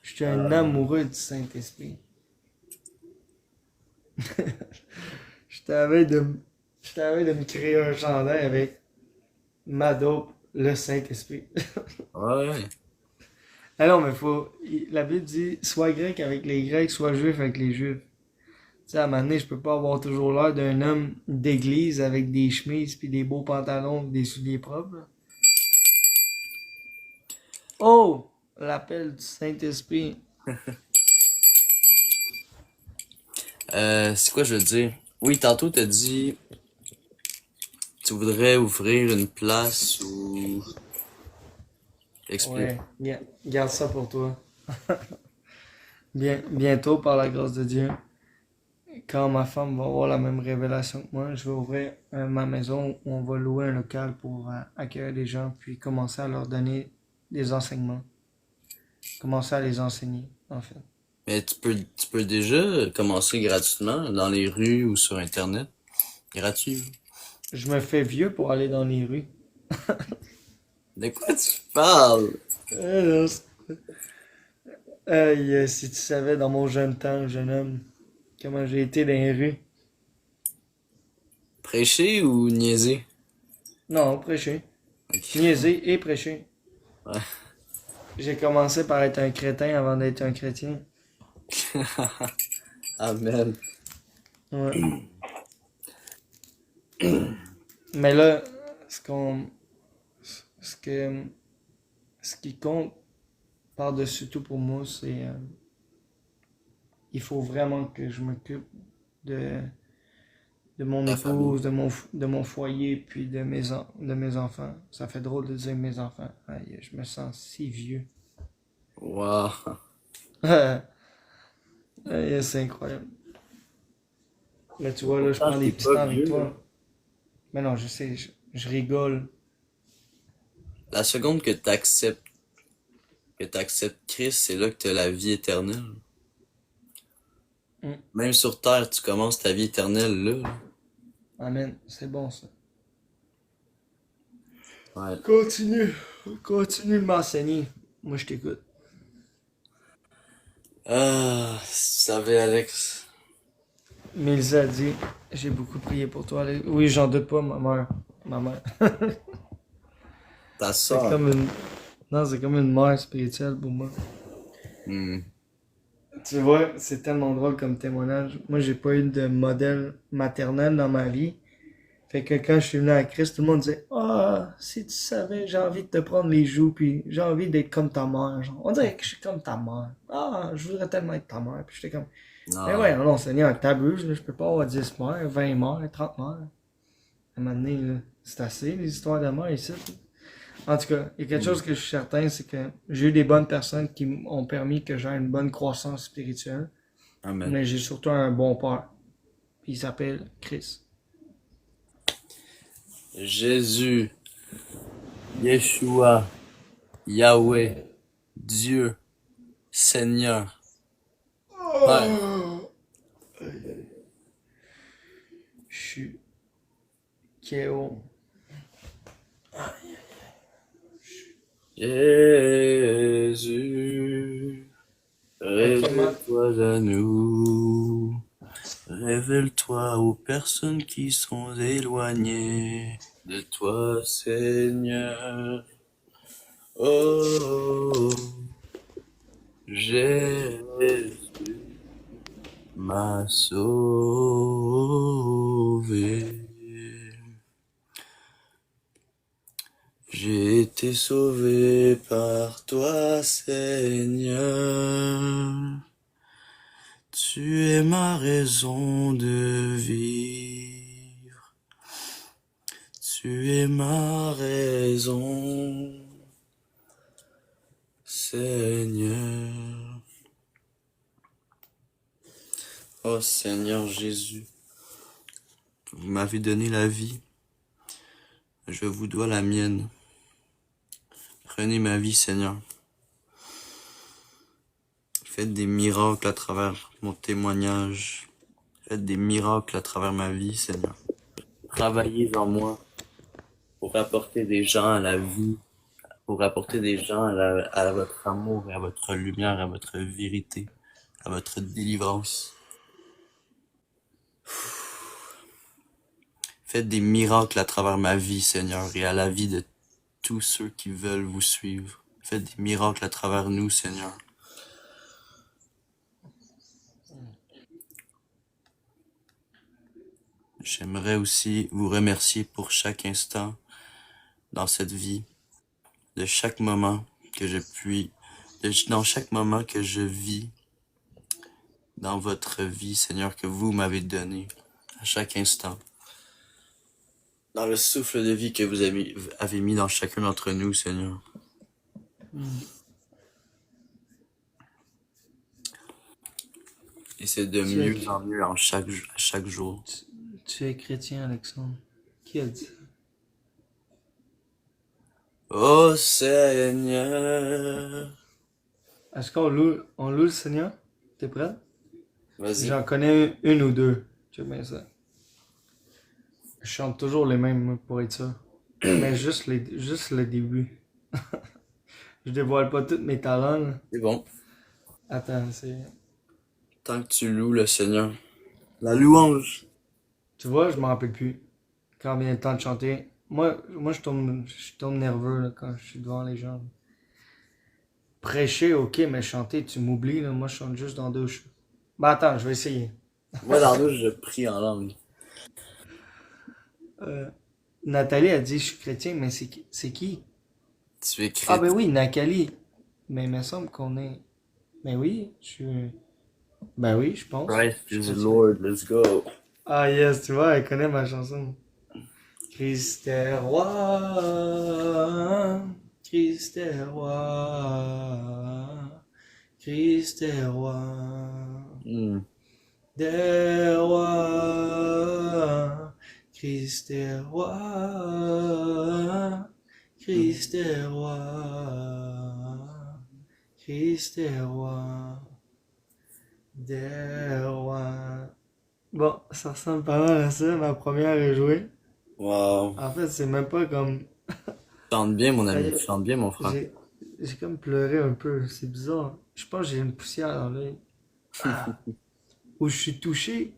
Je suis un amoureux du Saint-Esprit. Je t'avais de me créer un chandail avec ma dope, le Saint-Esprit. Ouais. Alors, mais la Bible dit, sois grec avec les Grecs, sois juif avec les Juifs. Tu sais, à un moment donné, je peux pas avoir toujours l'air d'un homme d'église avec des chemises puis des beaux pantalons, des souliers propres, là. Oh! L'appel du Saint-Esprit. C'est quoi je veux dire? Oui, tantôt t'as dit tu voudrais ouvrir une place ou explique. Ouais, bien, garde ça pour toi. Bientôt, par la grâce de Dieu, quand ma femme va avoir la même révélation que moi, je vais ouvrir ma maison où on va louer un local pour accueillir des gens, puis commencer à leur donner des enseignements. Commencer à les enseigner, en fait. Mais tu peux déjà commencer gratuitement dans les rues ou sur Internet. Gratuit. Je me fais vieux pour aller dans les rues. De quoi tu parles? Non, Aïe, si tu savais dans mon jeune temps, jeune homme, comment j'ai été dans les rues. Prêcher ou niaiser? Non, prêcher. Ok. Niaiser et prêcher. Ouais. J'ai commencé par être un crétin avant d'être un chrétien. Amen. Ouais. Mais là, ce qui compte par-dessus tout pour moi, c'est il faut vraiment que je m'occupe de mon Ta épouse, de mon foyer, puis de mes enfants. Ça fait drôle de dire mes enfants. Aïe, je me sens si vieux. Wow. Aïe, c'est incroyable. Mais tu vois, là, je Ah, prends t'es des petits pas temps avec vieux, là. toi. Mais non, je sais, je rigole. La seconde que t'acceptes Christ, c'est là que t'as la vie éternelle. Mm. Même sur terre, tu commences ta vie éternelle là. Amen. C'est bon, ça. Ouais. Continue. Continue de m'enseigner. Moi, je t'écoute. Ah, si tu savais, Alex. Mélissa a dit, j'ai beaucoup prié pour toi. Alex. Oui, j'en doute pas, ma mère. Ma mère. Ta C'est soeur. comme une... Non, c'est comme une mère spirituelle pour moi. Hmm. Tu vois, c'est tellement drôle comme témoignage. Moi, j'ai pas eu de modèle maternel dans ma vie. Fait que quand je suis venu à Christ, tout le monde disait, ah, si tu savais, j'ai envie de te prendre les joues, puis j'ai envie d'être comme ta mère. Genre. On dirait que je suis comme ta mère. Ah, je voudrais tellement être ta mère. Puis j'étais comme, mais Ah, ouais, non, Seigneur, t'abuses, là. Je peux pas avoir 10 mères, 20 mères, 30 mères. À un moment donné, là, c'est assez, les histoires de mères ici. En tout cas, il y a quelque chose que je suis certain, c'est que j'ai eu des bonnes personnes qui m'ont permis que j'ai une bonne croissance spirituelle, amen. mais j'ai surtout un bon père. Puis il s'appelle Chris. Jésus, Yeshua, Yahweh, Dieu, Seigneur. Ouais. Je suis KO. Jésus, révèle-toi à nous. Révèle-toi aux personnes qui sont éloignées de toi, Seigneur. Oh, Jésus m'a sauvé. J'ai été sauvé par toi, Seigneur. Tu es ma raison de vivre. Tu es ma raison, Seigneur. Oh Seigneur Jésus, vous m'avez donné la vie. Je vous dois la mienne. Prenez ma vie, Seigneur. Faites des miracles à travers mon témoignage. Faites des miracles à travers ma vie, Seigneur. Travaillez en moi pour apporter des gens à la vie, pour apporter des gens à votre amour, et à votre lumière, à votre vérité, à votre délivrance. Faites des miracles à travers ma vie, Seigneur, et à la vie de tous ceux qui veulent vous suivre. Faites des miracles à travers nous, Seigneur. J'aimerais aussi vous remercier pour chaque instant dans cette vie, de chaque moment que dans chaque moment que je vis dans votre vie, Seigneur, que vous m'avez donné, à chaque instant. Dans le souffle de vie que vous avez mis dans chacun d'entre nous, Seigneur. Et c'est de mieux en mieux à chaque jour. Tu es chrétien, Alexandre. Qui a dit ça? Oh Seigneur. Est-ce qu'on loue le Seigneur? T'es prêt? Vas-y. J'en connais une ou deux. Check bien ça. Je chante toujours les mêmes, moi, pour être sûr. Mais juste le début. Je dévoile pas tous mes talents, là. C'est bon. Attends, c'est... Tant que tu loues le Seigneur. La louange. Tu vois, je m'en rappelle plus. Quand vient le temps de chanter. Moi je tombe nerveux, là, quand je suis devant les gens. Prêcher, ok, mais chanter, tu m'oublies, là. Moi, je chante juste dans la douche. Ben attends, je vais essayer. Moi, dans l'eau, je prie en langue. Nathalie a dit, je suis chrétien, mais c'est qui? Tu es Ah ben chrétien. oui, Nathalie. Mais il me semble qu'on est... Ben oui, je suis... Ben oui, je pense. Christ Je suis is chrétien. Lord, let's go. Ah yes, tu vois, elle connaît ma chanson. Christ est roi, Christ est roi, Christ est roi, des rois, Christ est roi, Christ est roi. Christ est roi. Des rois. Bon, ça ressemble pas mal à ça, ma première est jouée. Wow. En fait, c'est même pas comme... Chante bien, mon ami. Aïe, Chante bien, mon frère. j'ai comme pleuré un peu, c'est bizarre. Je pense que j'ai une poussière dans l'œil. Ah, où je suis touché.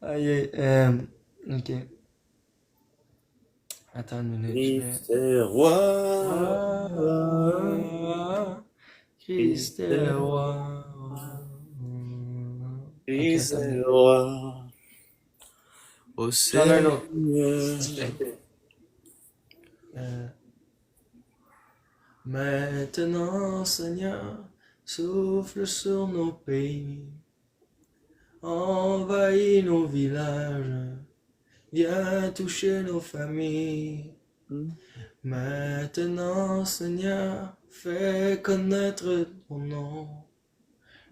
Aïe, aïe, ok. Attends une minute, je vais... Christ est roi. Christ est roi. Ok, Christ attends. est roi. Au J'en ai un autre. Seigneur. Euh, Maintenant, Seigneur, souffle sur nos pays, envahis nos villages, viens toucher nos familles. Maintenant, Seigneur, fais connaître ton nom,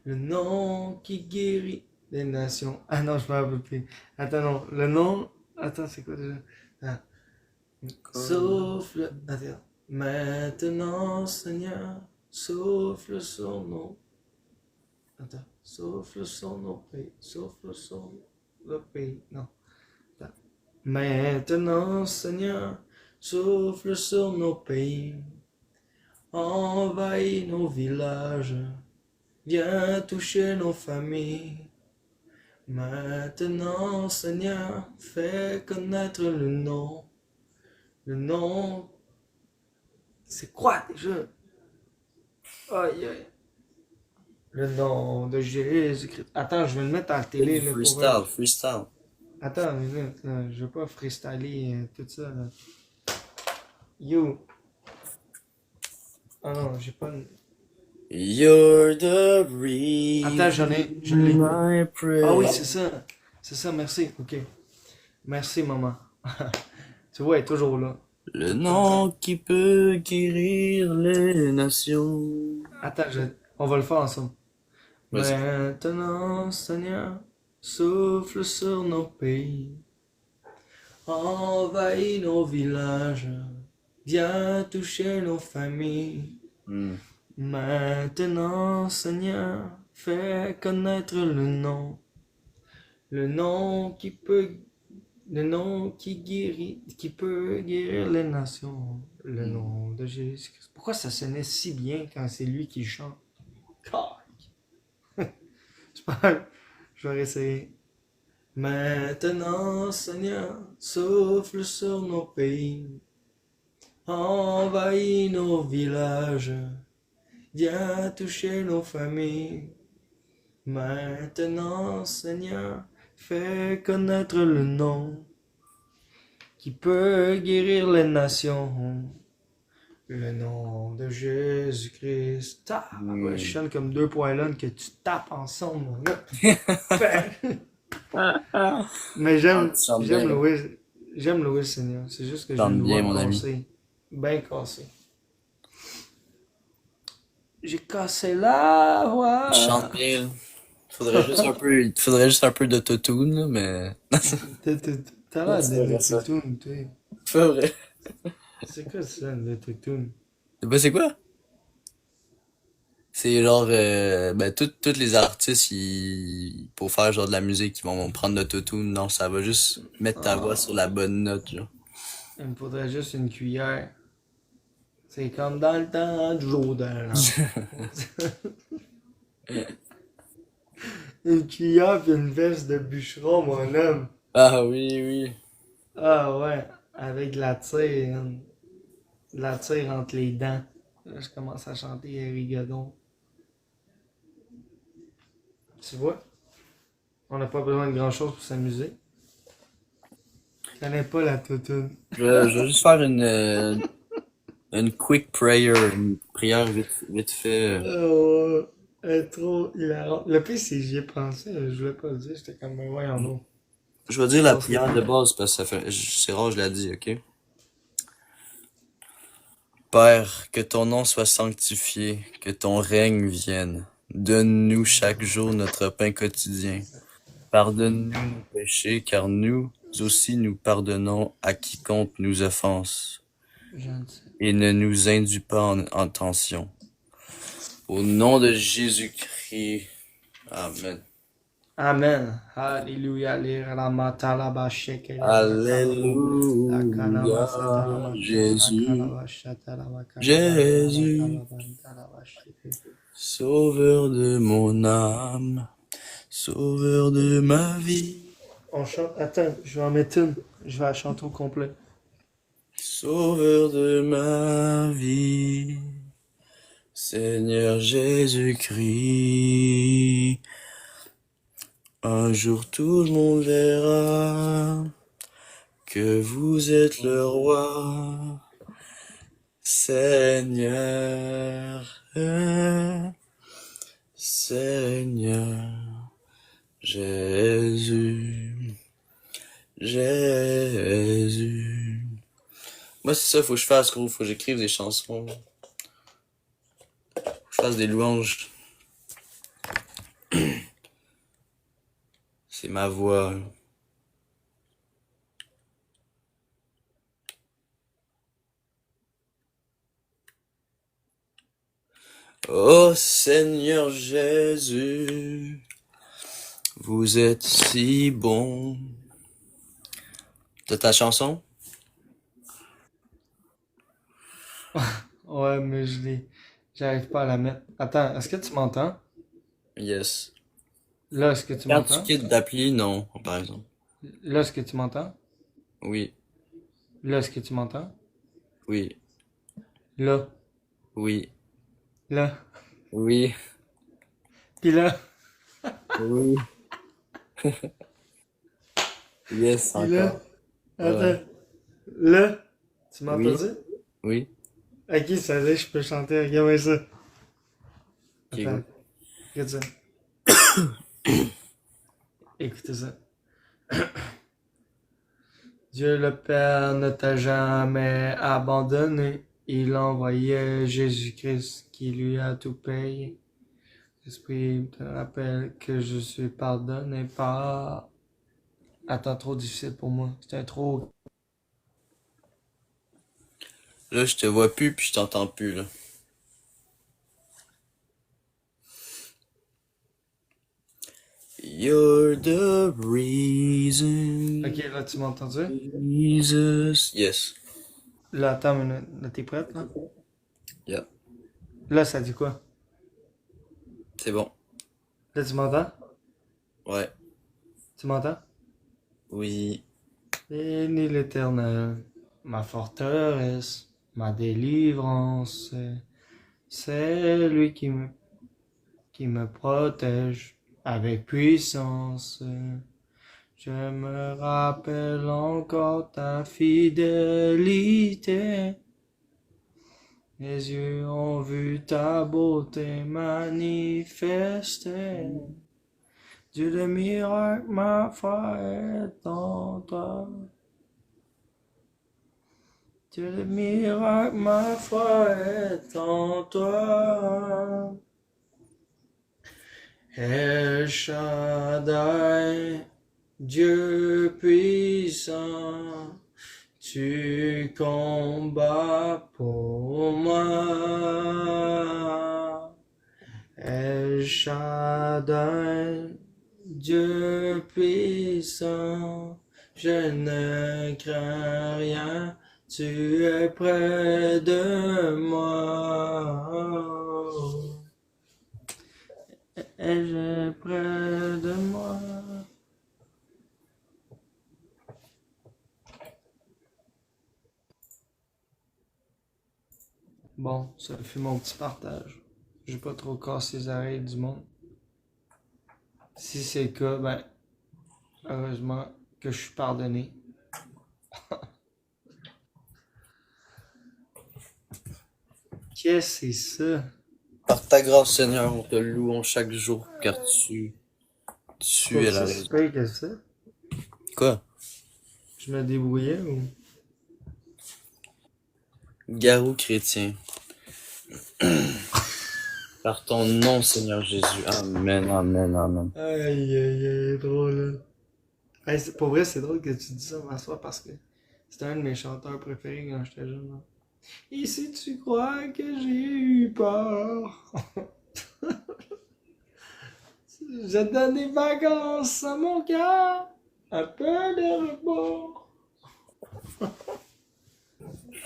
le nom qui guérit les nations. Ah non, je me rappelle plus. Attends, non, le nom... Attends, c'est quoi déjà? Ah. Souffle... Attends. Maintenant, Seigneur, souffle sur nos... Attends. Souffle sur nos pays. Souffle sur le pays. Non. Attends. Maintenant, Seigneur, souffle sur nos pays. Envahis nos villages. Viens toucher nos familles. Maintenant, Seigneur, fais connaître le nom. Le nom... C'est quoi déjà? Aïe, aïe. Le nom de Jésus-Christ. Attends, je vais le mettre à la télé. Là, Freestyle, freestyle. Attends une minute, là. Je veux pas freestyler tout ça. Là. Yo. Ah non, j'ai pas... You're the reason. Attends, je l'ai. I pray. Ah oui, c'est ça. C'est ça, merci. Ok. Merci, maman. Tu vois, elle est toujours là. Le nom qui peut guérir les nations. Attends, on va le faire ensemble. Vas-y. Maintenant, Seigneur, souffle sur nos pays. Envahis nos villages. Viens toucher nos familles. Maintenant, Seigneur, fais connaître le nom. Le nom qui peut... Le nom qui guérit, qui peut guérir les nations. Le nom de Jésus-Christ. Pourquoi ça sonnait si bien quand c'est lui qui chante? Je vais réessayer. Maintenant, Seigneur, souffle sur nos pays. Envahis nos villages. Viens toucher nos familles. Maintenant, Seigneur, fais connaître le nom qui peut guérir les nations. Le nom de Jésus-Christ. Ouais, je chante comme deux poilons que tu tapes ensemble. Mais j'aime louer le Seigneur. C'est juste que j'ai une bien, voix mon ami. cassée. Ben cassée. J'ai cassé la voix. Chante bien. Là. Faudrait juste un peu d'autotune, là, mais. T'as l'air C'est de vrai, ça. l'autotune, toi. Pas vrai. C'est quoi ça, l'autotune? Ben, c'est quoi? C'est genre, ben, tous les artistes, pour faire genre de la musique, ils vont prendre l'autotune. Non, ça va juste mettre ta voix sur la bonne note, genre. Il me faudrait juste une cuillère. C'est comme dans le temps du Jourdain. Une cuillère pis une veste de bûcheron, mon homme. Ah oui, oui. Ah ouais, avec de la tire. De la tire entre les dents. Là, je commence à chanter Rigodon. Tu vois? On n'a pas besoin de grand chose pour s'amuser. Je connais pas la toutoune. Je vais juste faire une quick prayer, une prière vite fait. Elle est trop hilarante. Le pire, c'est que j'y ai pensé, je voulais pas le dire, j'étais comme, mais voyons donc. Je vais dire la prière de base parce que c'est rare, je l'ai dit, ok? Père, que ton nom soit sanctifié, que ton règne vienne. Donne-nous chaque jour notre pain quotidien. Pardonne-nous nos péchés, car nous aussi nous pardonnons à quiconque nous offense. Je ne sais. et ne nous induis pas en tension. Au nom de Jésus-Christ. Amen. Amen. Alléluia. Alléluia. Jésus. Jésus. Sauveur de mon âme. Sauveur de ma vie. On chante. Attends, je vais en mettre une. Je vais la chanter au complet. Sauveur de ma vie. Seigneur Jésus-Christ. Un jour tout le monde verra que vous êtes le roi, Seigneur, Seigneur, Jésus, Jésus. Moi, c'est ça, faut que je fasse, gros, faut que j'écrive des chansons, faut que je fasse des louanges. C'est ma voix. Oh Seigneur Jésus, vous êtes si bon. T'as ta chanson? Ouais, mais j'arrive pas à la mettre. Attends, est-ce que tu m'entends? Yes. Là, est-ce que tu Quand tu m'entends? quittes d'appli, non, par exemple. Là, est-ce que tu m'entends? Oui, Là, est-ce que tu m'entends? oui, Là, oui, là, oui, puis là, oui. Yes, puis là. encore. Attends. Ouais. Là, tu m'as Oui. entendu? Oui. Ok, ça y est, je peux chanter. Regarde ça. Ok, Attends, good. regarde ça. Écoutez ça. Dieu le Père ne t'a jamais abandonné. Il envoyait Jésus-Christ qui lui a tout payé. L'Esprit te rappelle que je suis pardonné par... Attends, trop difficile pour moi. C'était trop... Là, je te vois plus puis je t'entends plus, là. You're the reason, Ok, là, tu m'as entendu? Jesus. Yes. Là, attends une minute. Là, t'es prête, là? Yeah. Là, ça dit quoi? C'est bon. Là, tu m'entends? Ouais. Tu m'entends? Oui. Bénis l'Éternel, ma forteresse, ma délivrance. C'est lui qui me protège avec puissance. Je me rappelle encore ta fidélité. Mes yeux ont vu ta beauté manifestée. Dieu de miracle, ma foi est en toi. Dieu de miracle, ma foi est en toi. El Shaddai, Dieu puissant, tu combats pour moi. El Shaddai, Dieu puissant, je ne crains rien, tu es près de moi. Es-je près de moi? Bon, ça fut mon petit partage. Je vais pas trop casser les oreilles du monde. Si c'est le cas, ben, heureusement que je suis pardonné. Qu'est-ce que c'est ça? Par ta grâce, Seigneur, on te loue chaque jour, car tu es la C'est raison. super que ça? Quoi? Je me débrouillais ou? Garou chrétien. Par ton nom, Seigneur Jésus. Amen, amen, amen. Aïe, aïe, aïe, drôle. Là. Hey, pour vrai, c'est drôle que tu dis ça ma soeur parce que c'était un de mes chanteurs préférés quand j'étais jeune. Là. Et si tu crois que j'ai eu peur, je donne des vacances à mon cœur, un peu de repos.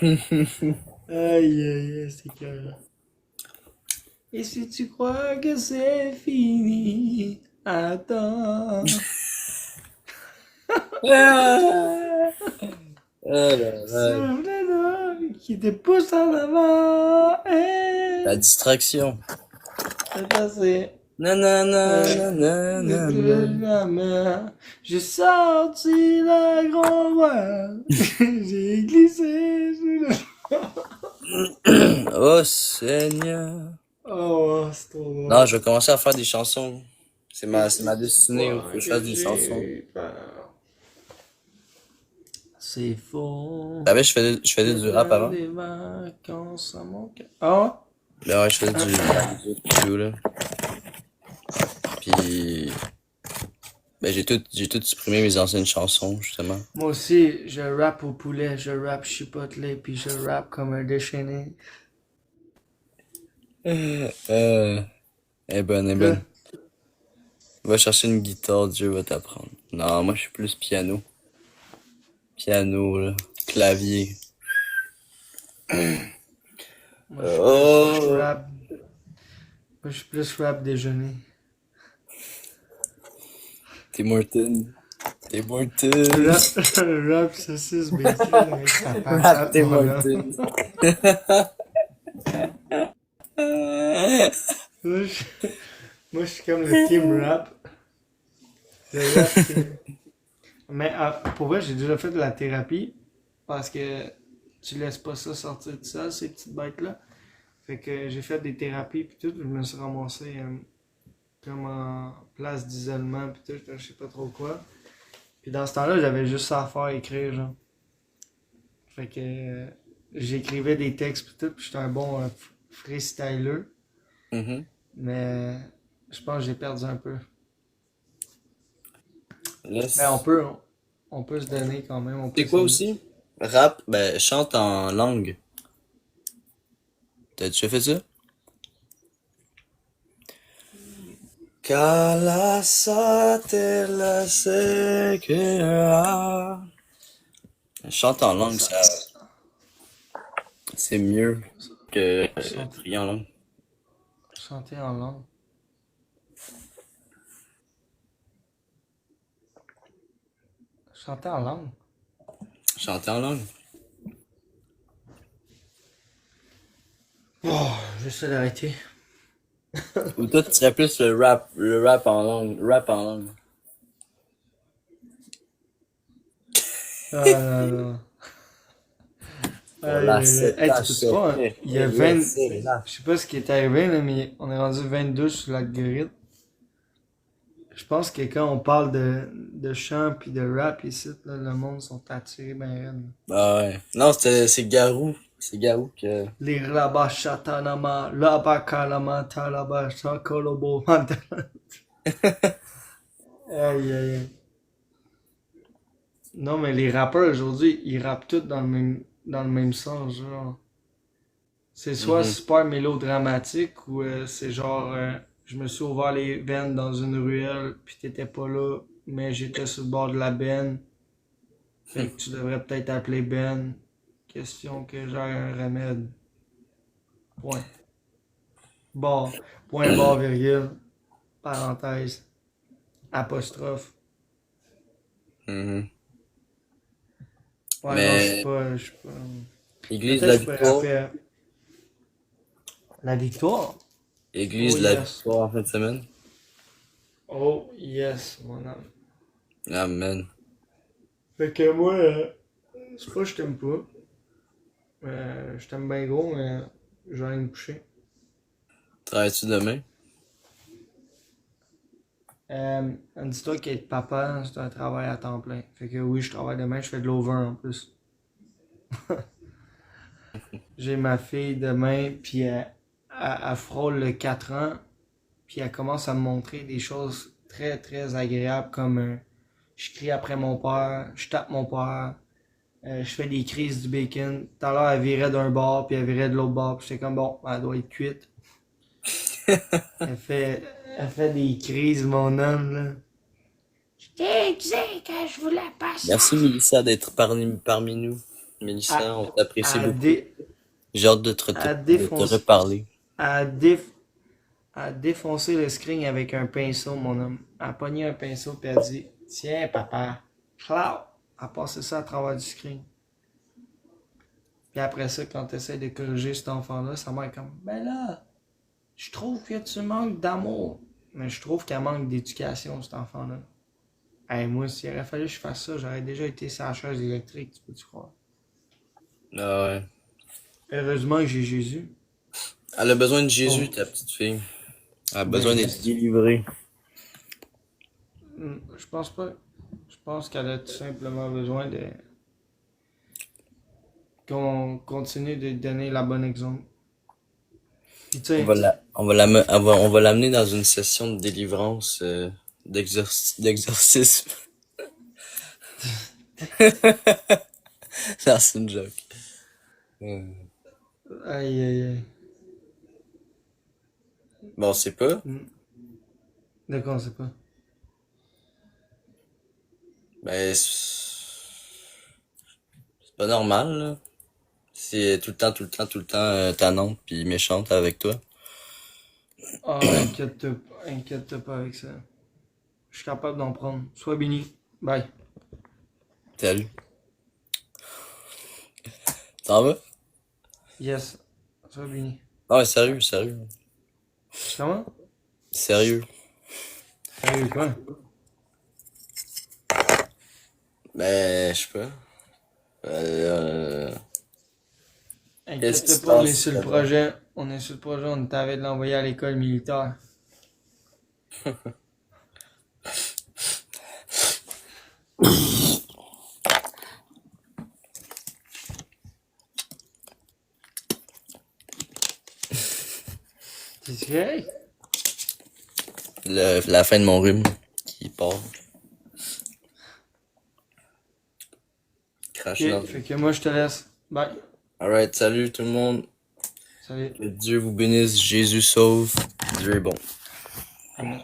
Aïe, aïe, aïe, c'est clair. Et si tu crois que c'est fini, attends. Ah là là. Souffle l'eau qui te pousse en avant. La distraction. C'est passé. Nanana, Plus nanana. jamais. J'ai sorti la grande voile. J'ai glissé sous le... Oh Seigneur. Oh, c'est trop drôle. Non, je vais commencer à faire des chansons. C'est ma destinée, il faut que je fasse des chansons. J'ai peur. C'est faux. Ah ben, je faisais du rap avant. Des vacances à mon cœur. Ah Ben ouais, je faisais du rap, là. Puis, ben j'ai tout supprimé mes anciennes chansons, justement. moi aussi, je rappe au poulet, je rappe chipotle, puis je rappe comme un déchaîné. Elle est bonne, elle est bonne. Va chercher une guitare, Dieu va t'apprendre. Non, moi je suis plus piano. Piano, là. Clavier. Moi, je Oh! rappe. Moi, je suis plus rap déjeuner. Tim Hortons. Tim Hortons. Rap saucisse bacon avec sa Rap patate. Tim Mon gars. Hortons. Moi, moi, je suis comme le team rap. Le rap, mais pour vrai, j'ai déjà fait de la thérapie parce que tu laisses pas ça sortir de ça, ces petites bêtes-là. Fait que j'ai fait des thérapies puis tout, je me suis ramassé comme en place d'isolement puis tout, je sais pas trop quoi. Puis dans ce temps-là, j'avais juste ça à faire, écrire, genre. Fait que j'écrivais des textes puis tout, puis j'étais un bon freestyler. Mhm. Mais je pense que j'ai perdu un peu. Là, Mais on peut se donner quand même. On peut c'est quoi essayer. aussi? Rap, ben, chante en langue. T'as déjà fait ça? Calasate la sequera. Chante en langue, ça, c'est mieux que prier en langue. Chanter en langue. Chanter en langue. Chanter en langue. Oh, j'essaie d'arrêter. Ou toi, tu serais plus le rap en langue, rap en langue. Ah non, non. Pour la Hey, tu peux pas, hein? Il y a 20... Je sais pas ce qui est arrivé, là, mais on est rendu 22 sur l'algorithme. Je pense que quand on parle de chant pis de rap ici, là, le monde sont attirés ben raide. Ah ouais. Non, c'est Garou. C'est Garou que... Les rabachatanama, labakalama, talabasha, kolobo, mantala. Aïe, aïe, aïe. Non, mais les rappeurs aujourd'hui, ils rappent tous dans le même sens, genre. C'est soit super mélodramatique ou c'est genre je me suis ouvert les veines dans une ruelle pis t'étais pas là, mais j'étais sur le bord de la benne. Fait que tu devrais peut-être appeler Ben. Question que j'ai un remède. Point. Barre. Point barre virgule. Parenthèse. Apostrophe. Mhm. Ouais, Mais- non, je suis pas. Église de Peut-être la je pourrais Victoire. rapper, La victoire? Église Oh, de la yes. Victoire en fin de semaine. Oh yes, mon âme. Amen. Fait que moi, c'est pas que je t'aime pas. Je t'aime bien gros, mais je vais aller me coucher. Travailles-tu demain? Dis-toi qu'être papa, c'est un travail à temps plein. Fait que oui, je travaille demain, je fais de l'over en plus. J'ai ma fille demain, puis elle frôle le 4 ans, puis elle commence à me montrer des choses très très agréables comme je crie après mon père, je tape mon père, Je fais des crises du bacon. Tout à l'heure, elle virait d'un bord, puis elle virait de l'autre bord. Puis j'étais comme, bon, elle doit être cuite. Elle fait, elle fait des crises, mon homme, là. Je t'ai dit que je voulais pas ça. Merci, Mélissa, d'être parmi nous. Mélissa, on t'apprécie Elle, beaucoup. dé, J'ai hâte de te elle, reparler. elle défoncé le screen avec un pinceau, mon homme. Elle a pogné un pinceau, puis elle a dit, tiens, papa. Clau! Elle a passé ça à travers du screen. Puis après ça, quand tu essaies de corriger cet enfant-là, sa mère est comme, ben là, je trouve que tu manques d'amour. Mais je trouve qu'elle manque d'éducation, cet enfant-là. Hey, moi, s'il aurait fallu que je fasse ça, j'aurais déjà été sur la chaise électrique, tu peux-tu croire? Ah ouais. Heureusement que j'ai Jésus. Elle a besoin de Jésus, Oh. ta petite fille. Elle a Ben, besoin d'être délivrée. Je pense pas. Je pense qu'elle a tout simplement besoin de... qu'on continue de donner la bonne exemple. Puis tu sais, On va l'amener dans une session de délivrance, d'exorcisme. Non, c'est une joke. aïe aïe aïe. Bon, on sait pas. De quoi on sait pas? Ben, c'est pas normal, là. C'est tout le temps tannante puis méchante avec toi. Ah, inquiète-toi pas avec ça. Je suis capable d'en prendre. Sois béni. Bye. Salut. T'en vas? Yes. Sois béni. Ah ouais, sérieux. Comment? Sérieux. Sérieux, quoi? Ben, je sais pas. Qu'est-ce qui se Inquiète-toi pas, on est passe sur le là-bas? projet. On est sur le projet, on t'avait de l'envoyer à l'école militaire. C'est vrai? La fin de mon rhume qui part. Crache dans Ok, fait que moi je te laisse. Bye. Alright, salut tout le monde. Salut. Que Dieu vous bénisse, Jésus sauve. Dieu est bon. Amen.